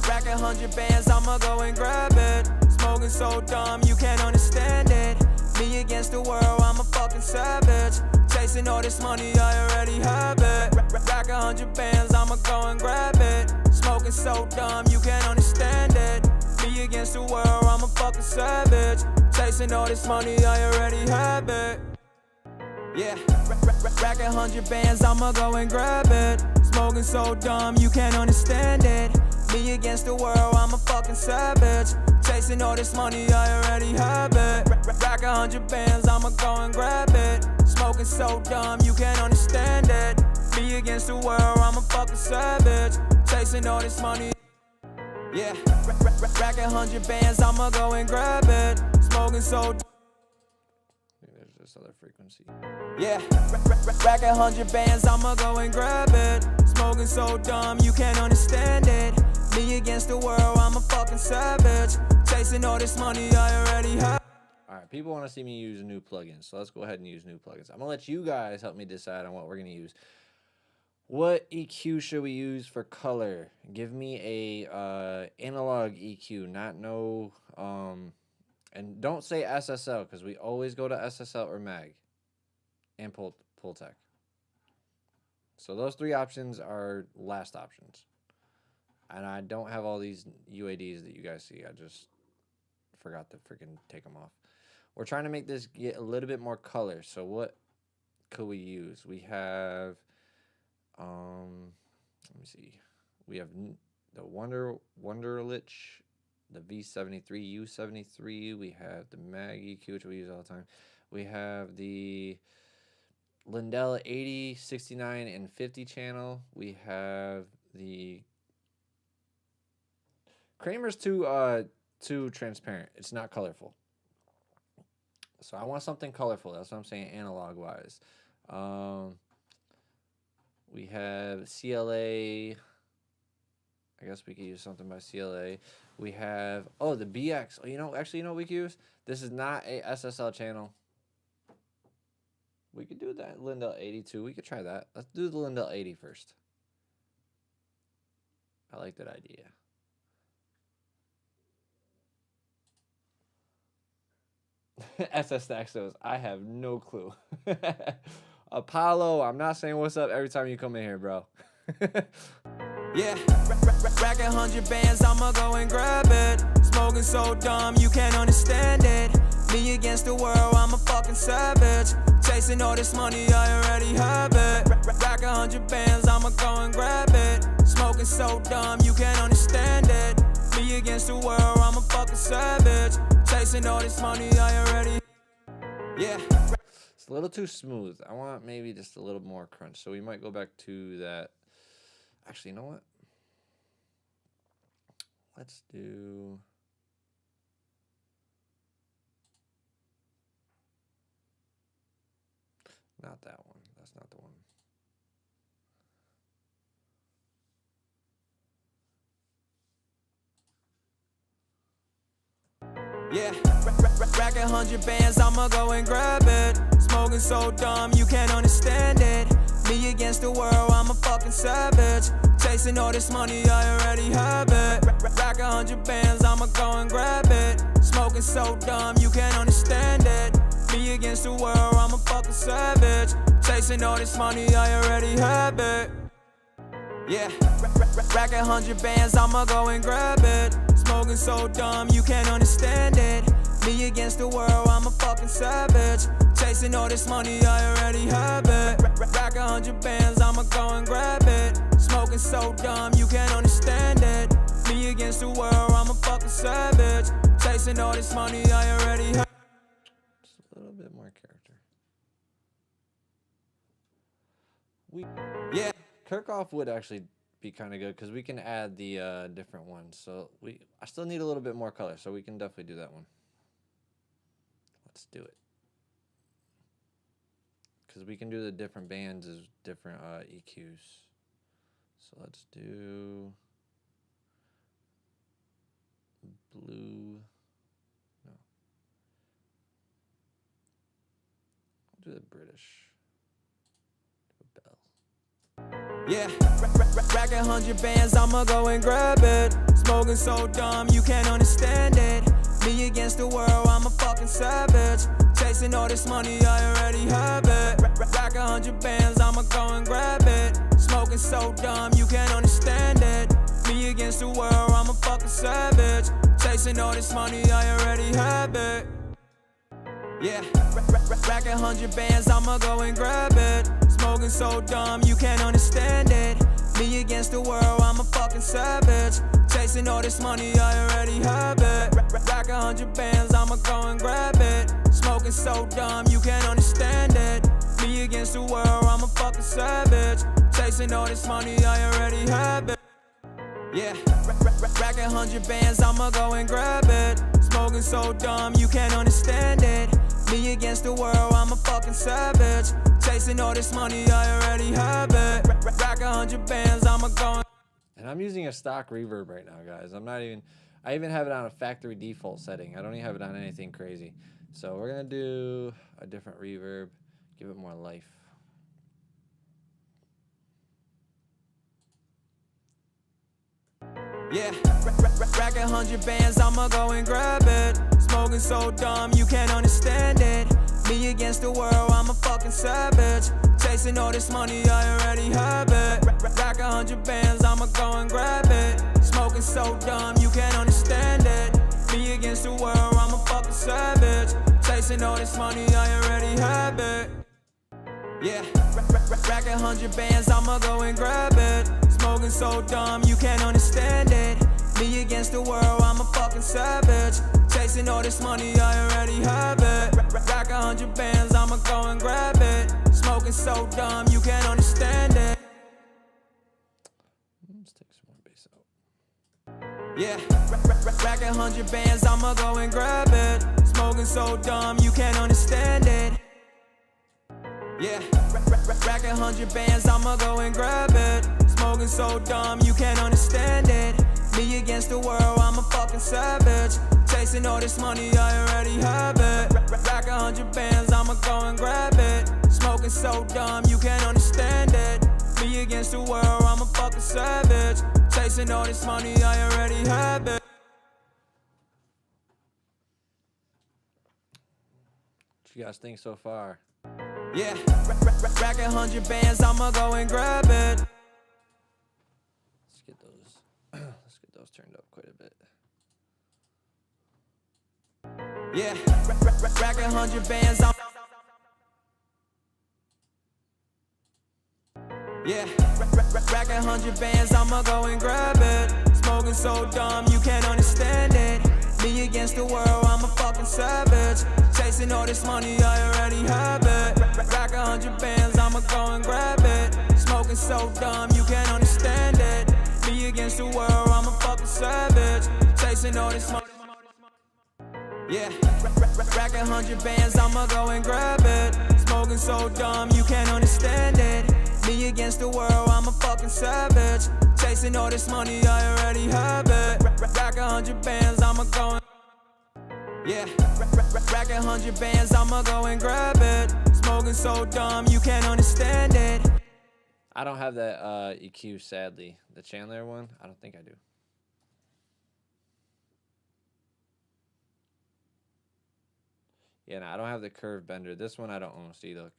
rack 100 bands, I'ma go and grab it. Smoking so dumb, you can't understand it. Me against the world, I'm a fucking savage. Chasing all this money, I already have it. Rack 100 bands, I'ma go and grab it. Smoking so dumb, you can't understand it. Me against the world, I'm a fucking savage. Chasing all this money, I already have it. Yeah, rack 100 bands, I'ma go and grab it. Smoking so dumb, you can't understand it. Me against the world, I'm a fucking savage. Chasing all this money, I already have it. Rack 100 bands, I'ma go and grab it. Smoking so dumb, you can't understand it. Me against the world, I'm a fucking savage. Chasing all this money. Yeah, rack 100 bands, I'ma go and grab it. Smoking so. I think there's this other frequency. Yeah, rack 100 bands, I'ma go and grab it. Smoking so dumb, you can't understand it. Me against the world, I'm a fucking savage. Chasing all this money, I already have. All right, people want to see me use new plugins, so let's go ahead and use new plugins. I'm gonna let you guys help me decide on what we're gonna use. What EQ should we use for color? Give me a analog EQ, not no and don't say SSL, because we always go to SSL or MAG and Pultec. So those three options are last options. And I don't have all these UADs that you guys see. I just forgot to freaking take them off. We're trying to make this get a little bit more color. So what could we use? We have, let me see. We have the Wunderlich, the V73, U73. We have the MAG EQ, which we use all the time. We have the Lindell 80, 69, and 50 channel. We have the Kramer's too transparent. It's not colorful. So I want something colorful. That's what I'm saying, analog wise. We have CLA. I guess we could use something by CLA. We have, oh, the BX. Oh, actually, you know what we could use? This is not a SSL channel. We could do that Lindell 82. We could try that. Let's do the Lindell 80 first. I like that idea. SS Staxos, I have no clue. Apollo, I'm not saying what's up every time you come in here, bro. Yeah, rack 100 bands, I'ma go and grab it. Smoking so dumb, you can't understand it. Me against the world, I'm a fucking savage. Chasing all this money, I already have it. Rack 100 bands, I'ma go and grab it. Smoking so dumb, you can't understand it. Me against the world, I'm a fucking savage. Chasing all this money, I already. Yeah. It's a little too smooth. I want maybe just a little more crunch. So we might go back to that. Actually, you know what? Let's do. Not that one. That's not the one. Yeah, rack 100 bands, I'ma go and grab it. Smoking so dumb, you can't understand it. Me against the world, I'm a fucking savage. Chasing all this money, I already have it. Rack 100 bands, I'ma go and grab it. Smoking so dumb, you can't understand it. Me against the world, I'm a fucking savage. Chasing all this money, I already have it. Yeah, rack 100 bands, I'ma go and grab it. Smoking so dumb, you can't understand it. Me against the world, I'm a fucking savage. Chasing all this money, I already have it. Rack 100 bands, I'ma go and grab it. Smoking so dumb, you can't understand it. Me against the world, I'm a fucking savage. Chasing all this money, I already have it. Just a little bit more character. Yeah. Kirchhoff would actually be kind of good because we can add the different ones. So I still need a little bit more color, so we can definitely do that one. Let's do it. Because we can do the different bands as different EQs. So let's do blue. No. We'll do the British. Bell. Yeah, rack 100 bands, I'ma go and grab it. Smoking so dumb, you can't understand it. Me against the world, I'm a fucking savage. Chasing all this money, I already have it. Rack 100 bands, I'ma go and grab it. Smoking so dumb, you can't understand it. Me against the world, I'm a fucking savage. Chasing all this money, I already have it. Yeah, rack 100 bands, I'ma go and grab it. Smoking so dumb, you can't understand it. Me against the world, I'm a fucking savage. Chasing all this money, I already have it. Rack 100 bands, I'ma go and grab it. Smoking so dumb, you can't understand it. Me against the world, I'm a fucking savage. Chasing all this money, I already have it. Yeah, rack 100 bands, I'ma go and grab it. Smoking so dumb, you can't understand it. Me against the world, I'm a fucking savage. Chasing all this money, I already have it. Rack 100 bands, I'ma go. And I'm using a stock reverb right now, guys. I even have it on a factory default setting. I don't even have it on anything crazy. So we're gonna do a different reverb, give it more life. Yeah, rack 100 bands, I'ma go and grab it. Smoking so dumb, you can't understand it. Me against the world, I'm a fucking savage. Chasing all this money, I already have it. Rack 100 bands, I'ma go and grab it. Smoking so dumb, you can't understand it. Me against the world, I'm a fucking savage. Chasing all this money, I already have it. Yeah, rack 100 bands, I'ma go and grab it. Smoking so dumb, you can't understand it. Me against the world, I'm a fucking savage. Chasing all this money, I already have it. Rack 100 bands, I'ma go and grab it. Smoking so dumb, you can't understand it. Let's take some more bass out. Yeah, rack 100 bands, I'ma go and grab it. Smoking so dumb, you can't understand it. Yeah, rack 100 bands, I'ma go and grab it. Smoking so dumb, you can't understand it. Me against the world, I'm a fucking savage. Chasing all this money, I already have it. Rack 100 bands, I'ma go and grab it. Smoking so dumb, you can't understand it. Me against the world, I'm a fucking savage. Chasing all this money, I already have it. What you guys think so far? Yeah, rack 100 bands, I'ma go and grab it. Let's get those turned up quite a bit. Yeah, rack 100 bands, yeah, rack 100 bands, I'ma go and grab it. Smoking so dumb, you can't understand it. Me against the world, I'm a fucking savage. Chasing all this money, I already have it. Rack 100 bands, I'ma go and grab it. Smoking so dumb, you can't understand it. Me against the world, I'm a fucking savage. Chasing all this money. Yeah, rack 100 bands, I'ma go and grab it. Smoking so dumb, you can't understand it. Me against the world, I'm a fucking savage. Chasing all this money, I already have it. Rack 100 bands, I'ma go and. Yeah, rack 100 bands, I'ma go and grab it. Smoking so dumb, you can't understand it. I don't have that EQ, sadly. The Chandler one, I don't think I do. Yeah, no, I don't have the curve bender. This one I don't own. See, look.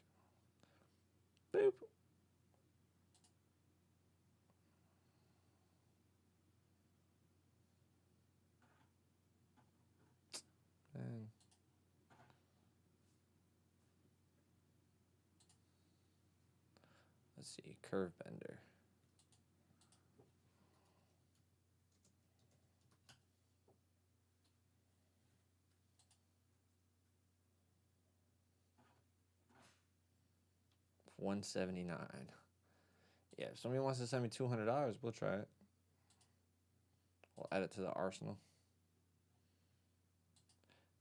Boop. And let's see, curve bender. $179. Yeah, if somebody wants to send me $200, we'll try it. We'll add it to the arsenal.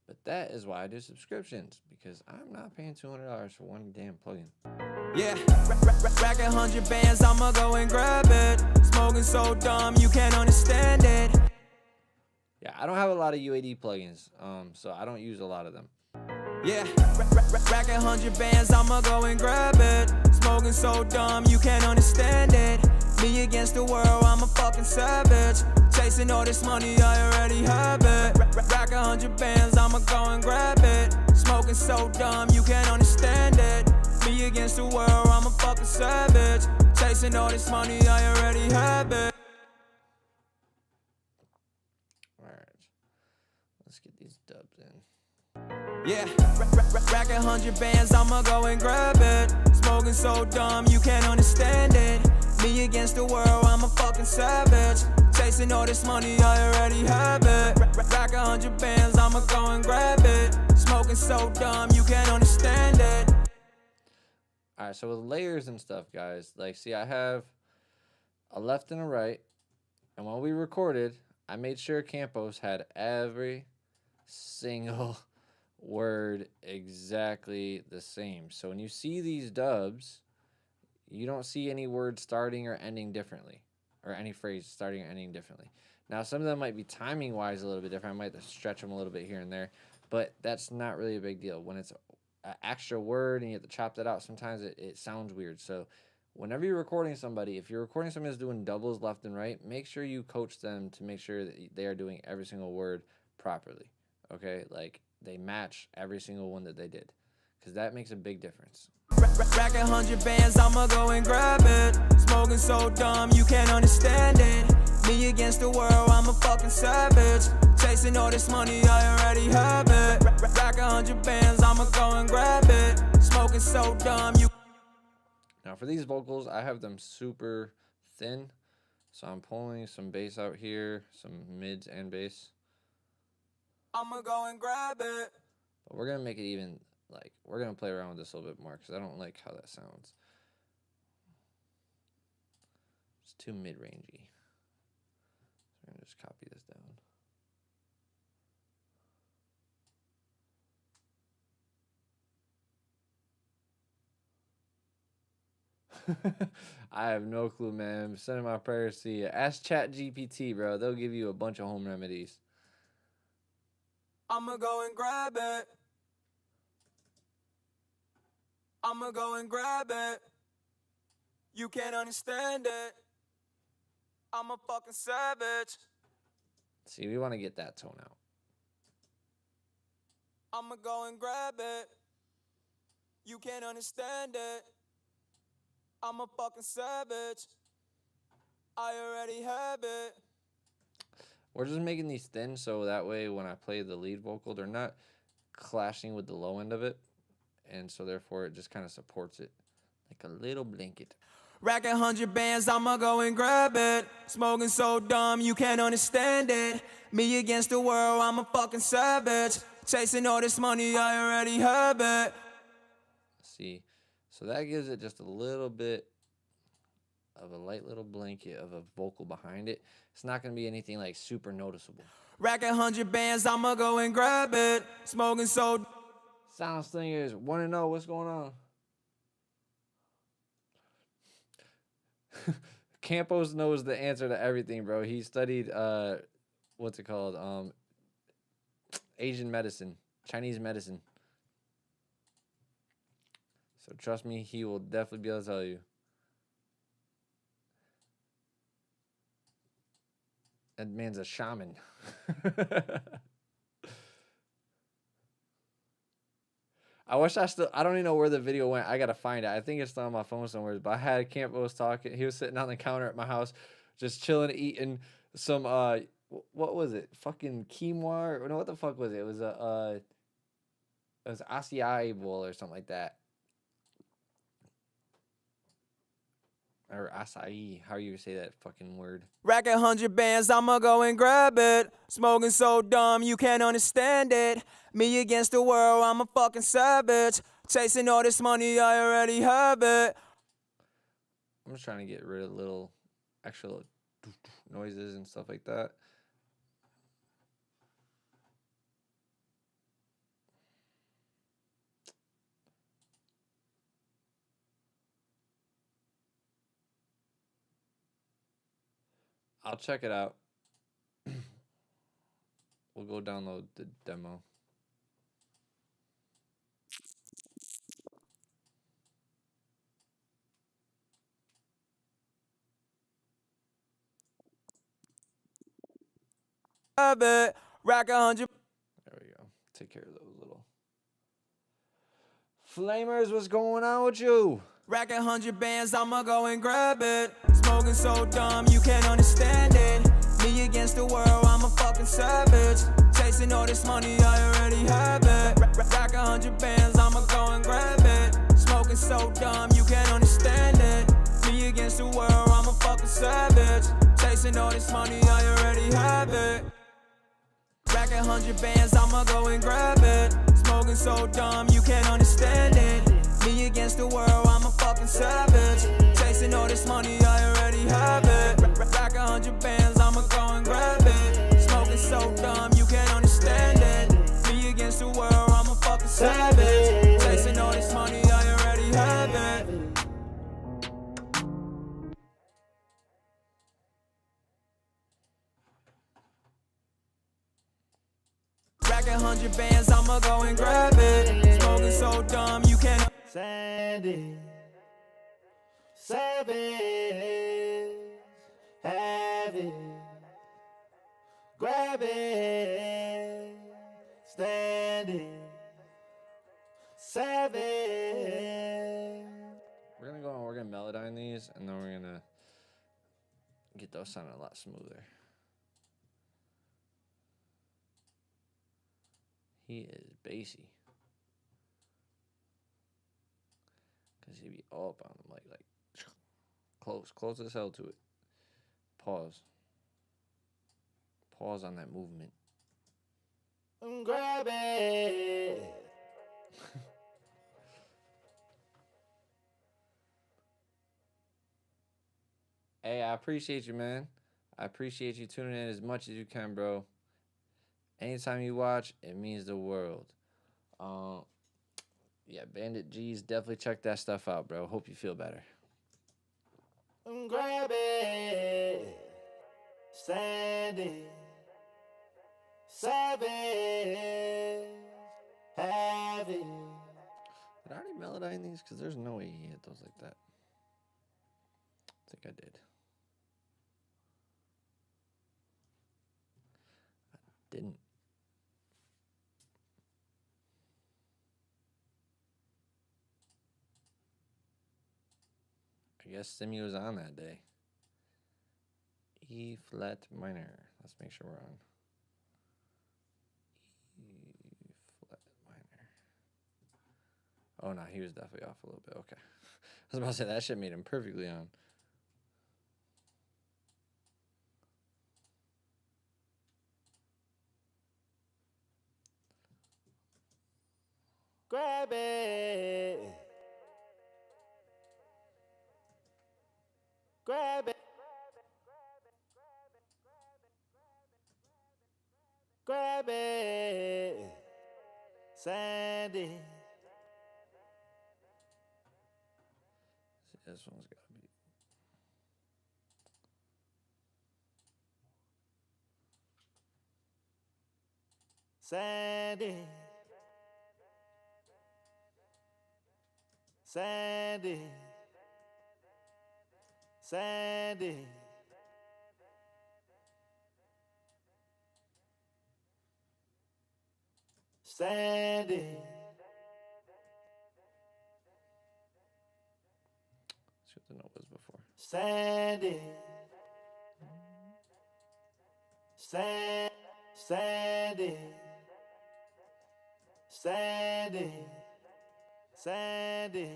But that is why I do subscriptions, because I'm not paying $200 for one damn plugin. Yeah, rack 100 bands, I'ma go and grab it. Smoking so dumb, you can't understand it. Yeah, I don't have a lot of UAD plugins, so I don't use a lot of them. Yeah, rack 100 bands, I'ma go and grab it. Smoking so dumb, you can't understand it. Me against the world, I'm a fucking savage. Chasing all this money, I already have it. Rack 100 bands, I'ma go and grab it. Smoking so dumb, you can't understand it. Me against the world, I'm a fucking savage. Chasing all this money, I already have it. Alright, let's get these dubs in. Yeah, rack 100 bands, I'ma go and grab it. Smoking so dumb, you can't understand it. Me against the world, I'm a fucking savage. Chasing all this money, I already have it. Rack 100 bands, I'ma go and grab it. Smoking so dumb, you can't understand it. Alright, so with layers and stuff, guys, like, see, I have a left and a right. And when we recorded, I made sure Campos had every single word exactly the same. So when you see these dubs, you don't see any word starting or ending differently, or any phrase starting or ending differently. Now, some of them might be timing-wise a little bit different. I might have to stretch them a little bit here and there, but that's not really a big deal. When it's an extra word and you have to chop that out, sometimes it sounds weird. So whenever you're recording somebody, if you're recording somebody that's doing doubles left and right, make sure you coach them to make sure that they are doing every single word properly, okay? Like, they match every single one that they did, because that makes a big difference. Racking 100 bands, I'ma go and grab it. Smoking so dumb, you can't understand it. Me against the world, I'm a fucking savage. Chasing all this money, I already have it. Racking 100 bands, I'ma go and grab it. Smoking so dumb, you. Now for these vocals, I have them super thin. So I'm pulling some bass out here, some mids and bass. I'ma go and grab it. But we're going to make it even, like, we're going to play around with this a little bit more because I don't like how that sounds. It's too mid-rangey. So I'm going to just copy this down. I have no clue, man. I'm sending my prayers to you. Ask ChatGPT, bro. They'll give you a bunch of home remedies. I'ma go and grab it. I'ma go and grab it. You can't understand it. I'm a fucking savage. See, we want to get that tone out. I'ma go and grab it. You can't understand it. I'm a fucking savage. I already have it. We're just making these thin so that way when I play the lead vocal, they're not clashing with the low end of it. And so therefore it just kind of supports it like a little blanket. Racking 100 bands, I'ma go and grab it. Smoking so dumb, you can't understand it. Me against the world, I'm a fucking savage. Chasing all this money, I already have it. See, so that gives it just a little bit of a light little blanket of a vocal behind it. It's not going to be anything like super noticeable. Racking 100 bands, I'ma go and grab it. Smoking so. Sound Slingers, want to know what's going on? Campos knows the answer to everything, bro. He studied, what's it called? Asian medicine, Chinese medicine. So trust me, he will definitely be able to tell you. That man's a shaman. I wish I don't even know where the video went. I got to find it. I think it's still on my phone somewhere. But I had Campos talking. He was sitting on the counter at my house, just chilling, eating some, what was it? Fucking quinoa? Or no, what the fuck was it? It was it was acai bowl or something like that. Or acai, how you say that fucking word. Racking 100 bands, I'ma go and grab it. Smoking so dumb, you can't understand it. Me against the world, I'm a fucking savage. Chasing all this money, I already have it. I'm just trying to get rid of little extra little noises and stuff like that. I'll check it out. We'll go download the demo. Have it. Rack 100. There we go. Take care of those little flamers. What's going on with you? Racking 100 bands, I'ma go and grab it. Smoking so dumb, you can't understand it. Me against the world, I'm a fucking savage. Chasing all this money, I already have it. Racking 100 bands, I'ma go and grab it. Smoking so dumb, you can't understand it. Me against the world, I'm a fucking savage. Chasing all this money, I already have it. Racking 100 bands, I'ma go and grab it. Smoking so dumb, you can't understand it. Me against the world, I'm a fucking savage. Chasing all this money, I already have it. Racking 100 bands, I'ma go and grab it. Smoking so dumb, you can't understand it. Me against the world, I'm a 100 bands, I'ma go and grab it. Smoking so dumb, you can't. Sandy, savage, have it, grab it, stand it, savage. We're gonna go and we're gonna melodyne these, and then we're gonna get those sounding a lot smoother. He is bassy. Cause he be all up on them like close as hell to it. Pause on that movement. Grab it. Hey, I appreciate you, man. I appreciate you tuning in as much as you can, bro. Anytime you watch, it means the world. Yeah, Bandit G's, definitely check that stuff out, bro. Hope you feel better. Grab it, stand it, savage, have it. Did I already melodyne these? Because there's no way he hit those like that. I think I did. I didn't. I guess Simi was on that day. E flat minor. Let's make sure we're on. E flat minor. Oh no, he was definitely off a little bit. Okay. I was about to say that shit made him perfectly on. Grab it. Grab it. Grab it. Sandy. See, this one's got to be. Sandy. Sandy. Sandy. Sandy. See what the note was before. Sandy. Sandy. Sandy. Sandy. Sandy.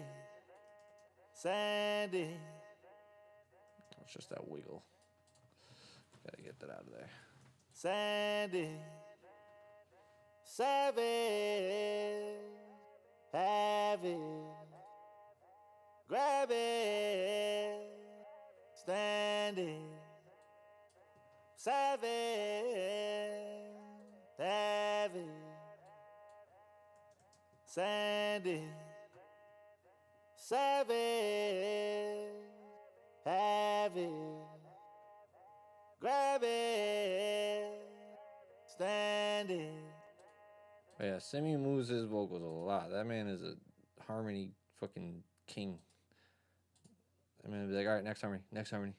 Sandy. It's just that wiggle. Gotta get that out of there. Sandy. Savage. Have it. Grab it. Stand it. Savage. Have it. Sandy. Savage. Have it. Grab it. Stand it. But yeah, Simi moves his vocals a lot. That man is a harmony fucking king. I mean, be like, all right, next harmony, next harmony.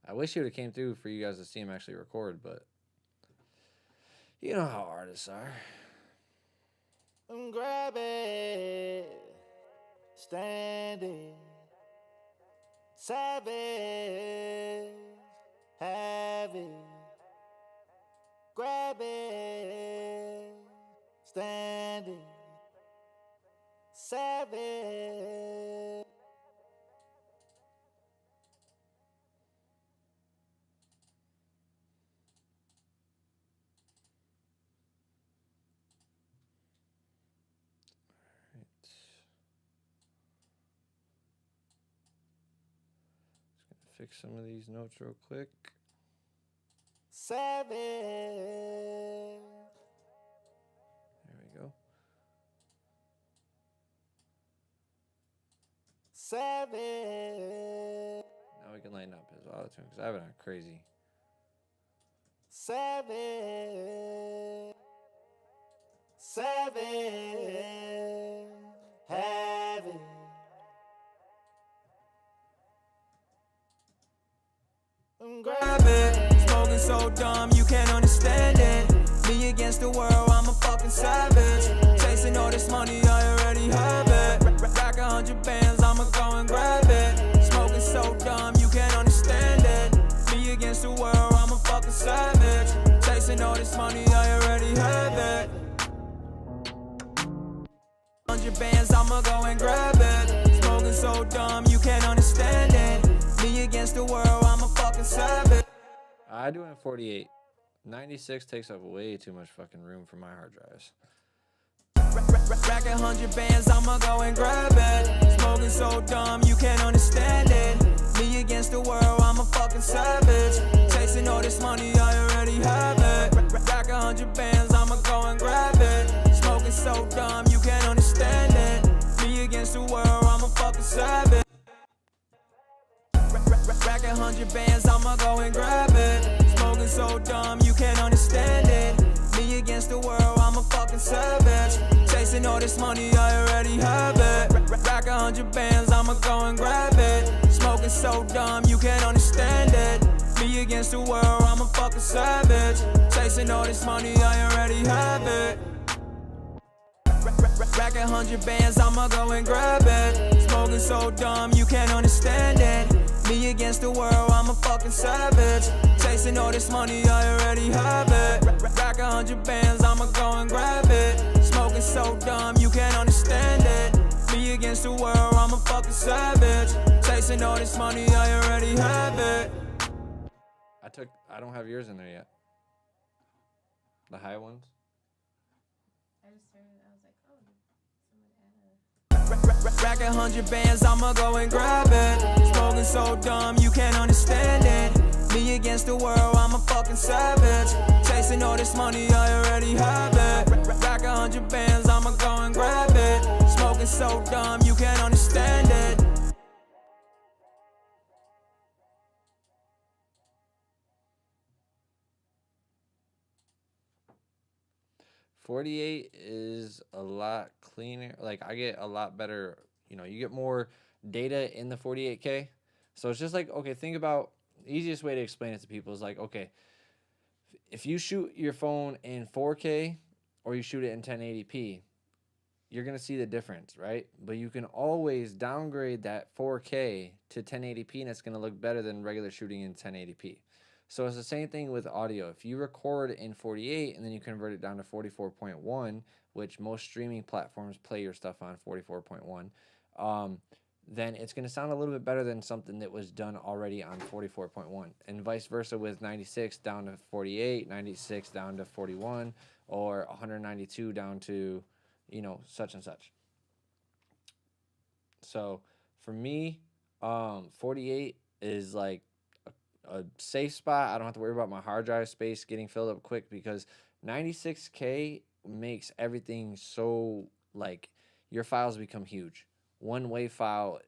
I wish he would have came through for you guys to see him actually record, but you know how artists are. Grab it, stand it, savage, have it, grab it, stand it, savage. Fix some of these notes real quick. Savage. There we go. Savage. Now we can lighten up his auto tune because I have it on crazy. Seven, heaven. Grab it. Smoking so dumb, you can't understand it. Me against the world, I'm a fucking savage. Chasing all this money, I already have it. Rack 100 bands, I'ma go and grab it. Smoking so dumb, you can't understand it. Me against the world, I'm a fucking savage. Chasing all this money, I already have it. 100 bands, I'ma go and grab it. Smoking so dumb, you can't understand it. Me against the world, I'm a fucking savage. I do it in 48. 96 takes up way too much fucking room for my hard drives. Rack 100 bands, I'ma go and grab it. Smoking so dumb, you can't understand it. Me against the world, I'm a fucking savage. Chasing all this money, I already have it. Rack 100 bands, I'ma go and grab it. Smoking so dumb, you can't understand it. Me against the world, I'm a fucking savage. Rack 100 bands, I'ma go and grab it. Smoking so dumb, you can't understand it. Me against the world, I'm a fucking savage. Chasing all this money, I already have it. Rack 100 bands, I'ma go and grab it. Smoking so dumb, you can't understand it. Me against the world, I'm a fucking savage. Chasing all this money, I already have it. Rack 100 bands, I'ma go and grab it. Smoking so dumb, you can't understand it. Me against the world, I'm a fucking savage. Chasing all this money, I already have it. Rack 100 bands, I'ma go and grab it. Smoking so dumb, you can't understand it. Me against the world, I'm a fucking savage. Chasing all this money, I already have it. I don't have yours in there yet. The high ones. I just heard it. I was like, oh, someone added. Rack 100 bands, I'ma go and grab it. Smoking so dumb, you can't understand it. Me against the world, I'm a fucking savage. Chasing all this money, I already have it. Rack 100 bands, I'ma go and grab it. Smoking so dumb, you can't understand it. 48 is a lot cleaner. Like, I get a lot better, you get more data in the 48K. So it's just like, okay, think about, the easiest way to explain it to people is like, okay, if you shoot your phone in 4K or you shoot it in 1080p, you're going to see the difference, right? But you can always downgrade that 4K to 1080p and it's going to look better than regular shooting in 1080p. So it's the same thing with audio. If you record in 48 and then you convert it down to 44.1, which most streaming platforms play your stuff on 44.1, then it's going to sound a little bit better than something that was done already on 44.1. And vice versa with 96 down to 48, 96 down to 41, or 192 down to, such and such. So for me, 48 is like a safe spot. I don't have to worry about my hard drive space getting filled up quick because 96K makes everything so, like, your files become huge. One WAV file,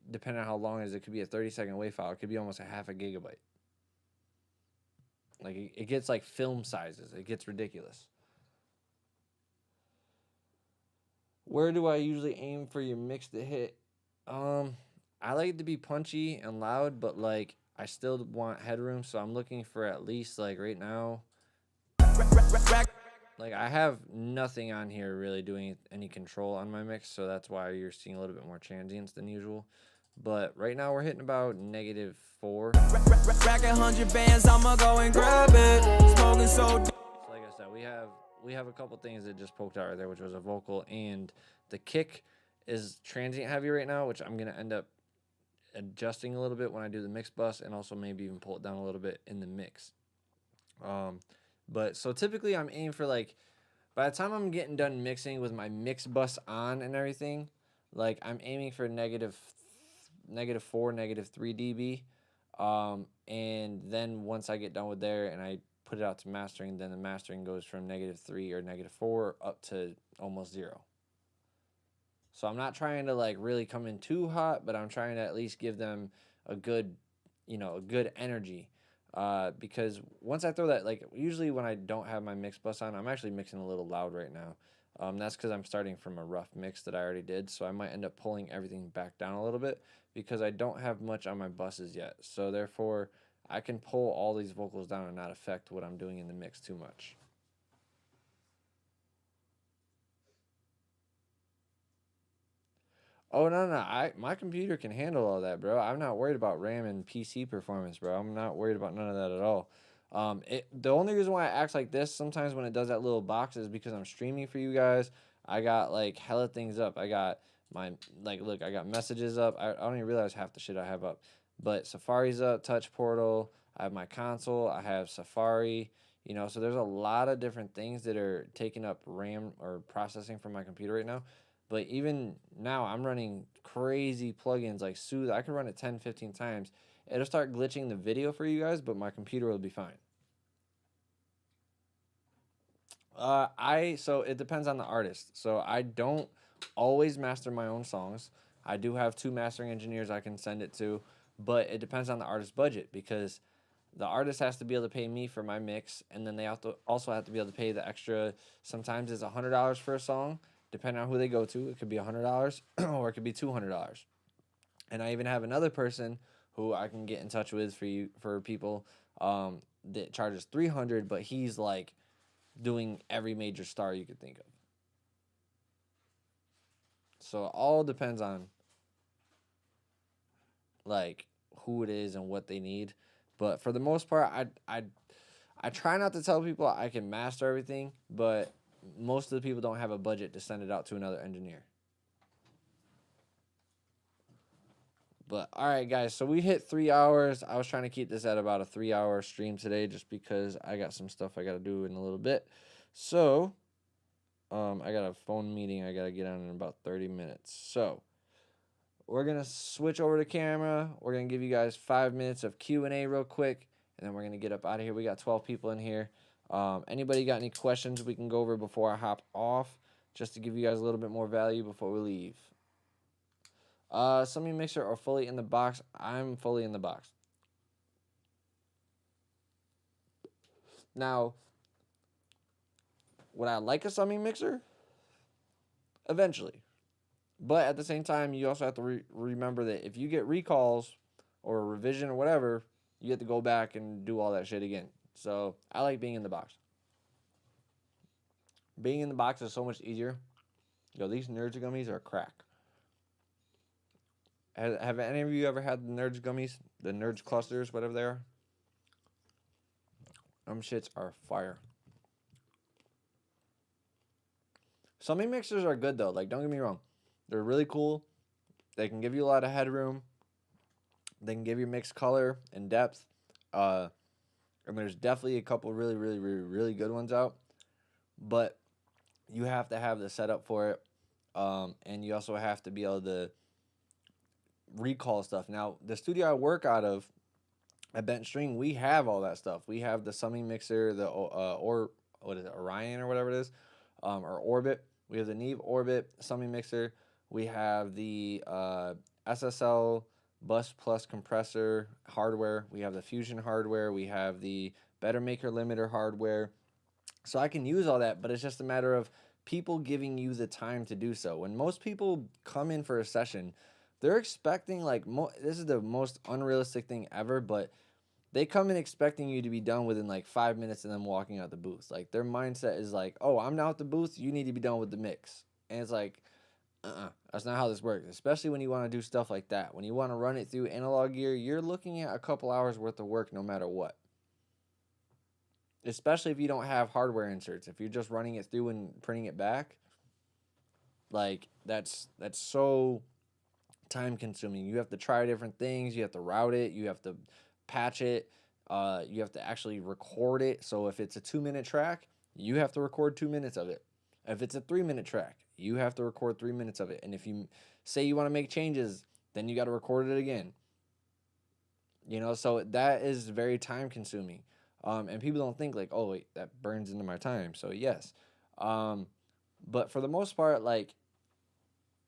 depending on how long it is, it could be a 30-second WAV file. It could be almost a half a gigabyte. Like, it gets like film sizes. It gets ridiculous. Where do I usually aim for your mix to hit? I like it to be punchy and loud, but like I still want headroom, so I'm looking for at least, like, right now, like, I have nothing on here really doing any control on my mix, so that's why you're seeing a little bit more transients than usual. But right now we're hitting about -4. Rack 100 bands, I'ma go and grab it. Smoking so Like I said, we have a couple things that just poked out right there, which was a vocal, and the kick is transient heavy right now, which I'm gonna end up adjusting a little bit when I do the mix bus, and also maybe even pull it down a little bit in the mix. But so typically I'm aiming for, like, by the time I'm getting done mixing with my mix bus on and everything, like, I'm aiming for -4, -3 dB. And then once I get done with there and I put it out to mastering, then the mastering goes from -3 or -4 up to almost 0. So I'm not trying to, like, really come in too hot, but I'm trying to at least give them a good, a good energy. Because once I throw that, like usually when I don't have my mix bus on, I'm actually mixing a little loud right now. That's because I'm starting from a rough mix that I already did, so I might end up pulling everything back down a little bit because I don't have much on my buses yet. So therefore, I can pull all these vocals down and not affect what I'm doing in the mix too much. Oh no, my computer can handle all that, bro. I'm not worried about RAM and PC performance, bro. I'm not worried about none of that at all. The only reason why it acts like this sometimes when it does that little box is because I'm streaming for you guys. I got like hella things up. I got my look, I got messages up. I don't even realize half the shit I have up. But Safari's up, Touch Portal. I have my console. I have Safari. You know, so there's a lot of different things that are taking up RAM or processing from my computer right now. But even now, I'm running crazy plugins like Soothe. I can run it 10, 15 times. It'll start glitching the video for you guys, but my computer will be fine. So it depends on the artist. So I don't always master my own songs. I do have 2 mastering engineers I can send it to, but it depends on the artist's budget because the artist has to be able to pay me for my mix, and then they also have to be able to pay the extra. Sometimes it's $100 for a song, depending on who they go to. It could be $100 or it could be $200. And I even have another person who I can get in touch with for people that charges $300, but he's like doing every major star you could think of. So it all depends on like who it is and what they need. But for the most part, I try not to tell people I can master everything, but most of the people don't have a budget to send it out to another engineer. But all right, guys, so we hit 3 hours. I was trying to keep this at about a 3-hour stream today just because I got some stuff I got to do in a little bit. So I got a phone meeting I got to get on in about 30 minutes. So we're going to switch over to camera. We're going to give you guys 5 minutes of Q&A real quick, and then we're going to get up out of here. We got 12 people in here. Anybody got any questions we can go over before I hop off, just to give you guys a little bit more value before we leave? Some of you mixer are fully in the box. I'm fully in the box. Now, would I like a summing mixer? Eventually. But at the same time, you also have to remember that if you get recalls or a revision or whatever, you have to go back and do all that shit again. So I like being in the box. Being in the box is so much easier. Yo, these Nerds gummies are crack. Have any of you ever had the Nerds gummies? The Nerds clusters, whatever they are? Them shits are fire. Summing mixers are good though. Like, don't get me wrong. They're really cool. They can give you a lot of headroom. They can give you mixed color and depth. And there's definitely a couple really, really, really, really good ones out. But you have to have the setup for it. And you also have to be able to recall stuff. Now, the studio I work out of at Bent String, we have all that stuff. We have the summing mixer, the Orion or whatever it is, or Orbit. We have the Neve Orbit summing mixer. We have the SSL Bus Plus compressor hardware. We have the Fusion hardware. We have the Better Maker limiter hardware. So I can use all that, but it's just a matter of people giving you the time to do so. When most people come in for a session, they're expecting like this is the most unrealistic thing ever, but they come in expecting you to be done within like 5 minutes and then walking out the booth. Like their mindset is like, oh, I'm now at the booth, you need to be done with the mix. And it's like, that's not how this works. Especially when you want to do stuff like that. When you want to run it through analog gear, you're looking at a couple hours worth of work no matter what. Especially if you don't have hardware inserts. If you're just running it through and printing it back, like that's so time consuming. You have to try different things. You have to route it. You have to patch it. You have to actually record it. So if it's a 2-minute track, you have to record 2 minutes of it. If it's a 3-minute track, you have to record 3 minutes of it. And if you say you want to make changes, then you got to record it again. You know, so that is very time consuming. And people don't think like, oh wait, that burns into my time. So yes. But for the most part, like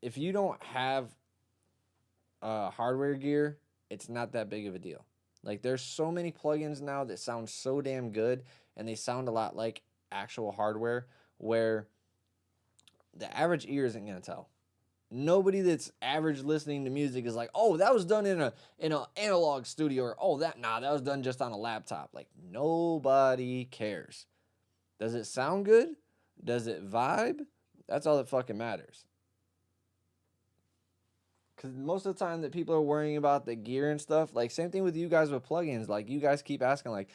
if you don't have hardware gear, it's not that big of a deal. Like, there's so many plugins now that sound so damn good, and they sound a lot like actual hardware, where the average ear isn't gonna tell. Nobody that's average listening to music is like, oh, that was done in a analog studio, or oh, that was done just on a laptop. Like, nobody cares. Does it sound good? Does it vibe? That's all that fucking matters. Because most of the time that people are worrying about the gear and stuff, like, same thing with you guys with plugins. Like, you guys keep asking, like,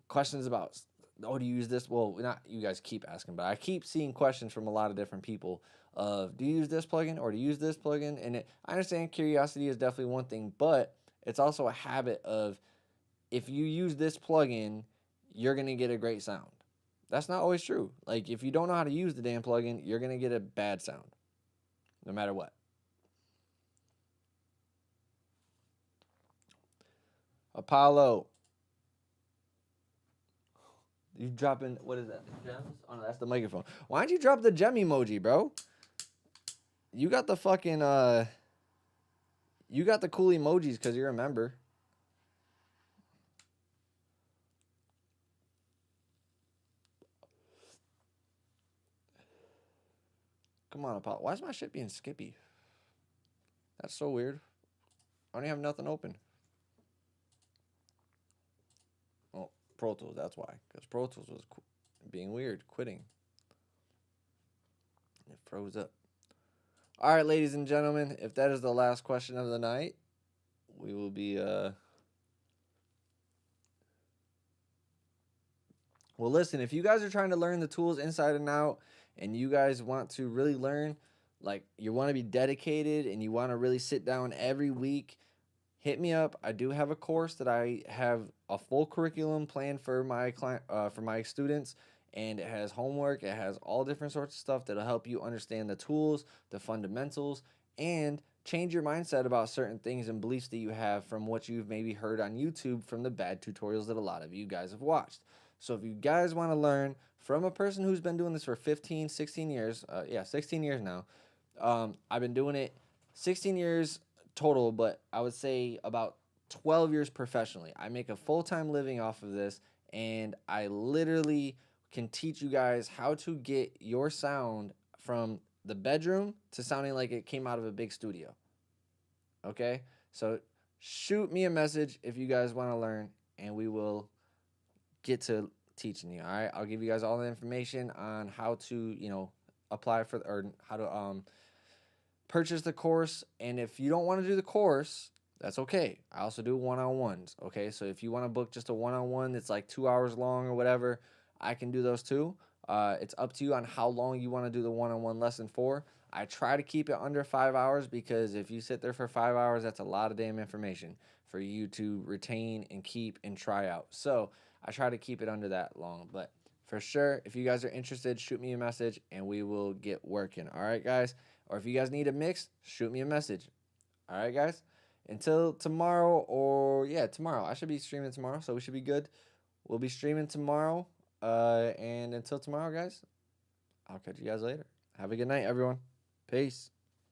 questions about, oh, do you use this? Well, not you guys keep asking, but I keep seeing questions from a lot of different people of, do you use this plugin or do you use this plugin? And I understand curiosity is definitely one thing, but it's also a habit of, if you use this plugin, you're going to get a great sound. That's not always true. Like, if you don't know how to use the damn plugin, you're going to get a bad sound, no matter what. Apollo. You dropping, what is that, the gems? Oh, no, that's the microphone. Why don't you drop the gem emoji, bro? You got the fucking, you got the cool emojis because you're a member. Come on, Apollo. Why is my shit being skippy? That's so weird. I don't even have nothing open. Oh, Pro Tools, that's why. Because Pro Tools was being weird, quitting. It froze up. All right, ladies and gentlemen, if that is the last question of the night, we will be, well, listen, if you guys are trying to learn the tools inside and out, and you guys want to really learn, like, you want to be dedicated and you want to really sit down every week, hit me up. I do have a course that I have a full curriculum planned for my for my students, and it has homework. It has all different sorts of stuff that'll help you understand the tools, the fundamentals, and change your mindset about certain things and beliefs that you have from what you've maybe heard on YouTube from the bad tutorials that a lot of you guys have watched. So if you guys want to learn from a person who's been doing this for 15, 16 years, 16 years now, I've been doing it 16 years total, but I would say about 12 years professionally. I make a full-time living off of this, and I literally can teach you guys how to get your sound from the bedroom to sounding like it came out of a big studio. Okay? So shoot me a message if you guys want to learn, and we will get to teaching you. All right? I'll give you guys all the information on how to, apply for, or how to purchase the course. And if you don't want to do the course, that's okay. I also do one-on-ones. Okay? So if you want to book just a one-on-one that's like 2 hours long or whatever, I can do those too. It's up to you on how long you want to do the one-on-one lesson for. I try to keep it under 5 hours, because if you sit there for 5 hours, that's a lot of damn information for you to retain and keep and try out. So I try to keep it under that long. But for sure, if you guys are interested, shoot me a message and we will get working. All right, guys? Or if you guys need a mix, shoot me a message. All right, guys? Until tomorrow, tomorrow. I should be streaming tomorrow, so we should be good. We'll be streaming tomorrow. And until tomorrow, guys, I'll catch you guys later. Have a good night, everyone. Peace.